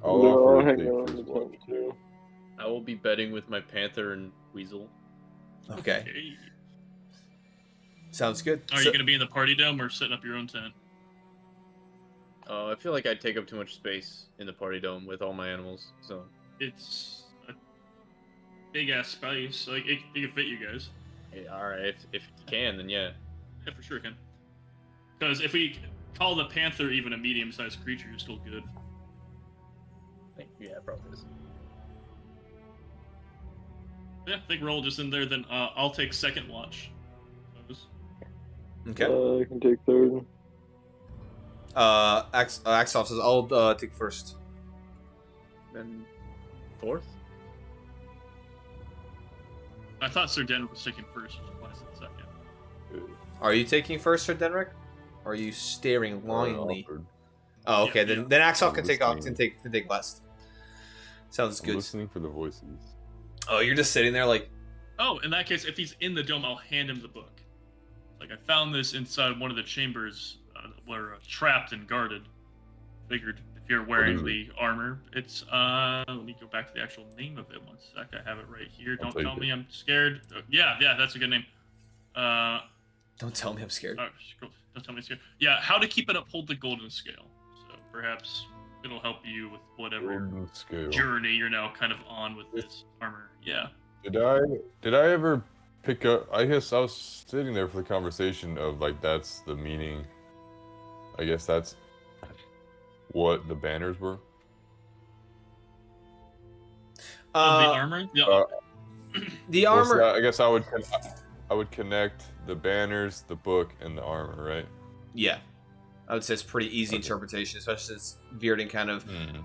I'll No, offer I'll to hang take on first the watch. tent too. I will be betting with my panther and weasel. Okay, Okay. sounds good. Are you gonna be in the party dome or setting up your own tent? I feel like I'd take up too much space in the party dome with all my animals. So It's a big ass space. Like it can fit you guys. hey, all right, if you can, then yeah. Yeah, for sure can. Because if we call the panther even a medium-sized creature, you're still good. Yeah, probably is. Yeah, I think we're all just in there. Then I'll take second watch. Okay. I can take 3rd. Axoff says, I'll take first. Then 4th. I thought Sir Denver was taking first, which is why I said second. Are you taking first, Sir Denrick? Or are you staring longingly? Offered. Oh, okay. Yeah, then Axoff I'm can take off. listening. Can take last. Sounds I'm good. listening for the voices. Oh, you're just sitting there like, Oh, in that case, if he's in the dome, I'll hand him the book. Like I found this inside one of the chambers where trapped and guarded. Figured if you're wearing the armor, it's let me go back to the actual name of it one sec. I have it right here. I'll Don't take tell it. me I'm scared. Yeah, that's a good name. don't tell me I'm scared. Don't tell me I'm scared. Yeah, how to keep it uphold the golden scale. So perhaps it'll help you with whatever Golden scale. journey you're now kind of on with this armor. Yeah. Did I ever pick up? I guess I was sitting there for the conversation of like that's the meaning. I guess that's what the banners were. The armor? Yeah. The Well, armor. so I guess I would connect the banners, the book, and the armor, right? Yeah, I would say it's pretty easy Okay. interpretation, especially since Virden kind of Hmm.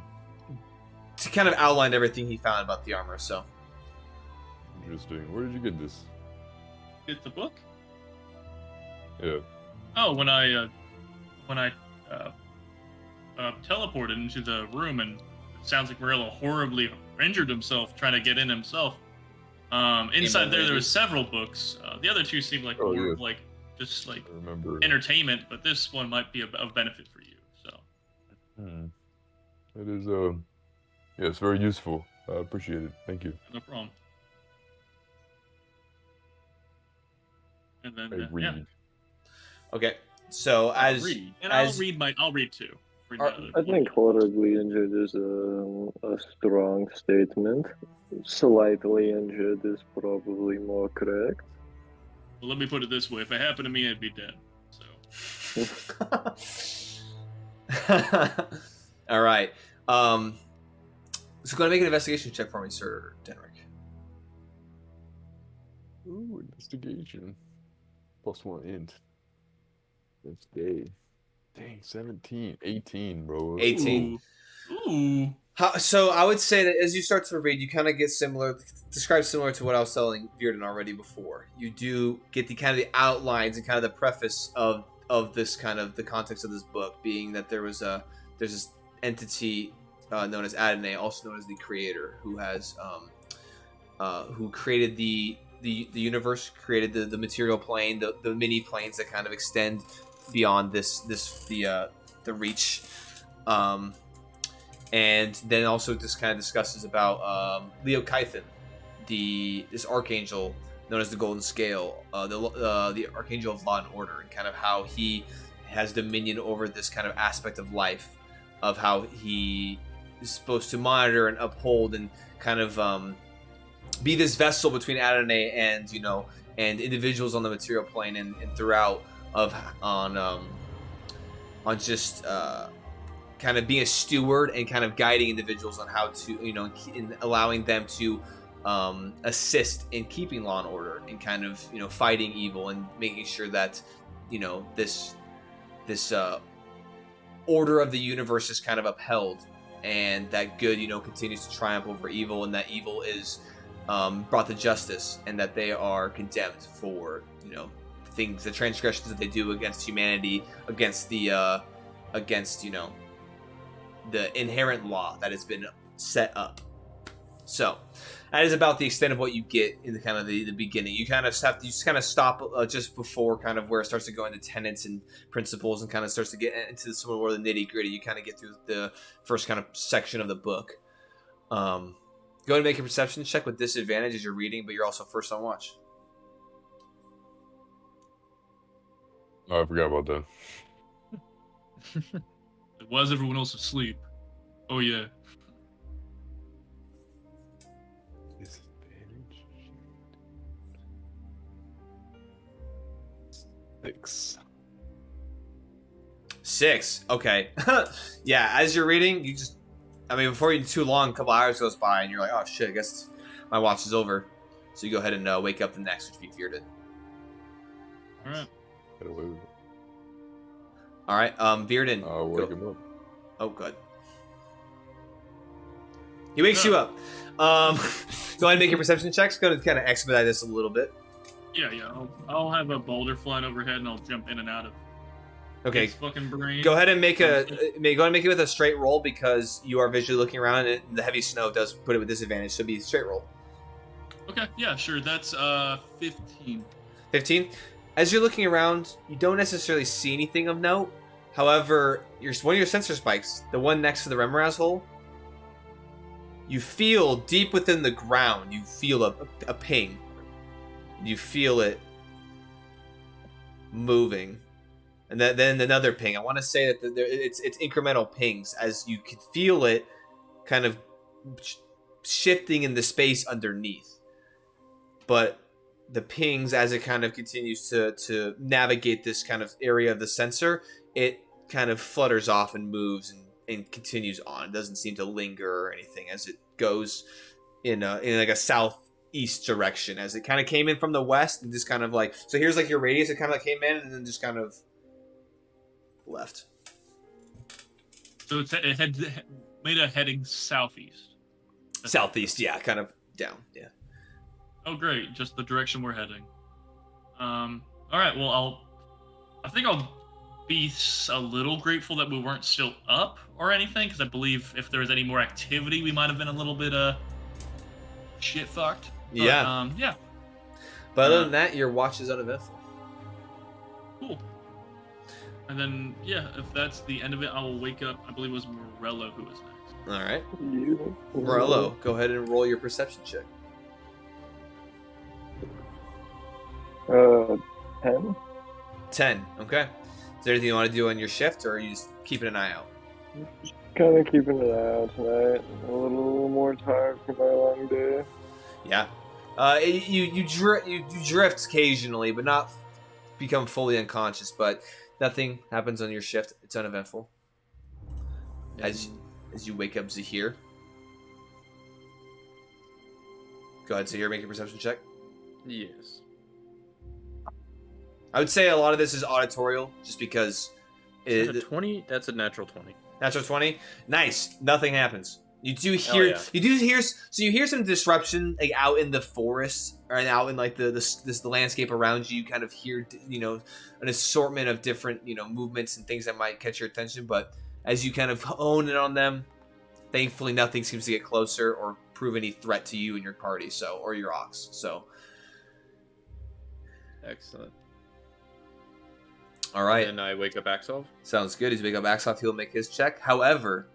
to kind of outlined everything he found about the armor. So Interesting. Where did you get this? Get the book? Yeah. Oh, when I teleported into the room, and it sounds like Morello horribly injured himself trying to get in himself. Inside there was several books. The other two seemed like Oh, more yeah. of like just like I remember. entertainment, but this one might be of benefit for you. So It is yeah, it's very useful. I appreciate it. Thank you. no problem. And then I yeah, read. Okay. So I'll as read. And as I'll read too. Read Are- my other I think one. horribly injured is a strong statement. Slightly injured is probably more correct. Well, let me put it this way: if it happened to me, I'd be dead. So. All right. So go ahead and make an investigation check for me, Sir Denrick. Ooh, investigation. +1 int. That's gay. Dang, 17. 18, bro. 18. Ooh. So I would say that as you start to read, you kind of get describe similar to what I was telling Virden already before. You do get the kind of the outlines and kind of the preface of this kind of the context of this book, being that there's this entity known as Adonai, also known as the Creator, who has who created the universe, created the material plane, the mini planes that kind of extend beyond the reach. And then also just kind of discusses about Leo Kython, this archangel known as the Golden Scale, the archangel of law and order, and kind of how he has dominion over this kind of aspect of life, of how he is supposed to monitor and uphold and kind of be this vessel between Adonai and and individuals on the material plane and throughout on just kind of being a steward and kind of guiding individuals on how to, in allowing them to assist in keeping law and order and kind of, fighting evil and making sure that, this order of the universe is kind of upheld and that good, continues to triumph over evil and that evil is brought to justice and that they are condemned for, the transgressions that they do against humanity, against the inherent law that has been set up. So that is about the extent of what you get in the kind of the beginning. You kind of stop just before kind of where it starts to go into tenets and principles and kind of starts to get into some more of the nitty gritty. You kind of get through the first kind of section of the book. Go ahead and make a perception check with disadvantage as you're reading, but you're also first on watch. Oh, I forgot about that. Why is everyone else asleep? Oh yeah. Disadvantage. 6. Okay. Yeah, as you're reading, before you too long, a couple hours goes by and you're like, oh shit, I guess my watch is over. So you go ahead and wake up the next, which would be Virden. Alright. All right, Virden. I'll wake him up. Oh, good. He wakes you up. Go ahead and make your perception checks. Go to kind of expedite this a little bit. Yeah. I'll have a boulder flying overhead and I'll jump in and out of. Okay. His fucking brain. Go ahead and make it with a straight roll because you are visually looking around and the heavy snow does put it with disadvantage. So it'd be a straight roll. Okay. Yeah. Sure. That's 15. 15. As you're looking around, you don't necessarily see anything of note. However, one of your sensor spikes, the one next to the Remoraz hole, you feel deep within the ground, you feel a ping. You feel it moving. And then another ping. I want to say that it's incremental pings as you can feel it kind of shifting in the space underneath. But the pings, as it kind of continues to navigate this kind of area of the sensor, it kind of flutters off and moves and continues on. It doesn't seem to linger or anything as it goes in like a southeast direction, as it kind of came in from the west and just kind of like, so here's like your radius. It kind of like came in and then just kind of left. So it had made a heading southeast. Southeast, yeah, kind of down, yeah. Oh, great! Just the direction we're heading. All right. Well, I think I'll be a little grateful that we weren't still up or anything, because I believe if there was any more activity, we might have been a little bit shit fucked. Yeah. Yeah. But other than that, your watch is uneventful. Cool. And then, yeah, if that's the end of it, I will wake up. I believe it was Morello who was next. All right. Morello, go ahead and roll your perception check. 10. 10. Okay. Is there anything you want to do on your shift, or are you just keeping an eye out? Kind of keeping an eye out tonight. A little more tired from my long day. Yeah. You drift occasionally, but not become fully unconscious. But nothing happens on your shift. It's uneventful. As you wake up, Zahir. Go ahead, Zahir. Make a perception check. Yes. I would say a lot of this is auditorial, just because. Is that a 20? That's a natural 20. Natural 20. Nice. Nothing happens. You do hear. yeah. You do hear. So you hear some disruption, like out in the forest, or out in like the landscape around you. You kind of hear, an assortment of different, movements and things that might catch your attention. But as you kind of hone in on them, thankfully nothing seems to get closer or prove any threat to you and your party. Or your ox. So. Excellent. All right. And I wake up Axel. Sounds good. He's wake up Axel. He'll make his check. However,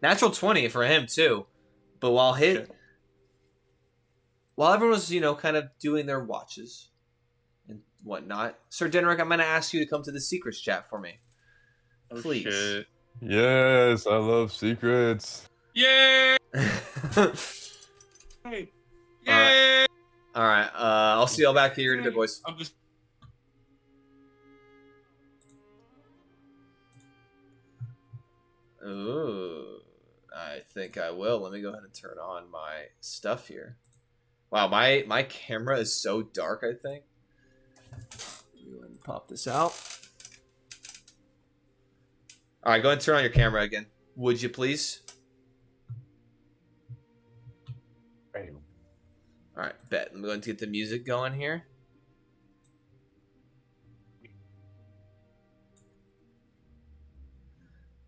natural 20 for him too. But while everyone was, kind of doing their watches and whatnot, Sir Denrick, I'm going to ask you to come to the secrets chat for me. Please. Shit. Yes, I love secrets. Yay! Yay! All right. I'll see y'all back here in a bit, boys. I'm just. Ooh, I think I will. Let me go ahead and turn on my stuff here. Wow, my camera is so dark, I think. Let me go ahead and pop this out. All right, go ahead and turn on your camera again. Would you please? All right, bet. Let me go ahead and get the music going here.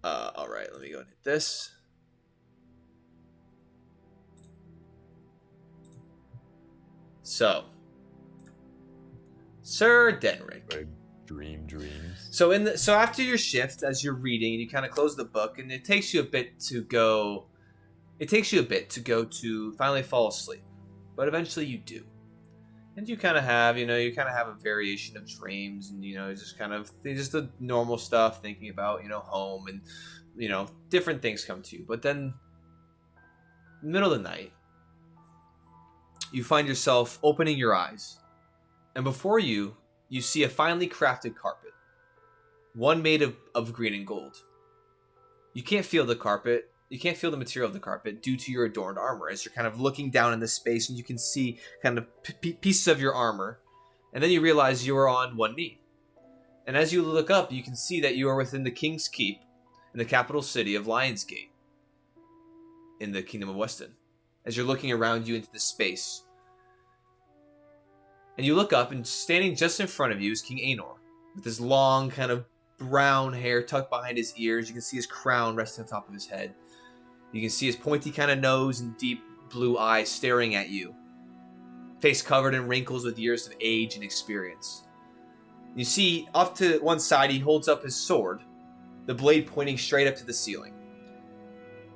All right, let me go and hit this. So, Sir Denrick. Dreams. So after your shift, as you're reading, you kind of close the book, and it takes you a bit to go. It takes you a bit to finally fall asleep, but eventually you do. And you kind of have, a variation of dreams, and just the normal stuff, thinking about, home and, different things come to you. But then, middle of the night, you find yourself opening your eyes, and before you see a finely crafted carpet, one made of green and gold. You can't feel the carpet. You can't feel the material of the carpet due to your adorned armor, as you're kind of looking down in the space and you can see kind of pieces of your armor. And then you realize you are on one knee. And as you look up, you can see that you are within the King's Keep in the capital city of Lionsgate in the Kingdom of Weston. As you're looking around you into the space. And you look up, and standing just in front of you is King Aenor, with his long kind of brown hair tucked behind his ears. You can see his crown resting on top of his head. You can see his pointy kind of nose and deep blue eyes staring at you. Face covered in wrinkles with years of age and experience. You see, off to one side, he holds up his sword, the blade pointing straight up to the ceiling.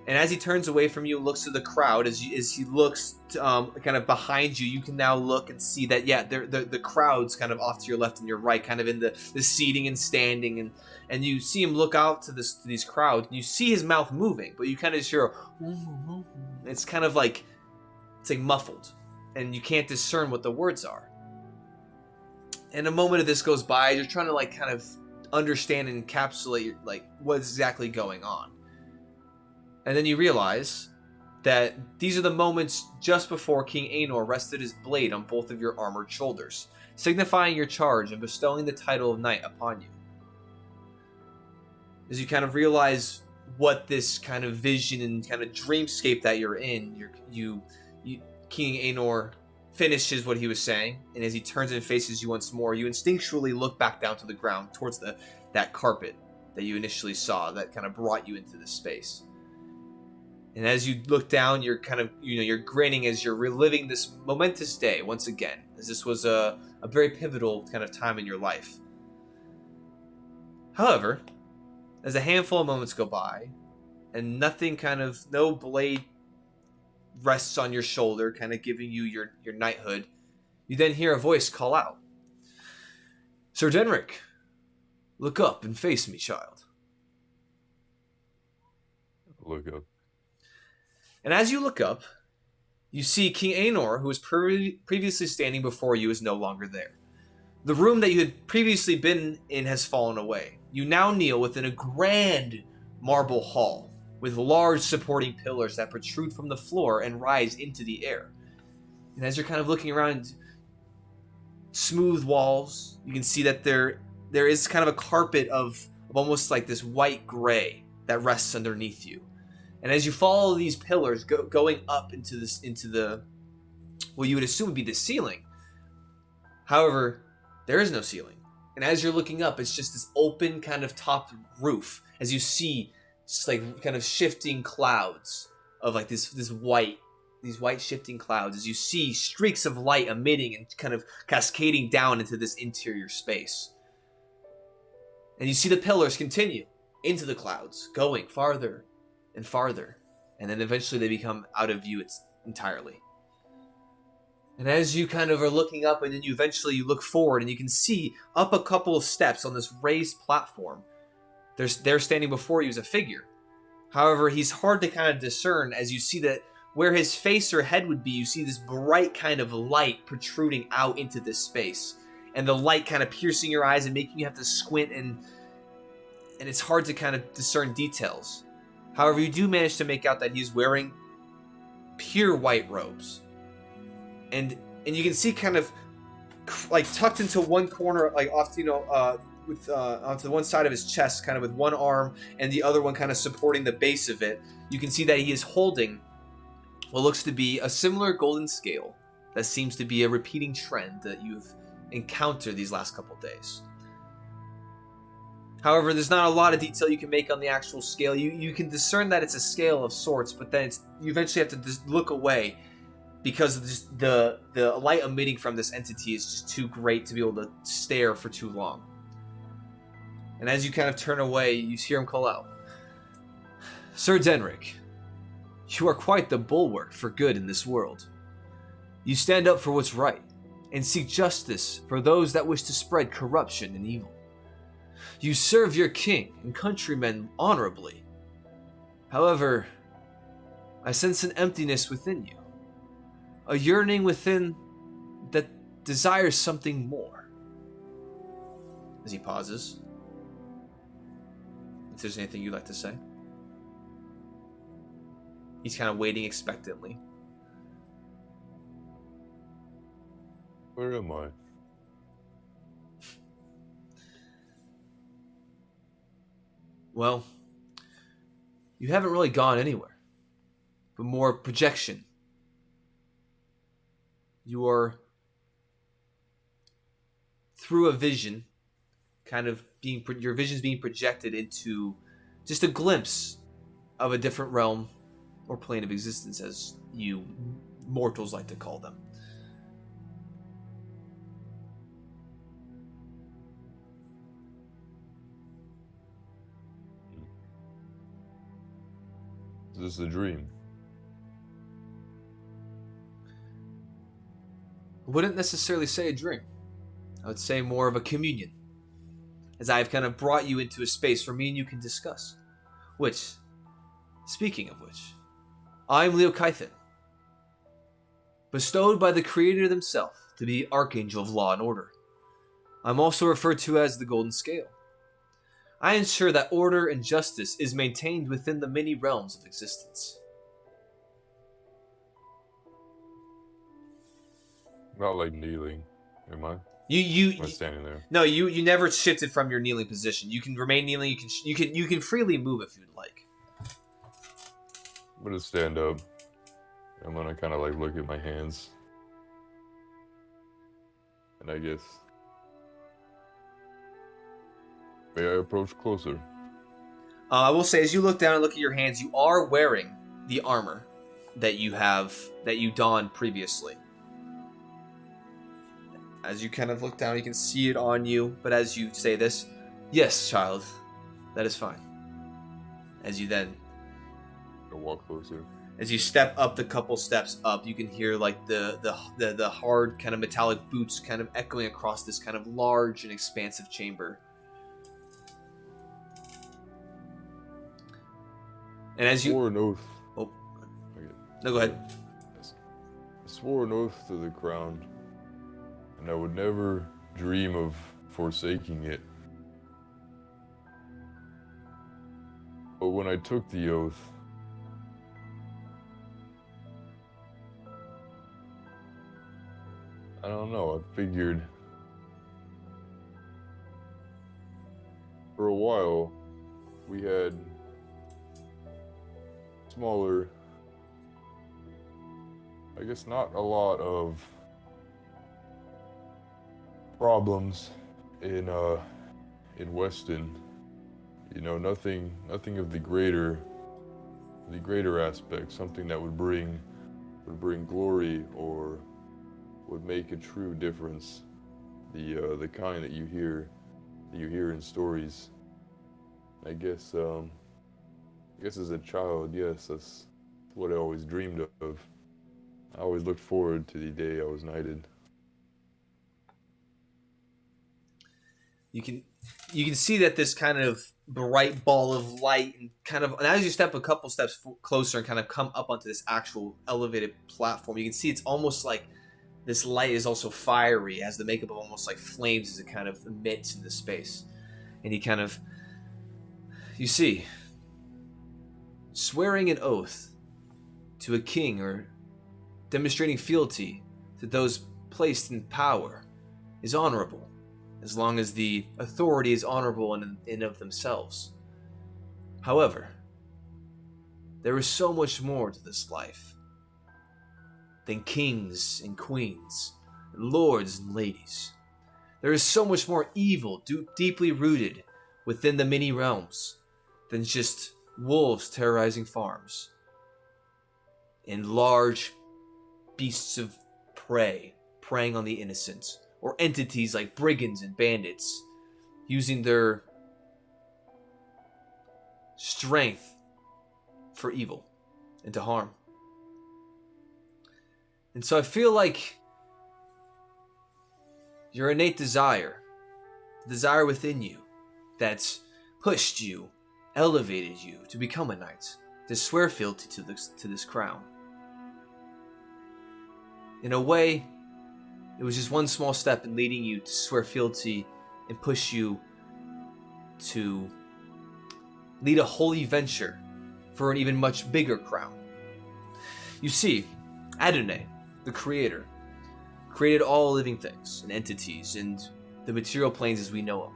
And as he turns away from you and looks to the crowd, as he looks kind of behind you, you can now look and see that, the crowd's kind of off to your left and your right, kind of in the seating and standing. And you see him look out to these crowds, and you see his mouth moving, but you kind of hear, it's kind of like, it's like muffled, and you can't discern what the words are. And a moment of this goes by, you're trying to like kind of understand and encapsulate like what's exactly going on. And then you realize that these are the moments just before King Aenor rested his blade on both of your armored shoulders, signifying your charge and bestowing the title of knight upon you. As you kind of realize what this kind of vision and kind of dreamscape that you're in, King Aenor finishes what he was saying, and as he turns and faces you once more, you instinctually look back down to the ground towards that carpet that you initially saw that kind of brought you into this space. And as you look down, you're kind of, you're grinning as you're reliving this momentous day once again, as this was a very pivotal kind of time in your life. However, as a handful of moments go by, and no blade rests on your shoulder, kind of giving you your knighthood, you then hear a voice call out, Sir Denric, look up and face me, child. Look up. And as you look up, you see King Aenor, who was previously standing before you, is no longer there. The room that you had previously been in has fallen away. You now kneel within a grand marble hall with large supporting pillars that protrude from the floor and rise into the air. And as you're kind of looking around, smooth walls, you can see that there is kind of a carpet of almost like this white gray that rests underneath you. And as you follow these pillars going up into the what you would assume would be the ceiling, however, there is no ceiling. And as you're looking up, it's just this open kind of top roof as you see just like kind of shifting clouds of like these white shifting clouds as you see streaks of light emitting and kind of cascading down into this interior space. And you see the pillars continue into the clouds, going farther and farther, and then eventually they become out of view entirely. And as you kind of are looking up, and then you eventually look forward, and you can see up a couple of steps on this raised platform. There standing before you is a figure. However, he's hard to kind of discern as you see that where his face or head would be, you see this bright kind of light protruding out into this space. And the light kind of piercing your eyes and making you have to squint, and it's hard to kind of discern details. However, you do manage to make out that he's wearing pure white robes. And you can see kind of like tucked into one corner, like off, with onto one side of his chest, kind of with one arm and the other one kind of supporting the base of it. You can see that he is holding what looks to be a similar golden scale that seems to be a repeating trend that you've encountered these last couple days. However, there's not a lot of detail you can make on the actual scale. You can discern that it's a scale of sorts, but then you eventually have to just look away because the light emitting from this entity is just too great to be able to stare for too long. And as you kind of turn away, you hear him call out, Sir Denric, you are quite the bulwark for good in this world. You stand up for what's right and seek justice for those that wish to spread corruption and evil. You serve your king and countrymen honorably. However, I sense an emptiness within you, a yearning within that desires something more. As he pauses, if there's anything you'd like to say. He's kind of waiting expectantly. Where am I? Well, you haven't really gone anywhere, but more projection. You are through a vision, kind of your vision's being projected into just a glimpse of a different realm or plane of existence, as you mortals like to call them. Is this a dream? I wouldn't necessarily say a dream. I would say more of a communion, as I've kind of brought you into a space where me and you can discuss. Which, speaking of which, I'm Leo Kythin, bestowed by the Creator himself to be Archangel of Law and Order. I'm also referred to as the Golden Scale. I ensure that order and justice is maintained within the many realms of existence. Not like kneeling, am I? Am I standing there? No, you never shifted from your kneeling position. You can remain kneeling. You can freely move if you'd like. I'm gonna stand up. I'm gonna kind of like look at my hands, and I guess may I approach closer? I will say, as you look down and look at your hands, you are wearing the armor that you donned previously. As you kind of look down, you can see it on you, but as you say this, yes, child, that is fine. As you then I walk closer. As you step up the couple steps up, you can hear like the hard kind of metallic boots kind of echoing across this kind of large and expansive chamber. And as you swore an oath. Oh. Okay. No, go ahead. I swore an oath to the crown, and I would never dream of forsaking it. But when I took the oath, I don't know, I figured for a while we had smaller, I guess not a lot of problems in Weston. You know, nothing of the greater aspect, something that would bring glory or would make a true difference. The kind that you hear in stories. I guess as a child, yes, that's what I always dreamed of. I always looked forward to the day I was knighted. You can see that this kind of bright ball of light and as you step a couple steps closer and kind of come up onto this actual elevated platform, you can see it's almost like this light is also fiery, as the makeup of almost like flames as it kind of emits into space. And you see, swearing an oath to a king or demonstrating fealty to those placed in power is honorable, as long as the authority is honorable in and of themselves. However, there is so much more to this life than kings and queens, and lords and ladies. There is so much more evil deeply rooted within the many realms than just wolves terrorizing farms and large beasts of prey preying on the innocent, or entities like brigands and bandits using their strength for evil and to harm. And so I feel like your innate desire, the desire within you that's pushed you, elevated you to become a knight, to swear fealty to this crown. In a way, it was just one small step in leading you to swear fealty and push you to lead a holy venture for an even much bigger crown. You see, Adonai, the Creator, created all living things and entities and the material planes as we know them.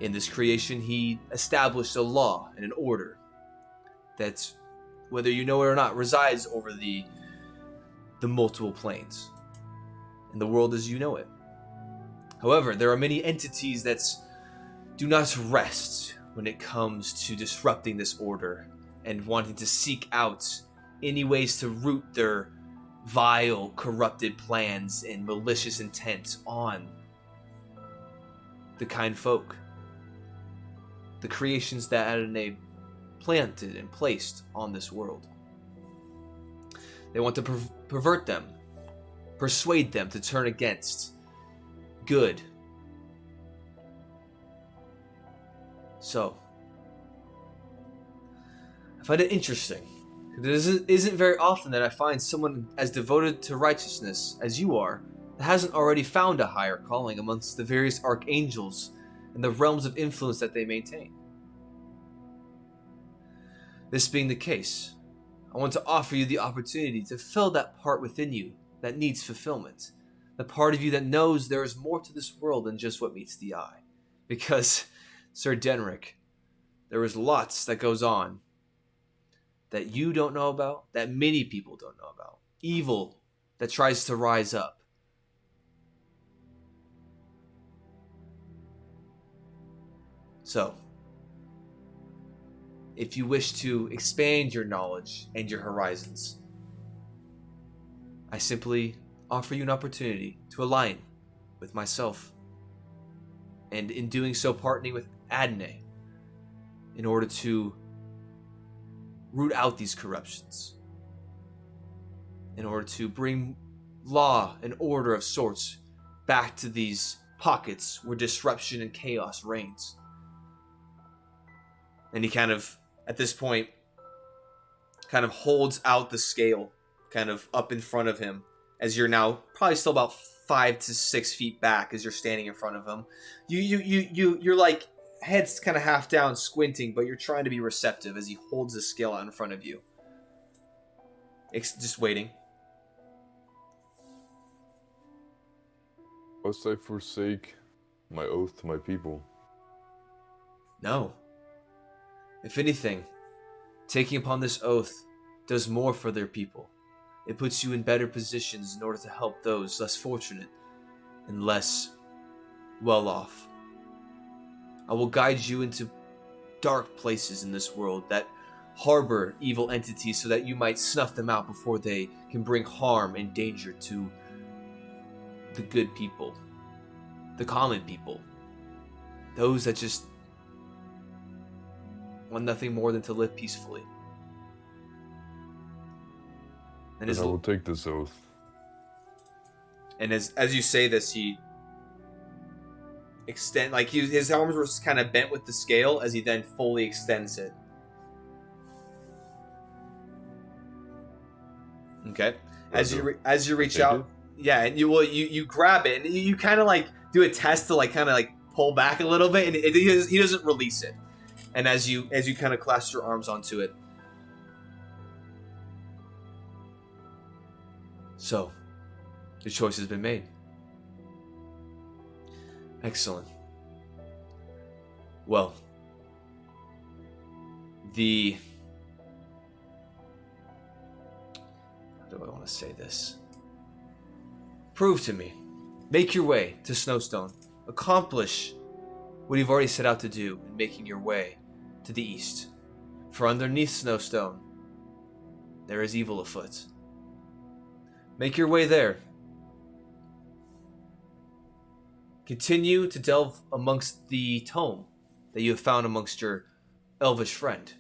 In this creation, he established a law and an order that, whether you know it or not, resides over the multiple planes and the world as you know it. However, there are many entities that do not rest when it comes to disrupting this order and wanting to seek out any ways to root their vile, corrupted plans and malicious intent on the kind folk, the creations that Adonai planted and placed on this world. They want to pervert them, persuade them to turn against good. So, I find it interesting. It isn't very often that I find someone as devoted to righteousness as you are that hasn't already found a higher calling amongst the various archangels and the realms of influence that they maintain. This being the case, I want to offer you the opportunity to fill that part within you that needs fulfillment. The part of you that knows there is more to this world than just what meets the eye. Because, Sir Denric, there is lots that goes on that you don't know about, that many people don't know about. Evil that tries to rise up. So, if you wish to expand your knowledge and your horizons, I simply offer you an opportunity to align with myself, and in doing so partnering with Adonai in order to root out these corruptions, in order to bring law and order of sorts back to these pockets where disruption and chaos reigns. And he kind of, at this point, kind of holds out the scale kind of up in front of him, as you're now probably still about 5 to 6 feet back as you're standing in front of him. You're like head's kind of half down, squinting, but you're trying to be receptive as he holds the scale out in front of you. Just waiting. Must I forsake my oath to my people? No. If anything, taking upon this oath does more for their people. It puts you in better positions in order to help those less fortunate and less well off. I will guide you into dark places in this world that harbor evil entities so that you might snuff them out before they can bring harm and danger to the good people, the common people, those that just want nothing more than to live peacefully. And I will take this oath. And as you say this, he his arms were kind of bent with the scale as he then fully extends it. Okay. As you reach out, yeah, and you grab it and you kind of like do a test to like kind of like pull back a little bit, and he doesn't release it. And as you kind of clasp your arms onto it, so the choice has been made. Excellent. Well, how do I want to say this? Prove to me. Make your way to Snowstone. Accomplish what you've already set out to do in making your way to the east. For underneath Snowstone, there is evil afoot. Make your way there. Continue to delve amongst the tome that you have found amongst your elvish friend.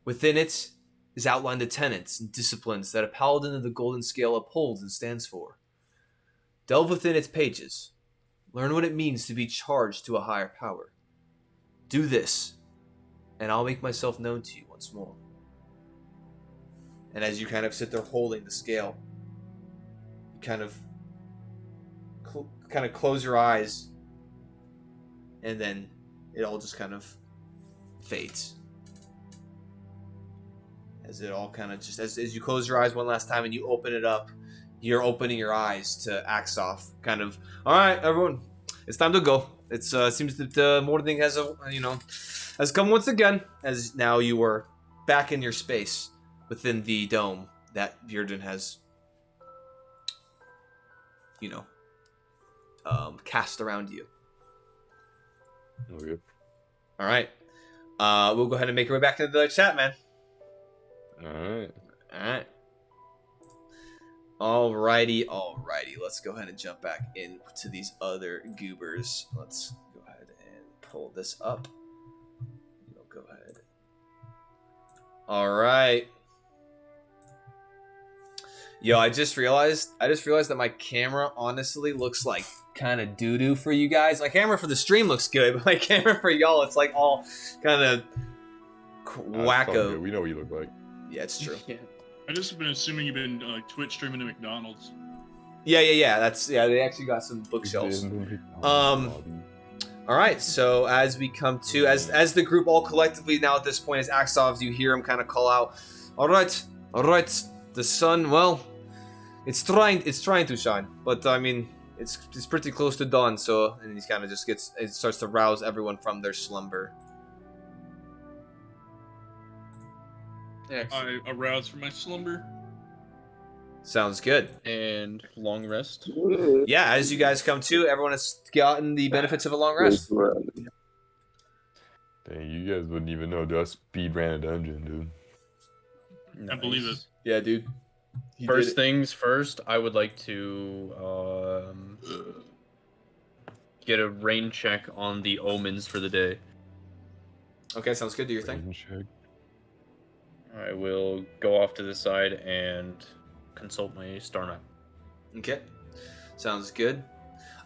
Within it is outlined the tenets and disciplines that a paladin of the Golden Scale upholds and stands for. Delve within its pages. Learn what it means to be charged to a higher power. Do this, and I'll make myself known to you once more. And as you kind of sit there holding the scale, you kind of close your eyes, and then it all just kind of fades. As it all kind of just, as you close your eyes one last time and you open it up, you're opening your eyes to Axoff. Kind of, all right, everyone, it's time to go. It seems that morning has has come once again, as now you are back in your space within the dome that Virgin has, cast around you. Okay. All right, we'll go ahead and make our way back into the chat, man. Alrighty. Let's go ahead and jump back into these other goobers. Let's go ahead and pull this up. We'll go ahead. Alright. Yo, I just realized that my camera honestly looks like kind of doo-doo for you guys. My camera for the stream looks good, but my camera for y'all, it's like all kind of wacko. We know what you look like. Yeah, it's true. Yeah. I just been assuming you've been Twitch streaming to McDonald's. Yeah. They actually got some bookshelves. All right. So as we come to as the group all collectively now at this point, as Axov, you hear him kind of call out, All right. The sun, well, it's trying to shine, but I mean, it's pretty close to dawn. So, and he kind of just starts to rouse everyone from their slumber. I arouse from my slumber. Sounds good. And long rest. Yeah, as you guys come to, everyone has gotten the benefits of a long rest. Dang, you guys wouldn't even know, dude. I speed ran a dungeon, dude. Nice. I believe it. Yeah, dude. First things first, I would like to get a rain check on the omens for the day. Okay, sounds good. Do your thing. Check. I will go off to the side and consult my star map. Okay, sounds good.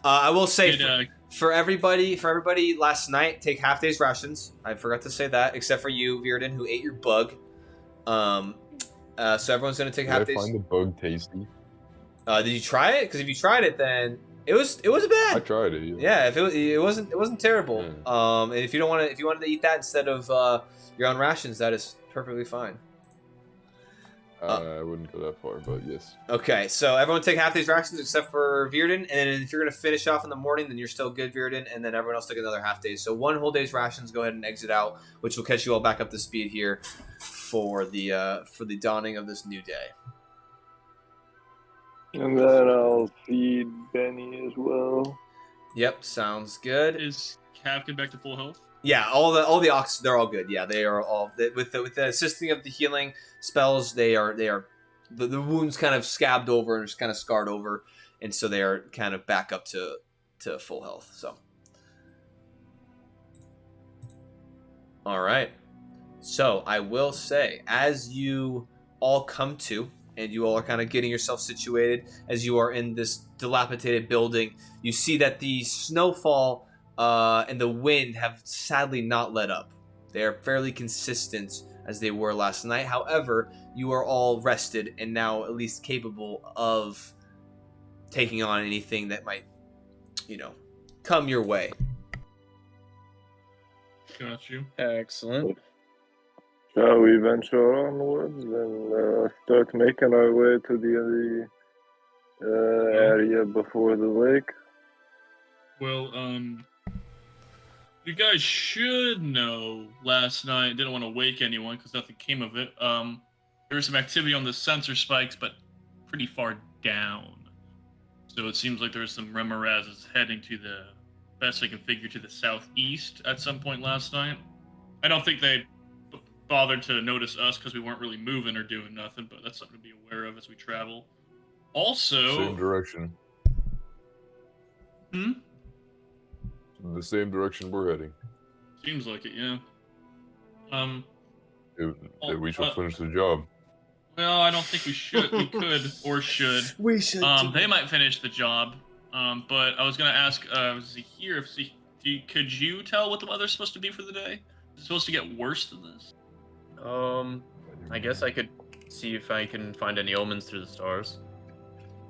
I will say for everybody last night, take half days rations. I forgot to say that, except for you, Virden, who ate your bug. So everyone's gonna take half days. Did I find the bug tasty? Did you try it? Because if you tried it, then it was bad. I tried it. Yeah, if it wasn't terrible. Yeah. And if you wanted to eat that instead of your own rations, that is perfectly fine. I wouldn't go that far, but yes. Okay, so everyone take half these rations except for Virden, and then if you're gonna finish off in the morning, then you're still good, Virden, and then everyone else take another half day. So 1 whole day's rations. Go ahead and exit out, which will catch you all back up to speed here for the dawning of this new day. And then I'll feed Benny as well. Yep, sounds good. Is Captain back to full health? Yeah, all the ox, they're all good. Yeah, they are all with the assisting of the healing spells. They are the wounds kind of scabbed over and just kind of scarred over, and so they are kind of back up to full health. So, all right. So I will say, as you all come to, and you all are kind of getting yourself situated, as you are in this dilapidated building, you see that the snowfall and the wind have sadly not let up. They are fairly consistent as they were last night. However, you are all rested and now at least capable of taking on anything that might, come your way. Got you. Excellent. Shall we venture onwards and start making our way to the area before the lake? Well, you guys should know last night, didn't want to wake anyone because nothing came of it. There was some activity on the sensor spikes, but pretty far down. So it seems like there's some remorazes heading to the, best I can figure, to the southeast at some point last night. I don't think they bothered to notice us because we weren't really moving or doing nothing, but that's something to be aware of as we travel. Also... Same direction. The same direction we're heading. Seems like it, yeah. We shall finish the job. Well, I don't think we should. We could or should. We should. They might finish the job. But I was gonna ask, could you tell what the weather's supposed to be for the day? Is it supposed to get worse than this? I guess I could see if I can find any omens through the stars.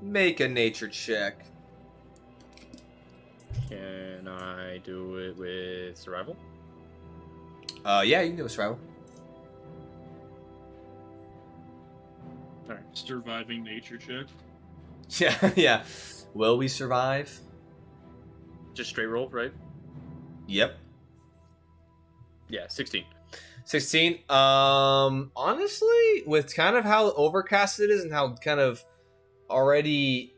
Make a nature check. Can I do it with survival? Yeah, you can do a survival. Alright. Surviving nature check. Yeah, yeah. Will we survive? Just straight roll, right? Yep. Yeah, 16. 16. Honestly, with kind of how overcast it is and how kind of already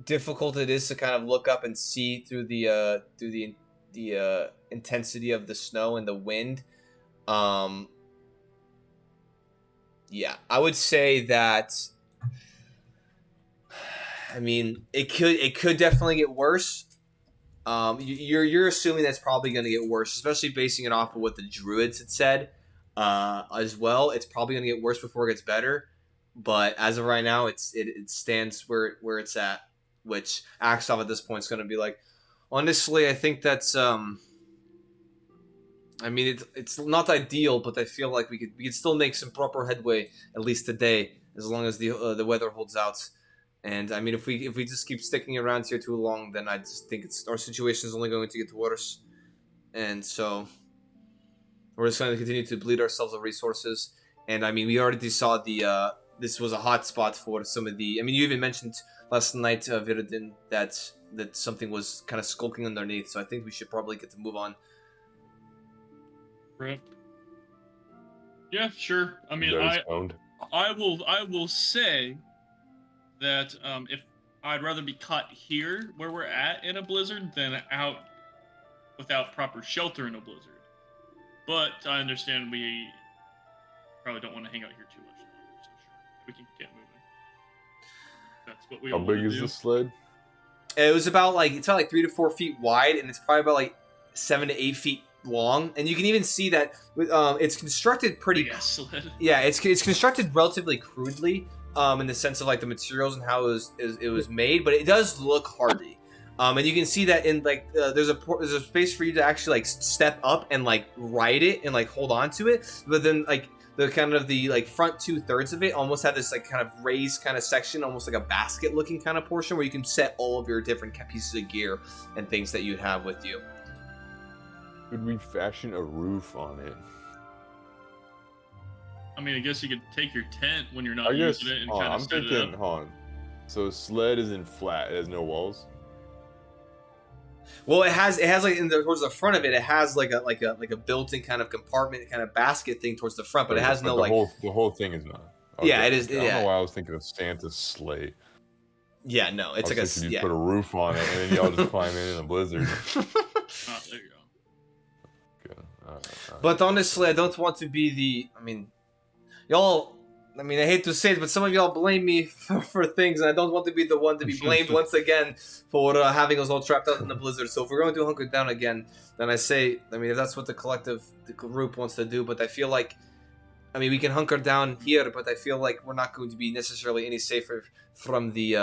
difficult it is to kind of look up and see through the intensity of the snow and the wind, yeah, I would say that. I mean, it could definitely get worse. You're assuming that's probably going to get worse, especially basing it off of what the druids had said as well. It's probably going to get worse before it gets better. But as of right now, it stands where it's at, which Axtov at this point is going to be like, honestly, I think that's I mean, it's not ideal, but I feel like we could still make some proper headway at least today, as long as the weather holds out. And I mean, if we just keep sticking around here too long, then I just think our situation is only going to get worse. And so we're just going to continue to bleed ourselves of resources. And I mean, we already saw this was a hot spot for some of the. I mean, you even mentioned last night, Viridin, that something was kind of skulking underneath. So I think we should probably get to move on. Right. Yeah, sure. I mean, I will say that if I'd rather be caught here where we're at in a blizzard than out without proper shelter in a blizzard. But I understand we probably don't want to hang out here too much longer, so sure, we can get moving. That's what we. How big is the sled? It's about like 3 to 4 feet wide, and it's probably about like 7 to 8 feet long, and you can even see that it's constructed pretty. Big ass sled. Yeah, it's constructed relatively crudely, in the sense of like the materials and how it was made, but it does look hardy. And you can see that in like there's a space for you to actually like step up and like ride it and like hold on to it, but then like the kind of the like front 2/3 of it almost have this like kind of raised kind of section, almost like a basket looking kind of portion where you can set all of your different pieces of gear and things that you have with you. Could we fashion a roof on it? I mean, I guess you could take your tent when you're not using it and kind of set it up. Han. So sled isn't flat; it has no walls. Well, it has like towards the front of it, it has like a built-in kind of compartment, kind of basket thing towards the front, but it has no like the whole thing is not. Okay. Yeah, it is. I don't know why I was thinking of Santa's sleigh. Yeah, no, it's like you put a roof on it and then y'all just climb in a blizzard. Oh, there you go. Okay. All right. But honestly, I don't want to be the. I mean, y'all. I mean, I hate to say it, but some of y'all blame me for things, and I don't want to be the one to be blamed once again for having us all trapped out in the blizzard. So if we're going to hunker down again, then I say, I mean, if that's what the group wants to do, but I feel like, I mean, we can hunker down here, but I feel like we're not going to be necessarily any safer from the,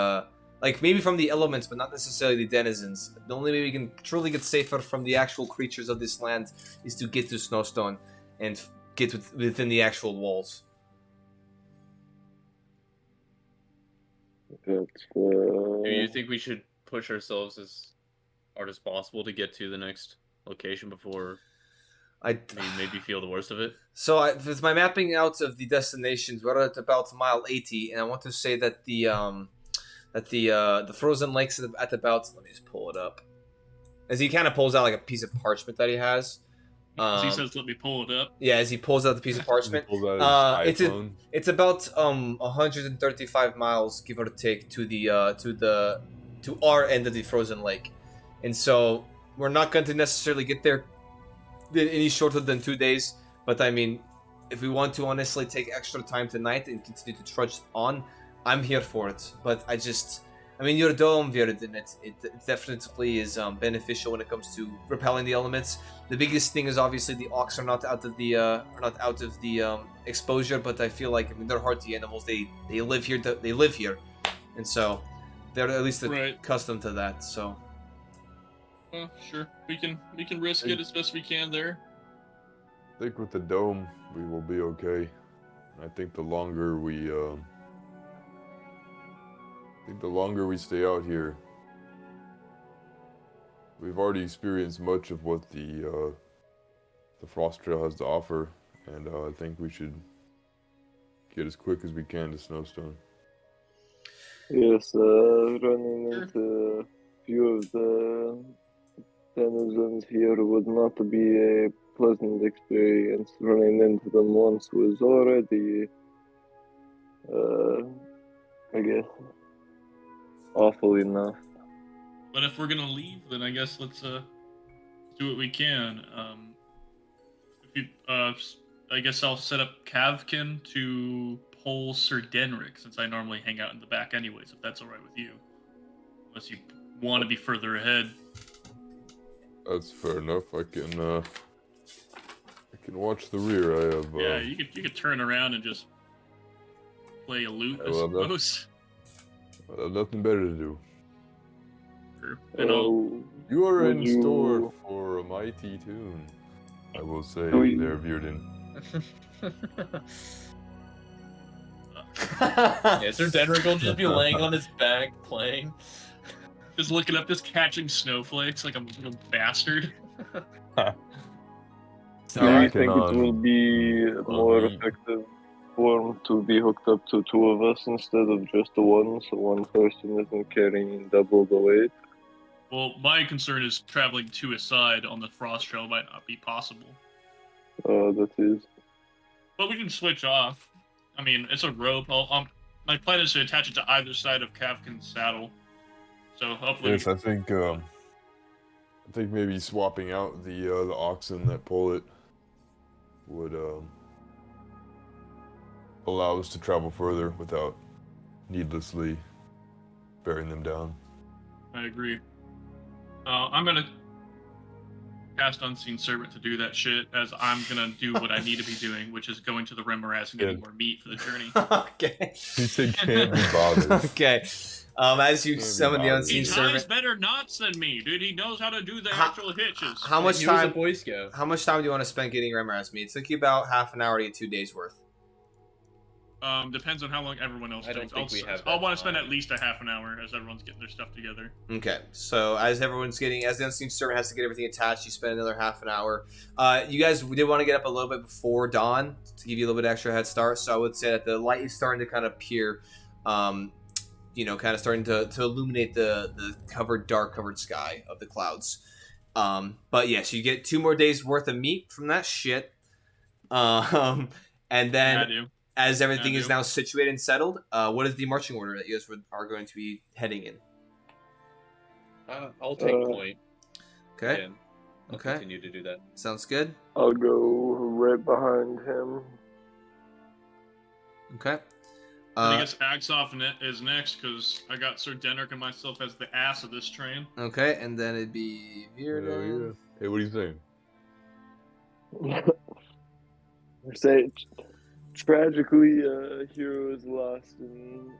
like maybe from the elements, but not necessarily the denizens. The only way we can truly get safer from the actual creatures of this land is to get to Snowstone and get within the actual walls. That's, Do you think we should push ourselves as hard as possible to get to the next location before we maybe feel the worst of it? So with my mapping out of the destinations, we're at about mile 80, and I want to say that the frozen lakes at about, let me just pull it up, as he kind of pulls out like a piece of parchment that he has. He says, "Let me pull it up." Yeah, as he pulls out the piece of parchment, it's about 135 miles, give or take, to our end of the frozen lake, and so we're not going to necessarily get there any shorter than 2 days. But I mean, if we want to honestly take extra time tonight and continue to trudge on, I'm here for it. But I mean, your dome, Viridin, it definitely is beneficial when it comes to repelling the elements. The biggest thing is obviously the Ox are not out of the exposure, but I feel like, I mean, they're hardy animals. They live here, and so they're at least accustomed to that. So, well, sure, we can risk it as best we can there. I think with the dome we will be okay. I think the longer we stay out here, we've already experienced much of what the Frost Trail has to offer, and I think we should get as quick as we can to Snowstone. Yes, running into a few of the denizens here would not be a pleasant experience. Running into them once was already, I guess, awful enough. But if we're gonna leave, then I guess let's do what we can. I guess I'll set up Kavkin to pull Sir Denric, since I normally hang out in the back anyways, if that's alright with you. Unless you want to be further ahead. That's fair enough. I can watch the rear. I have. Yeah, you could turn around and just play a lute, I suppose. I have nothing better to do. Sure. You are in store for a mighty tune, I will say, there, Bearden. Yeah, Sir Denric will just be laying on his back playing. Just looking up, just catching snowflakes like a little bastard. Do you think it will be more effective form to be hooked up to two of us instead of just the one, so one person isn't carrying double the weight? Well, my concern is traveling to a side on the Frost Trail might not be possible. That is. But we can switch off. I mean, it's a rope. My plan is to attach it to either side of Kavkin's saddle. So hopefully. Yes, I think maybe swapping out the oxen that pull it would allow us to travel further without needlessly bearing them down. I agree. I'm gonna cast Unseen Servant to do that shit, as I'm gonna do what I need to be doing, which is going to the Remoras and getting more meat for the journey. Okay. He said can't be bothered. Okay. As you Can't be summon the bothered. Unseen He ties Servant, better knots than me, dude. He knows how to do the How- actual hitches. how much He was a time? Boy Scout. How much time do you want to spend getting Remoras meat? It took you about half an hour to get 2 days worth. Depends on how long everyone else I don't takes. think we have I'll that want to spend time. at least a half an hour as everyone's getting their stuff together. Okay, so as the Unseen Servant has to get everything attached, you spend another half an hour. You guys did want to get up a little bit before dawn to give you a little bit extra head start, so I would say that the light is starting to kind of appear, kind of starting to illuminate the dark covered sky of the clouds. But yes, you get 2 more days worth of meat from that shit. And then I do. as everything I is do. now situated and settled, what is the marching order that you guys are going to be heading in? I'll take point. Okay, Again. I'll Okay. continue to do that. sounds good. I'll go right behind him. Okay. I guess Axoff is next, because I got Sir Denrick and myself as the ass of this train. Okay, and then it'd be Virden. Yeah. Hey, what are you saying? Say, tragically, a hero is lost in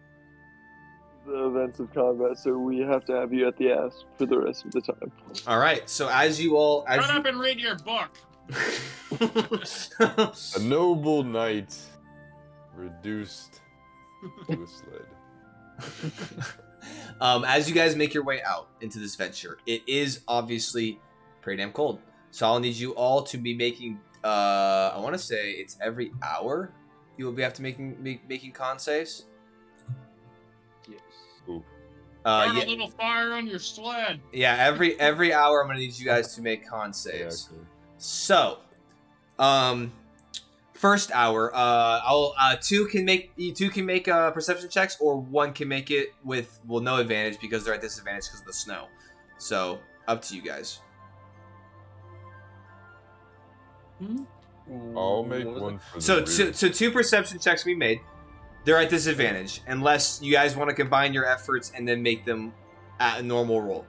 the events of combat, so we have to have you at the ass for the rest of the time. All right. So as you all, Shut up and read your book. A noble knight reduced to a sled. As you guys make your way out into this venture, it is obviously pretty damn cold. So I'll need you all to be making. I want to say it's every hour you will be have to making con saves. Yes. Ooh. Start Yeah, a little fire on your sled. yeah. Every hour I'm gonna need you guys to make con Yeah, saves. okay. So, first hour, two can make perception checks, or one can make it with no advantage because they're at disadvantage because of the snow. So up to you guys. I'll make What was one for the So rear. two perception checks we made. They're at disadvantage unless you guys want to combine your efforts and then make them at a normal roll.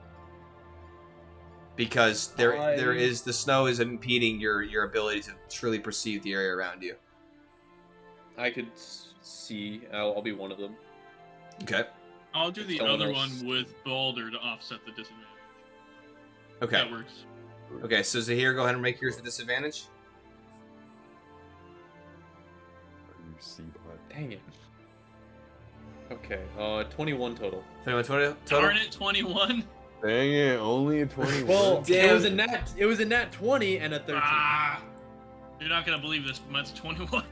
Because the snow is impeding your ability to truly perceive the area around you. I could see. I'll be one of them. Okay. I'll do the Someone other else. one with Balder to offset the disadvantage. Okay. That works. Okay, so Zahir, go ahead and make yours with disadvantage. You see behind- Dang it. Okay. 21 total. 21 total? Darn it, 21. Dang it, only a 21. Well, Damn. it was a nat 20 and a 13. Ah, you're not gonna believe this, but it's 21.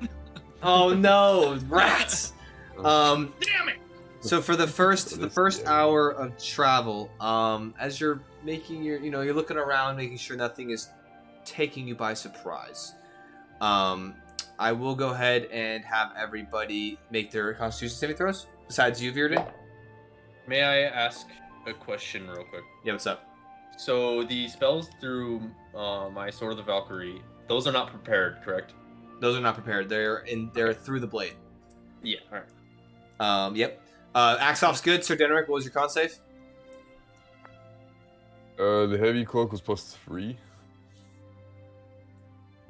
Oh no, rats! Damn it! So for the first hour of travel, as you're making you're looking around, making sure nothing is taking you by surprise. I will go ahead and have everybody make their Constitution saving throws. Besides you, Virden. May I ask a question real quick? Yeah, what's up? So the spells through my Sword of the Valkyrie, those are not prepared, correct? Those are not prepared. They're through the blade. Yeah. All right. Yep. Axoff's good. Sir Denrick, what was your con save? The heavy cloak was +3.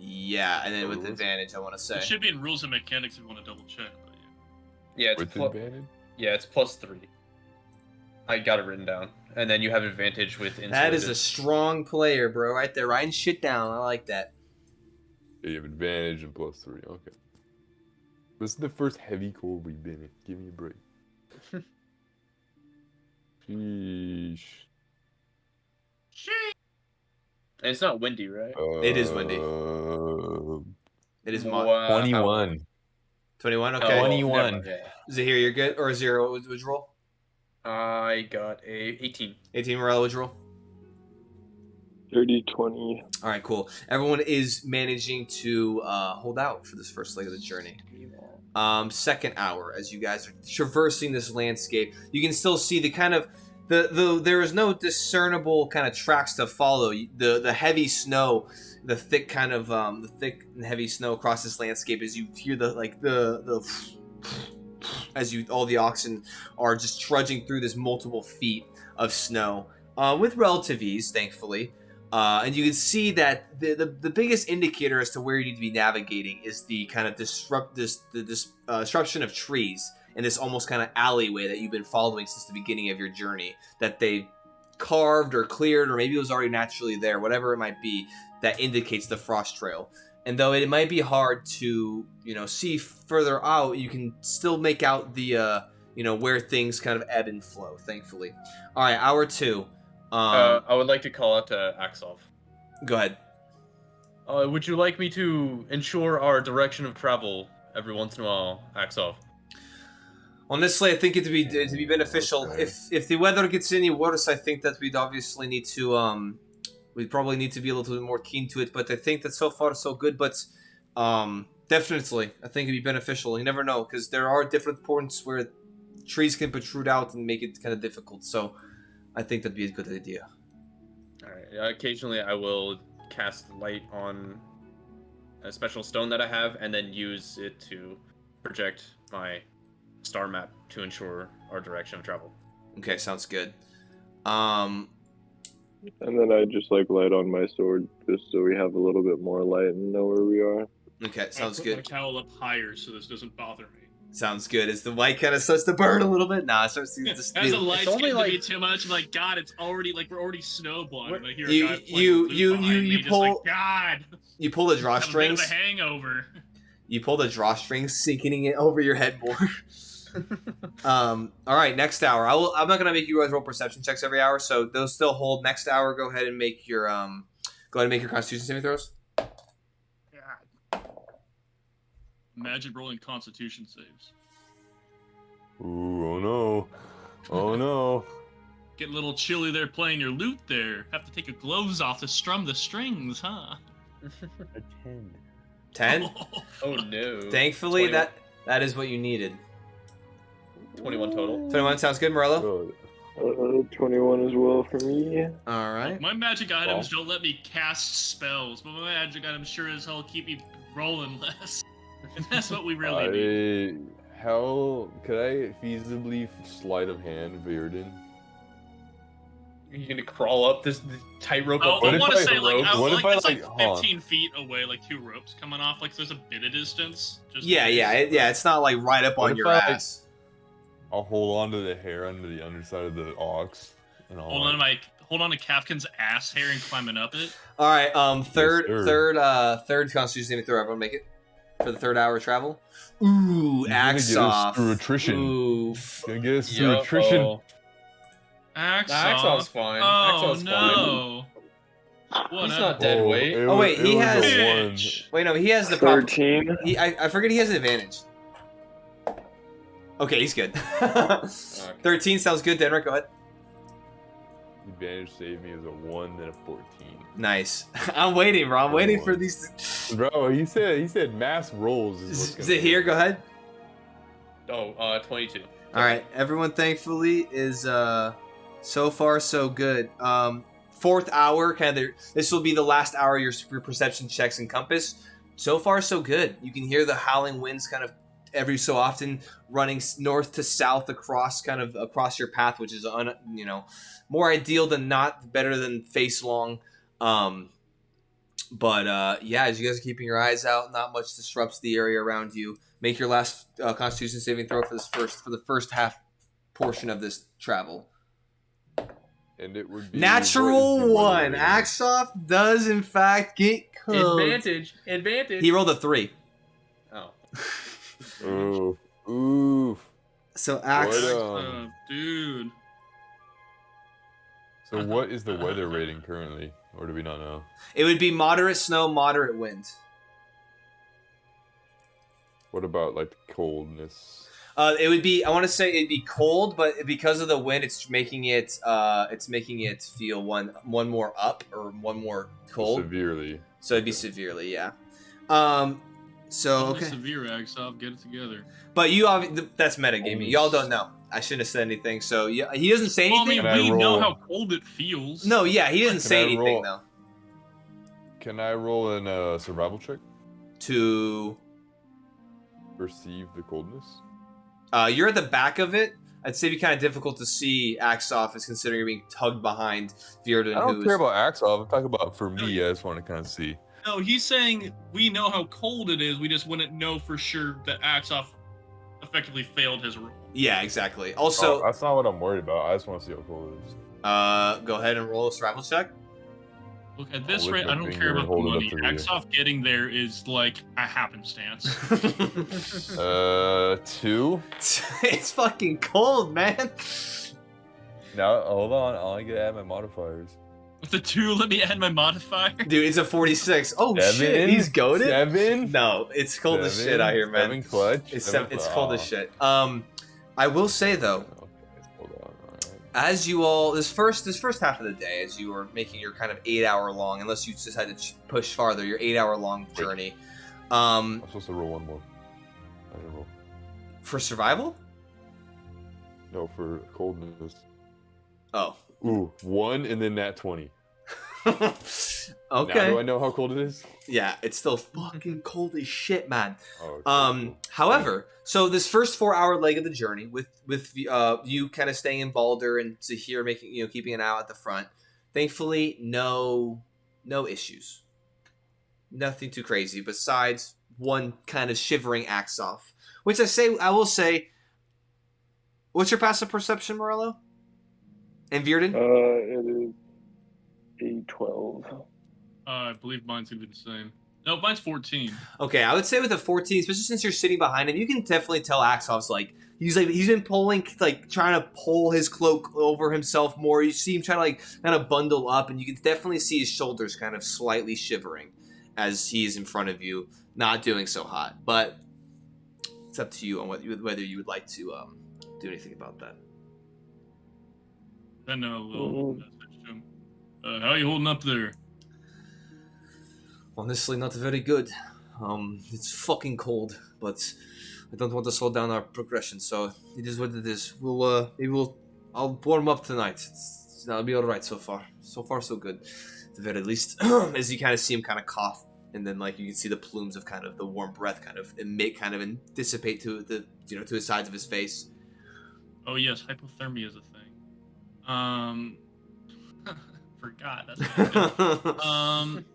Yeah, and then with advantage, I want to say. It should be in rules and mechanics if you want to double check. But yeah. Yeah, it's With advantage? it's +3. I got it written down, and then you have advantage with insulated. That is a strong player, bro. Right there, writing shit down. I like that. Yeah, you have advantage and +3. Okay. This is the first heavy cold we've been in. Give me a break. Sheesh. And it's not windy, right? It is windy. It is 21. Okay. Oh, 21. never mind, yeah. Zahir, you're good. Or Zero, what would you roll? I got a 18. 18 Morale, would you roll? 30-20. All right, cool. Everyone is managing to hold out for this first leg of the journey. Second hour, as you guys are traversing this landscape, you can still see the kind of there is no discernible kind of tracks to follow. The heavy snow, the thick kind of the thick and heavy snow across this landscape, as you hear the as all the oxen are just trudging through this multiple feet of snow with relative ease, thankfully. And you can see that the biggest indicator as to where you need to be navigating is the kind of disruption of trees in this almost kind of alleyway that you've been following since the beginning of your journey, that they carved or cleared, or maybe it was already naturally there, whatever it might be, that indicates the frost trail. And though it might be hard to, see further out, you can still make out the, where things kind of ebb and flow, thankfully. All right, hour 2. I would like to call out to Axov. Go ahead. Would you like me to ensure our direction of travel every once in a while, Axov? Honestly, I think it to be beneficial. Okay. If the weather gets any worse, I think that we'd obviously need to we'd probably need to be a little bit more keen to it. But I think that so far so good. But definitely, I think it'd be beneficial. You never know, because there are different points where trees can protrude out and make it kind of difficult. So I think that'd be a good idea. All right. Occasionally, I will cast light on a special stone that I have, and then use it to project my star map to ensure our direction of travel. Okay, sounds good. And then I just light on my sword just so we have a little bit more light and know where we are. Okay, sounds I put good. my cowl up higher so this doesn't bother me. Sounds good. As the light kind of starts to burn a little bit, it starts to just As the light's only getting to be like- too much, I'm like, God, it's already we're already snowblind. And I hear You- a guy playing you- flute you- behind you me, just pull- like, God, You pull the have a bit of drawstrings. a hangover. You pull the drawstrings, sinking it over your headboard. All right, next hour. I'm not gonna make you guys roll perception checks every hour, so those still hold. Next hour, go ahead and make your Constitution saving throws. Imagine rolling Constitution saves. Ooh, oh no. Oh no. Get a little chilly there playing your lute there. Have to take your gloves off to strum the strings, huh? A 10. 10. Oh no. Thankfully, 21. that is what you needed. 21 total. 21 sounds good, Morello. Oh, 21 as well for me. All right. My magic items don't let me cast spells, but my magic items sure as hell keep me rolling less. And that's what we really need. How could I feasibly sleight of hand Bearden? You're gonna crawl up this tightrope Oh, up What I if want to I- say, like, rope? what if I, it's like like, 15 feet away, like 2 ropes coming off. Like, there's a bit of distance. Just Yeah. It's not like right up What on if your I- ass. I'll hold on to the hair under the underside of the ox, and I'll Hold on to Kafkin's ass hair and climbing up it. All right. Third Constitution saving throw. Everyone make it for the 3rd hour travel. Ooh, He's gonna axe get us off. through attrition. Ooh. Gonna get us through attrition. Axov's fine. Oh Axov's no! fine. What He's not dead Oh, weight. it Oh, wait, was- he it was has- a one. Bitch. Wait, no, he has the proper. 13. I forget he has an advantage. Okay, he's good. 13 sounds good. Denrick, go ahead. Advantage saved me as a 1 then a 14. Nice. I'm waiting, bro. I'm waiting for One. these. Bro, he said mass rolls is what's Is it here? Go ahead. Oh, 22. All right. Everyone, thankfully, is so far so good. 4th hour, this will be the last hour your perception checks encompass. So far so good. You can hear the howling winds kind of every so often running north to south across your path, which is more ideal than not, better than face long. But as you guys are keeping your eyes out, not much disrupts the area around you. Make your last Constitution saving throw for the first half portion of this travel. And it would be Natural what is the 1. weather? Axoff does in fact get cooked. Advantage. He rolled a 3. Oh. Oof. Oof. So What, Axoff. Dude. So what is the weather rating currently? Or do we not know? It would be moderate snow, moderate wind. What about like the coldness? It would be. I want to say it'd be cold, but because of the wind, it's making it feel one more up or one more cold. Severely. So it'd be severely, yeah. So Only okay, severe Axov, get it together. but that's metagaming. Y'all don't know. I shouldn't have said anything. So yeah, he doesn't say Well, I anything. mean, Can I we know roll? how cold it feels. No, yeah, he doesn't Can say I anything roll? though. Can I roll in a survival check? To Perceive the coldness? you're at the back of it. I'd say it'd be kind of difficult to see Axoff, as considering you're being tugged behind Virden. I don't care about Axoff. I'm talking about for me. I just want to kind of see. No, he's saying we know how cold it is. We just wouldn't know for sure that Axoff effectively failed his role. Yeah, exactly. Also, that's not what I'm worried about. I just want to see how cold it is. Go ahead and roll a survival check. Look, at this lick rate, my I don't finger care and about the hold it up money. to the- Axoff getting there is like a happenstance. 2. It's fucking cold, man. Now, hold on. I only get to add my modifiers. With the 2, let me add my modifier. Dude, it's a 46. Oh, 7? shit. He's goated? 7? No, it's cold as shit out here, man. 7 clutch? It's 7 it's cold as shit. I will say, though, Okay, hold on. Alright. as you all this first half of the day, as you were making your kind of 8-hour long, unless you decide to push farther, your 8-hour long journey, I'm supposed to roll one more. I didn't roll. for survival. No, for coldness. Oh, Ooh, 1 and then that 20. Now do okay. I know how cold it is? Yeah, it's still fucking cold as shit, man. Oh, okay, cool. However, so this first 4-hour leg of the journey, with you kind of staying in Balder and Zahir making keeping an eye out at the front, thankfully no issues, nothing too crazy besides one kind of shivering Axoff, which I will say. What's your passive perception, Morello? And Virden? It is a 12. I believe mine's gonna be the same. No, mine's 14. Okay, I would say with a 14, especially since you're sitting behind him, you can definitely tell Axoff's he's been pulling, trying to pull his cloak over himself more. You see him trying to kind of bundle up, and you can definitely see his shoulders kind of slightly shivering as he's in front of you, not doing so hot. But it's up to you on whether you would like to do anything about that. I know a little message to him. How are you holding up there? Honestly, not very good. It's fucking cold, but I don't want to slow down our progression, so it is what it is. I'll warm up tonight. That'll be all right so far. So far, so good, at the very least. As you kind of see him kind of cough, and then you can see the plumes of kind of the warm breath kind of emit, kind of and dissipate to the to the sides of his face. Oh yes, hypothermia is a thing. Forgot. That's what I did.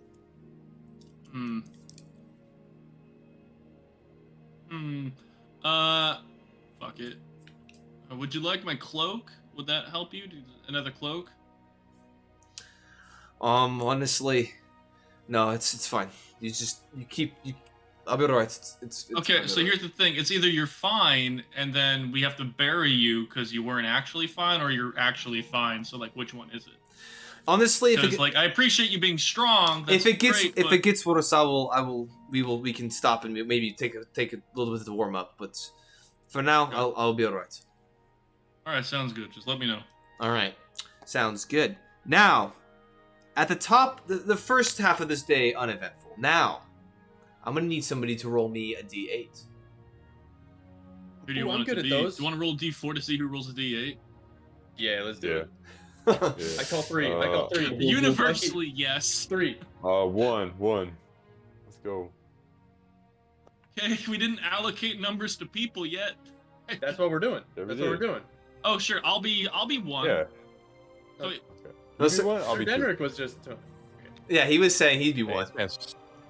Fuck it. Would you like my cloak? Would that help you? Another cloak? Honestly, no, it's fine. I'll be alright. It's okay, fine, so here's the thing. It's either you're fine, and then we have to bury you because you weren't actually fine, or you're actually fine. So, which one is it? Honestly, Because, I appreciate you being strong. That's if it gets worse, we can stop and maybe take a little bit to warm up. But for now, Okay. I'll be alright. All right, sounds good. Just let me know. Alright, sounds good. Now, at the top, the first half of this day, uneventful. Now, I'm gonna need somebody to roll me a D8. Who do you Ooh, want I'm it good to at be? those. Do you want to roll D4 to see who rolls a D8? Yeah, let's do Yeah. it. I call 3. I call 3. Universally, yes. 3. 1. Let's go. Okay, we didn't allocate numbers to people yet. That's what we're doing. Yeah, we That's what we're did. doing. Oh, sure. I'll be 1. Yeah. So, Okay. Listen- You be 1, I'll Sir be 2. Denrick was just. Yeah, he was saying he'd be one.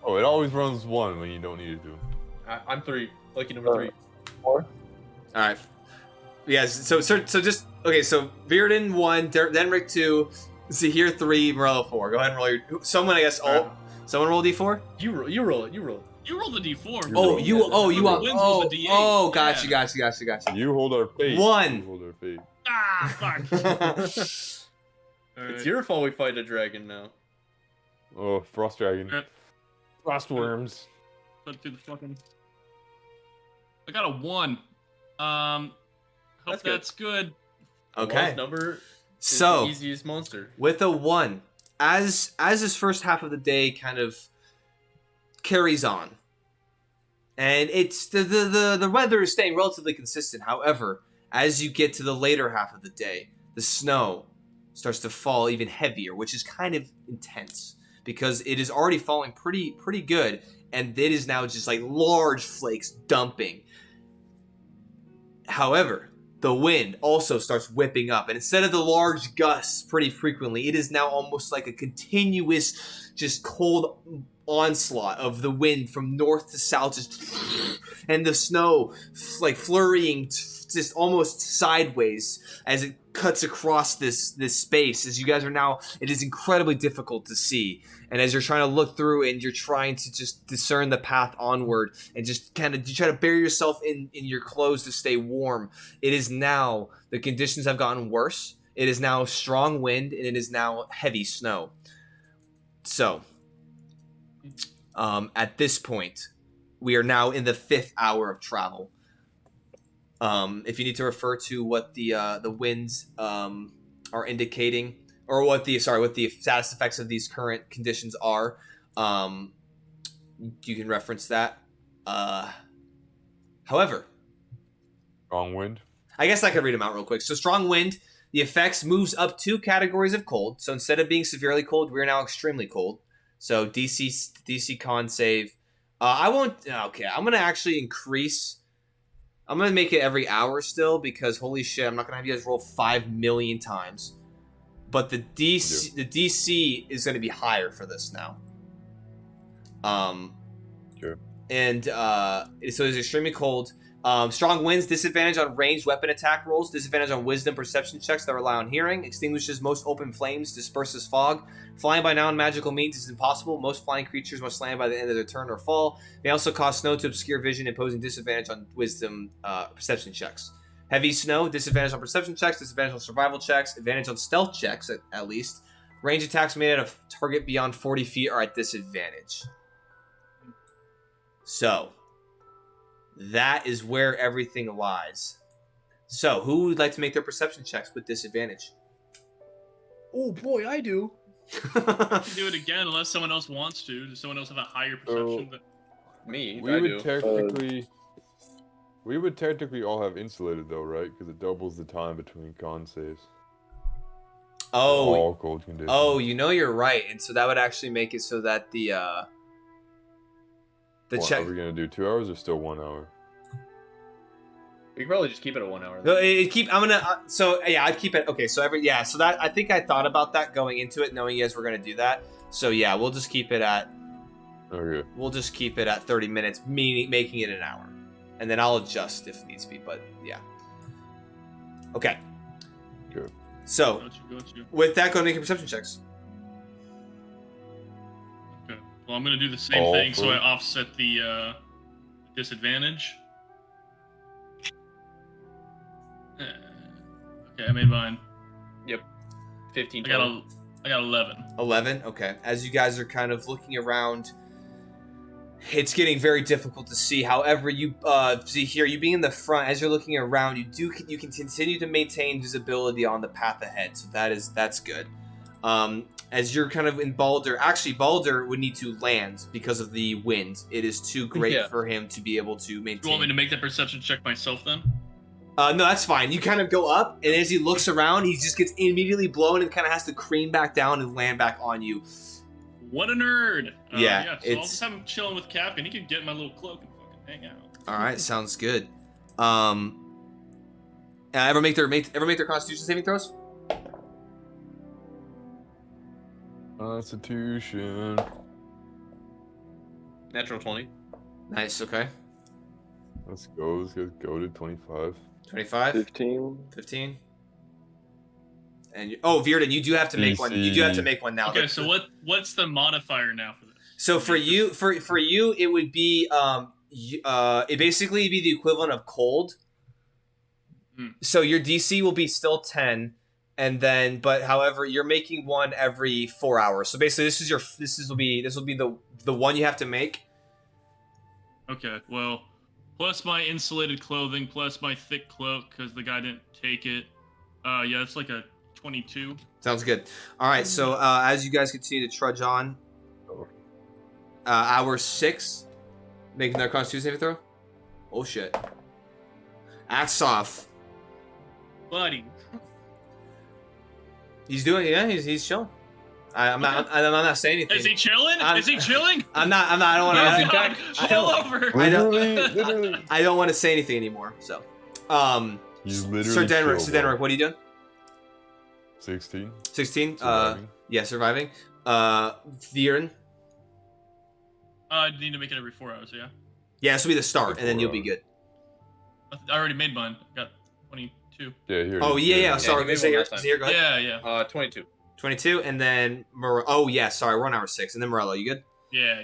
Oh, it always runs 1 when you don't need it to. I'm 3. Lucky number 3. 4. Alright. Yeah, so just okay, so Virden 1, Denrick 2, Zahir 3, Morello 4. Go ahead and roll your someone someone roll D4? You roll it. you roll the D4. Oh, bro. you want Whoever wins rolls a D8. gotcha, Yeah. gotcha. You hold our fate. 1. You hold our fate. Ah, fuck. It's Alright. your fault we fight a dragon now. Oh, frost dragon. Alright. Frost worms. Put through the fucking. I got a 1. Hope that's good. Lowest Okay. number is So, the easiest monster. with a 1, as this first half of the day kind of carries on, and it's the weather is staying relatively consistent. However, as you get to the later half of the day, the snow starts to fall even heavier, which is kind of intense because it is already falling pretty good, and it is now just large flakes dumping. However, the wind also starts whipping up, and instead of the large gusts pretty frequently, it is now almost like a continuous, just cold onslaught of the wind from north to south, just and the snow like flurrying just almost sideways as it cuts across this space. As you guys are now, it is incredibly difficult to see, and as you're trying to look through and you're trying to just discern the path onward and just kind of you try to bury yourself in your clothes to stay warm, it is now the conditions have gotten worse. It is now strong wind and it is now heavy snow. So at this point, we are now in the 5th hour of travel. If you need to refer to what the winds are indicating, or what the status effects of these current conditions are, you can reference that. However, Strong wind. I guess I could read them out real quick. So strong wind, the effects moves up 2 categories of cold. So instead of being severely cold, we're now extremely cold. So DC con save. I won't. Okay, I'm gonna actually increase. I'm gonna make it every hour still because holy shit, I'm not gonna have you guys roll 5 million times. But the DC is gonna be higher for this now. Sure. And so it's extremely cold. Strong winds, disadvantage on ranged weapon attack rolls, disadvantage on wisdom perception checks that rely on hearing, extinguishes most open flames, disperses fog. Flying by non-magical means is impossible. Most flying creatures must land by the end of their turn or fall. They also cause snow to obscure vision, imposing disadvantage on wisdom perception checks. Heavy snow, disadvantage on perception checks, disadvantage on survival checks, advantage on stealth checks at least. Range attacks made at a target beyond 40 feet are at disadvantage. So that is where everything lies. So, who would like to make their perception checks with disadvantage? Oh boy, I do. You can do it again unless someone else wants to. Does someone else have a higher perception? Me, We I would do. technically all have insulated though, right? Because it doubles the time between con saves. Oh, All cold conditions. oh, you know you're right, and so that would actually make it so that the What, check. are we gonna do 2 hours or still 1 hour? We could probably just keep it at 1 hour. No, I'm gonna. So yeah, I'd keep it. Okay, so So that I think I thought about that going into it, knowing you guys were gonna do that. So yeah, we'll just keep it at. Okay. We'll just keep it at 30 minutes, meaning making it an hour, and then I'll adjust if needs be. But yeah. Okay. Good. So Gotcha. with that, go and make your perception checks. Okay. Well, I'm gonna do the same All thing, so for- I offset the disadvantage. Okay, I made mine. 15. I got 11. 11. Okay. As you guys are kind of looking around, it's getting very difficult to see. However, you see here, you being in the front, as you're looking around, you can continue to maintain visibility on the path ahead. So that's good. As you're kind of in Balder, actually Balder would need to land because of the wind. It is too great for him to be able to maintain. You want me to make that perception check myself then? No, that's fine. You kind of go up, and as he looks around, he just gets immediately blown and kind of has to cream back down and land back on you. What a nerd! Yeah, so I'll just have him chilling with Cap, and he can get in my little cloak and fucking hang out. All right, sounds good. Ever make their Constitution saving throws? Constitution. Natural 20. Nice. Okay. Let's go to 25. 25, 15. 15. And Virden, you do have to make one. You do have to make one now. Okay, so what's the modifier now for this? So for you, it would be it basically be the equivalent of cold. So your DC will be still 10, and then however you're making one every 4 hours. So basically, this will be the one you have to make. Okay, well, plus my insulated clothing, plus my thick cloak because the guy didn't take it. Yeah, it's like a 22. Sounds good. All right, so as you guys continue to trudge on, hour 6, making their Constitution saving throw. Oh shit! Axe off. Buddy. He's doing. Yeah, he's chilling. I'm not saying anything. Is he chilling? Is he chilling? I'm not. I don't want to. Chill over. I don't want to say anything anymore. So, He's literally Sir Denrick, chill, bro. what are you doing? 16. 16. Surviving. Yeah, surviving. Viren. I need to make it every 4 hours. Yeah. Yeah, this will be the start, Every and then 4 you'll be hours. good. I already made mine. Got 22. Yeah, here. Oh it is. yeah, Here yeah. it is. Sorry, you made is it one here? last time. Is it here? Go ahead. Yeah. 22. 22, and then oh yeah, sorry, we're on hour 6, and then Morello, you good? Yeah.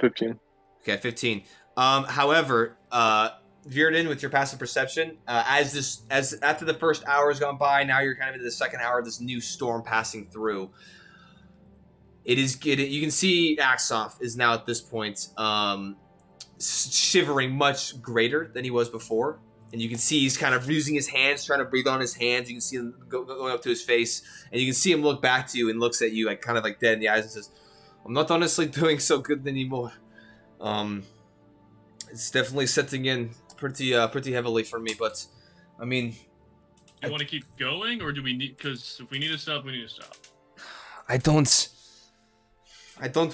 15. Okay, 15. However, Virden, with your passive perception, as after the first hour has gone by, now you're kind of into the second hour of this new storm passing through. It is getting. You can see Axoff is now at this point shivering much greater than he was before, and you can see he's kind of using his hands, trying to breathe on his hands. You can see him going up to his face, and you can see him look back to you and looks at you like kind of like dead in the eyes and says, "I'm not honestly doing so good anymore. It's definitely setting in pretty heavily for me, but I mean, You want to keep going, or do we need? Because if we need to stop, we need to stop. I don't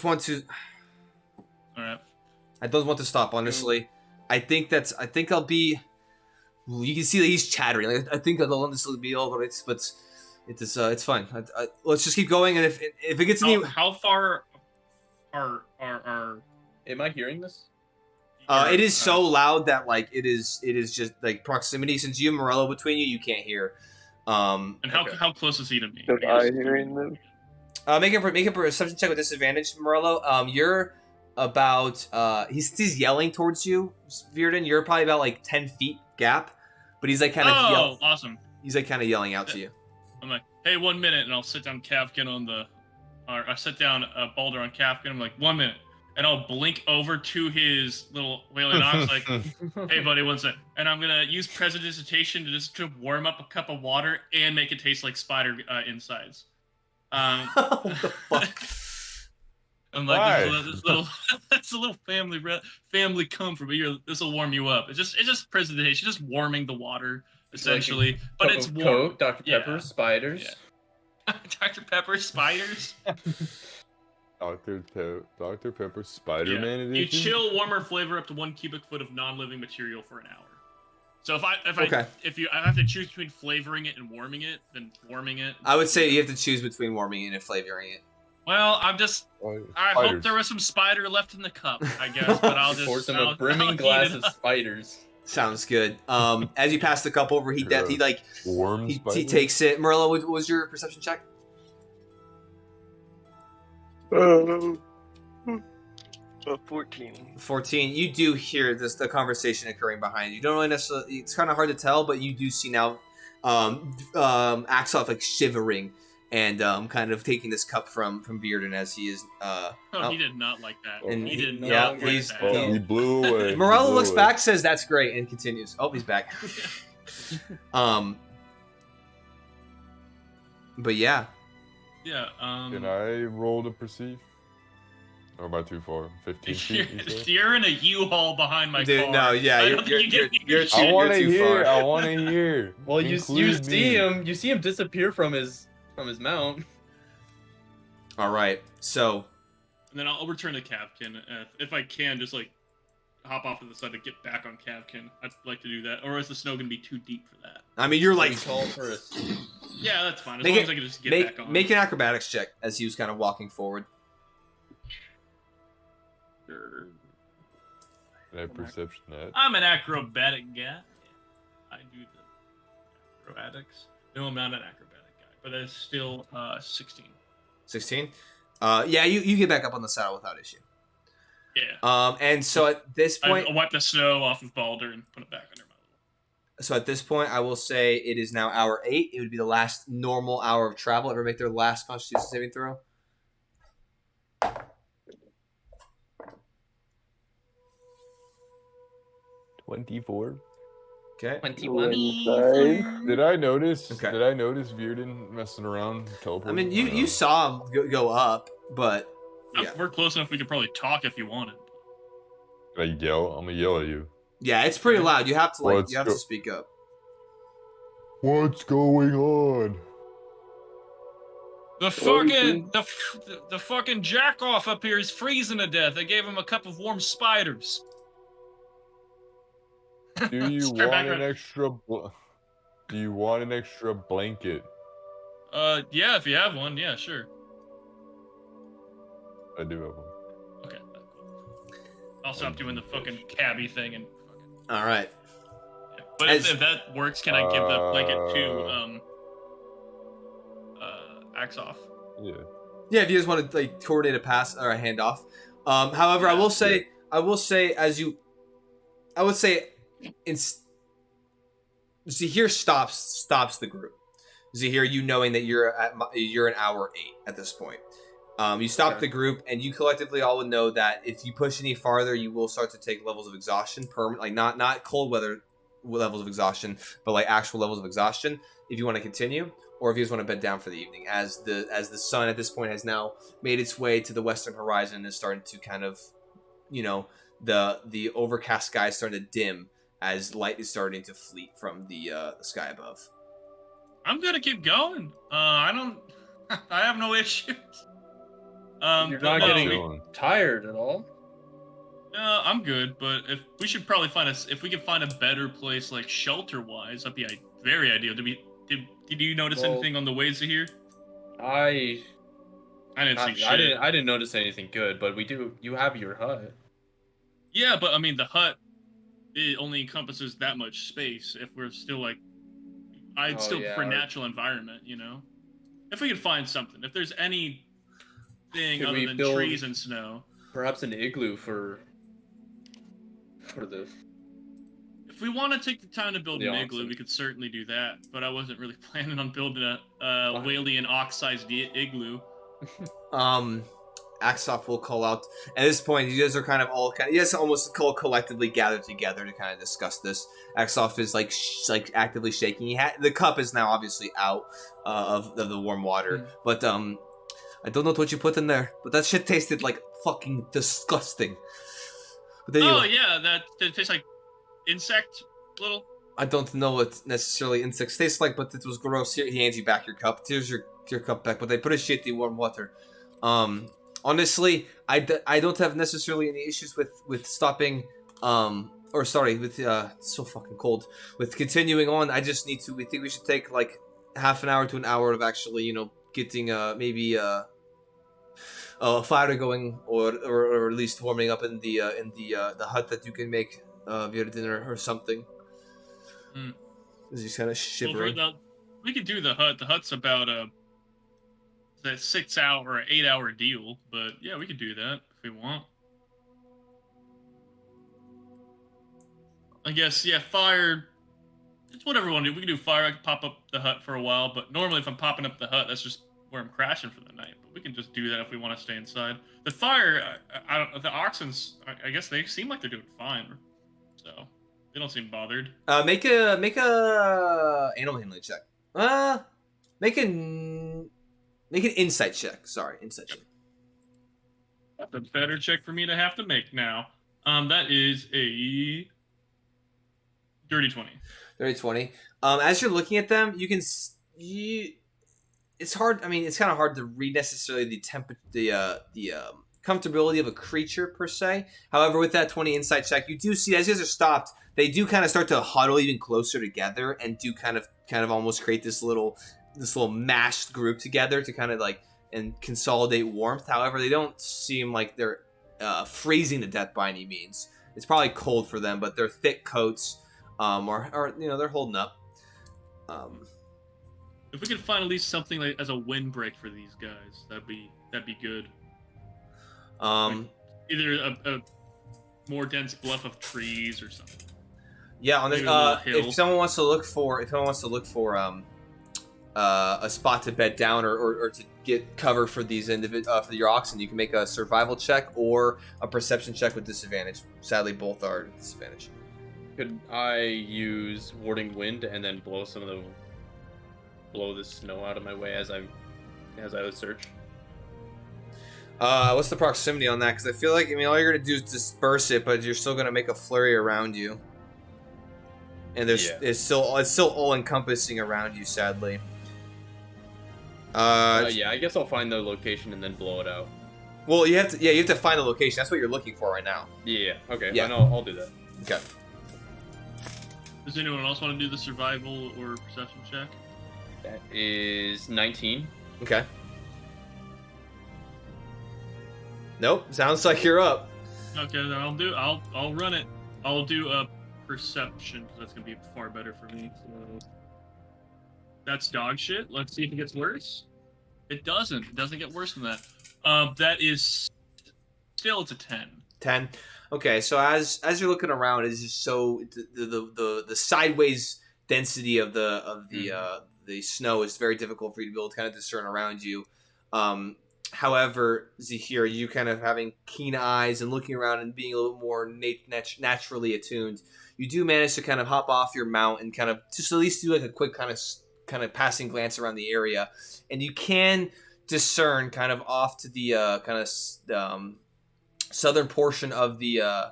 want to. All right. I don't want to stop, honestly. I think I'll be. You can see that he's chattering. Like, I think I'll honestly be over it, but it's fine. Let's just keep going, and if it gets any. How far are Am I hearing this? It is so loud that like it is just like proximity. Since you have Morello between you, you can't hear. And how close is he to me? Am I hearing them? Make a perception check with disadvantage, Morello. You're about he's yelling towards you, Virden. You're probably about like 10 feet gap, but he's like kind of awesome. He's like kind of yelling out to you. I'm like, hey, 1 minute, and I'll sit down Kafkin I sit down Balder on Kafkin. I'm like, 1 minute, and I'll blink over to his little wailing ox, like, hey, buddy, 1 sec, and I'm gonna use prestidigitation to warm up a cup of water and make it taste like spider insides. What the fuck? I'm like, this little that's a little family comfort, but this will warm you up. It's just prestidigitation, just warming the water essentially, but it's warm. Coke, Dr. Pepper, spiders. Yeah. Dr. Pepper, spiders. Dr. Pepper, Spider-Man edition. You chill warmer flavor up to 1 cubic foot of non-living material for an hour. So if I have to choose between flavoring it and warming it, then warming it. I would say you have to choose between warming it and flavoring it. Well, I hope there was some spider left in the cup, I guess, but I'll just pour some a brimming glass of spiders. Sounds good. As you pass the cup over, he takes it. Morello, what was your perception check? 14. 14. You do hear the conversation occurring behind you. You don't really necessarily. It's kind of hard to tell, but you do see now, Axoff like shivering and kind of taking this cup from Bearden as he is. He did not like that. And he did not. yeah, like he's that. He blew away. Morello looks back, says that's great, and continues. Oh, he's back. But yeah. Yeah. Can I roll to perceive? Or am I too far? 15 feet? You're in a U-Haul behind my Dude, car. no, yeah, you're I want to too hear. far. I want to hear. Well, you see him disappear from his mount. All right, so. And then I'll return to Kafkin if I can, just like hop off to the side to get back on Kafkin. I'd like to do that, or is the snow gonna be too deep for that? I mean, you're like. Call for us. Yeah, that's fine. As long as I can just get back on. Make an acrobatics check as he was kind of walking forward. Can I perception that? I'm an acrobatic guy. I do the acrobatics. No, I'm not an acrobatic guy, but that's still 16. 16? Yeah, you get back up on the saddle without issue. Yeah. And so at this point, I wipe the snow off of Balder and put it back under my little. So at this point, I will say it is now hour 8. It would be the last normal hour of travel. Ever make their last Constitution saving throw? 24. Okay. 21. Did I notice? Okay. Did I notice Bearden messing around, I teleporting? mean, you saw him go up, but yeah. We're close enough. We could probably talk if you wanted. Can I yell? I'm gonna yell at you. Yeah, it's pretty loud. You have to to speak up. What's going on? The fucking the fucking jack off up here is freezing to death. I gave him a cup of warm spiders. Do you Straight back want an around. extra? Do you want an extra blanket? Yeah, if you have one, yeah, sure. I do have one. Okay, cool. I'll stop doing the fucking cabbie thing and fucking. All right. Yeah. But if that works, can I give the blanket to Axoff? Yeah. Yeah, if you guys want to like coordinate a pass or a handoff. However, I will say, Zahir stops the group. Zahir, you knowing that you're an hour 8 at this point. You stop the group, and you collectively all would know that if you push any farther, you will start to take levels of exhaustion permanent, like not cold weather levels of exhaustion, but like actual levels of exhaustion. If you want to continue, or if you just want to bed down for the evening, as the sun at this point has now made its way to the western horizon and is starting to kind of, the overcast sky is starting to dim as light is starting to fleet from the sky above. I'm gonna keep going. I have no issues. You're not getting tired at all. No, I'm good. But if we should probably if we could find a better place, like shelter-wise, that'd be very ideal. Did you notice anything on the ways here? I didn't see shit. I didn't notice anything good, but you have your hut. Yeah, but I mean the hut, it only encompasses that much space. If we're still like, I'd still prefer natural environment, If we could find something, if there's anything other than trees and snow. Perhaps an igloo for the. If we want to take the time to build an igloo, we could certainly do that. But I wasn't really planning on building a Whaley ox-sized igloo. Axoff will call out. At this point, you guys are you guys almost collectively gathered together to kind of discuss this. Axoff is like actively shaking. The cup is now obviously out of the warm water, but I don't know what you put in there, but that shit tasted like fucking disgusting. Yeah, that tastes like insect little. I don't know what necessarily insects taste like, but it was gross. Here, he hands you back your cup. Here's your cup back, but they put a shit in warm water. Honestly, I don't have necessarily any issues with stopping, it's so fucking cold, with continuing on. I just need to, we think we should take like half an hour to an hour of actually, getting maybe a fire going, or at least warming up in the hut that you can make via dinner or something. He's kind of shivering. We could do the hut. The hut's about a 6 hour or 8 hour deal, but yeah, we could do that if we want. I guess, yeah, fire. It's whatever we want to do. We can do fire. I can pop up the hut for a while, but normally if I'm popping up the hut, that's just where I'm crashing for the night. But we can just do that if we want to stay inside. The fire, the oxens, I guess they seem like they're doing fine, so they don't seem bothered. Make a animal handling check. Make an insight check. Sorry, insight check. That's a better check for me to have to make now. That is a dirty 20. Dirty 20. As you're looking at them, you can it's hard. I mean, it's kind of hard to read necessarily the comfortability of a creature per se. However, with that 20 insight check, you do see as you guys are stopped, they do kind of start to huddle even closer together and do kind of almost create this little mashed group together to kind of like and consolidate warmth. However, they don't seem like they're freezing to death by any means. It's probably cold for them, but their thick coats are they're holding up. If we could find at least something like as a windbreak for these guys, that'd be good. Like either a more dense bluff of trees or something. Yeah, on the if someone wants to look for a spot to bed down or to get cover for these for your oxen, you can make a survival check or a perception check with disadvantage. Sadly, both are at disadvantage. Could I use warding wind and then blow the snow out of my way as I would search? What's the proximity on that? Because I feel like all you're gonna do is disperse it, but you're still gonna make a flurry around you, and it's still all encompassing around you. Sadly. I guess I'll find the location and then blow it out. Well, you have to find the location. That's what you're looking for right now. Yeah. Okay. Yeah. I'll do that. Okay. Does anyone else want to do the survival or perception check? That is 19. Okay. Nope. Sounds like you're up. Okay, then I'll run it. I'll do a perception because that's gonna be far better for me. So that's dog shit. Let's see if it gets worse. It doesn't. It doesn't get worse than that. That is still it's a 10. 10. Okay, so as you're looking around, it's just so the sideways density of the snow is very difficult for you to be able to kind of discern around you. However, Zahir, you kind of having keen eyes and looking around and being a little more naturally attuned, you do manage to kind of hop off your mount and kind of just at least do like a quick kind of passing glance around the area, and you can discern kind of off to the southern portion of the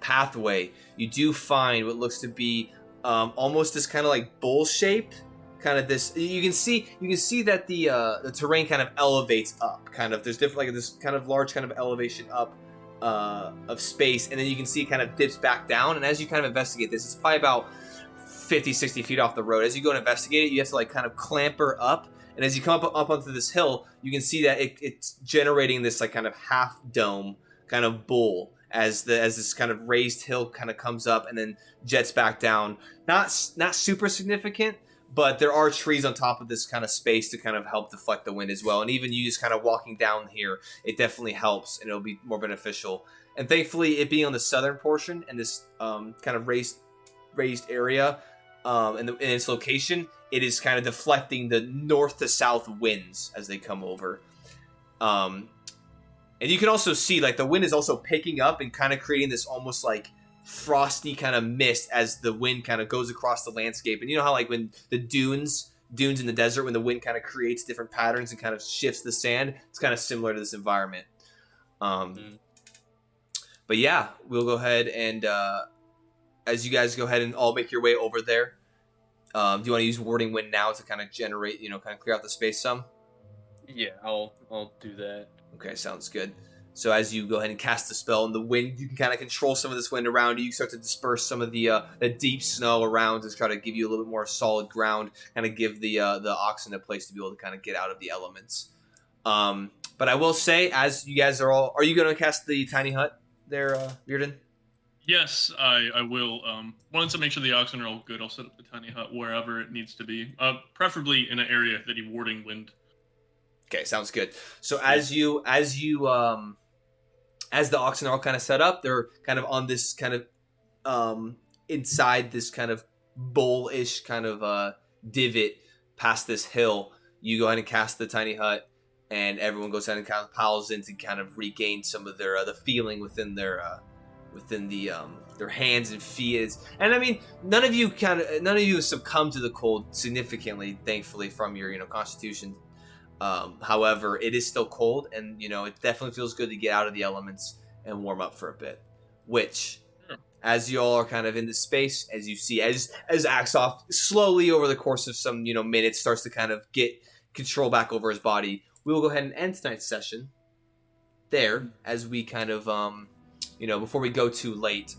pathway. You do find what looks to be almost this kind of like bowl shape. Kind of this, you can see that the terrain kind of elevates up. Kind of there's different like this kind of large kind of elevation up of space, and then you can see it kind of dips back down. And as you kind of investigate this, it's probably about 50-60 feet off the road. As you go and investigate it, you have to like kind of clamber up, and as you come up onto this hill, you can see that it's generating this like kind of half dome kind of bowl as this kind of raised hill kind of comes up and then jets back down. Not super significant, but there are trees on top of this kind of space to kind of help deflect the wind as well. And even you just kind of walking down here, it definitely helps and it'll be more beneficial. And thankfully, it being on the southern portion and this kind of raised area in its location, it is kind of deflecting the north to south winds as they come over. And you can also see like the wind is also picking up and kind of creating this almost like frosty kind of mist as the wind kind of goes across the landscape. And you know how like when the dunes in the desert, when the wind kind of creates different patterns and kind of shifts the sand, it's kind of similar to this environment. But yeah, we'll go ahead and as you guys go ahead and all make your way over there, do you want to use warding wind now to kind of generate, kind of clear out the space some? Yeah, I'll do that. Okay, sounds good. So as you go ahead and cast the spell, and the wind, you can kind of control some of this wind around you. You start to disperse some of the deep snow around to try to give you a little bit more solid ground, kind of give the oxen a place to be able to kind of get out of the elements. But I will say, as you guys are you going to cast the tiny hut there, Bearden? Yes, I will. Once I make sure the oxen are all good, I'll set up the tiny hut wherever it needs to be, preferably in an area that you warding wind. Okay, sounds good. So as the oxen are all kind of set up, they're kind of on this kind of inside this kind of bowl-ish kind of divot past this hill. You go ahead and cast the tiny hut, and everyone goes ahead and kind of piles in to kind of regain some of their the feeling within their hands and feet. And I mean, none of you succumb to the cold significantly, thankfully, from your constitution. However, it is still cold, and it definitely feels good to get out of the elements and warm up for a bit. Which, as you all are kind of in this space, as you see, as Axoff slowly over the course of some minutes starts to kind of get control back over his body, we will go ahead and end tonight's session there, as we kind of before we go too late,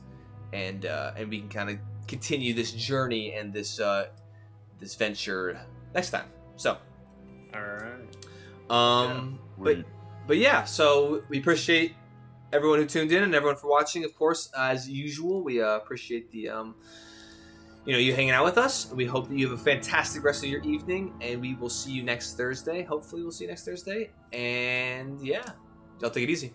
and we can kind of continue this journey and this venture next time. So. All right. But yeah, so we appreciate everyone who tuned in and everyone for watching. Of course, as usual, we appreciate the you hanging out with us. We hope that you have a fantastic rest of your evening, and we will see you next Thursday. Hopefully, we'll see you next Thursday. And yeah, y'all take it easy.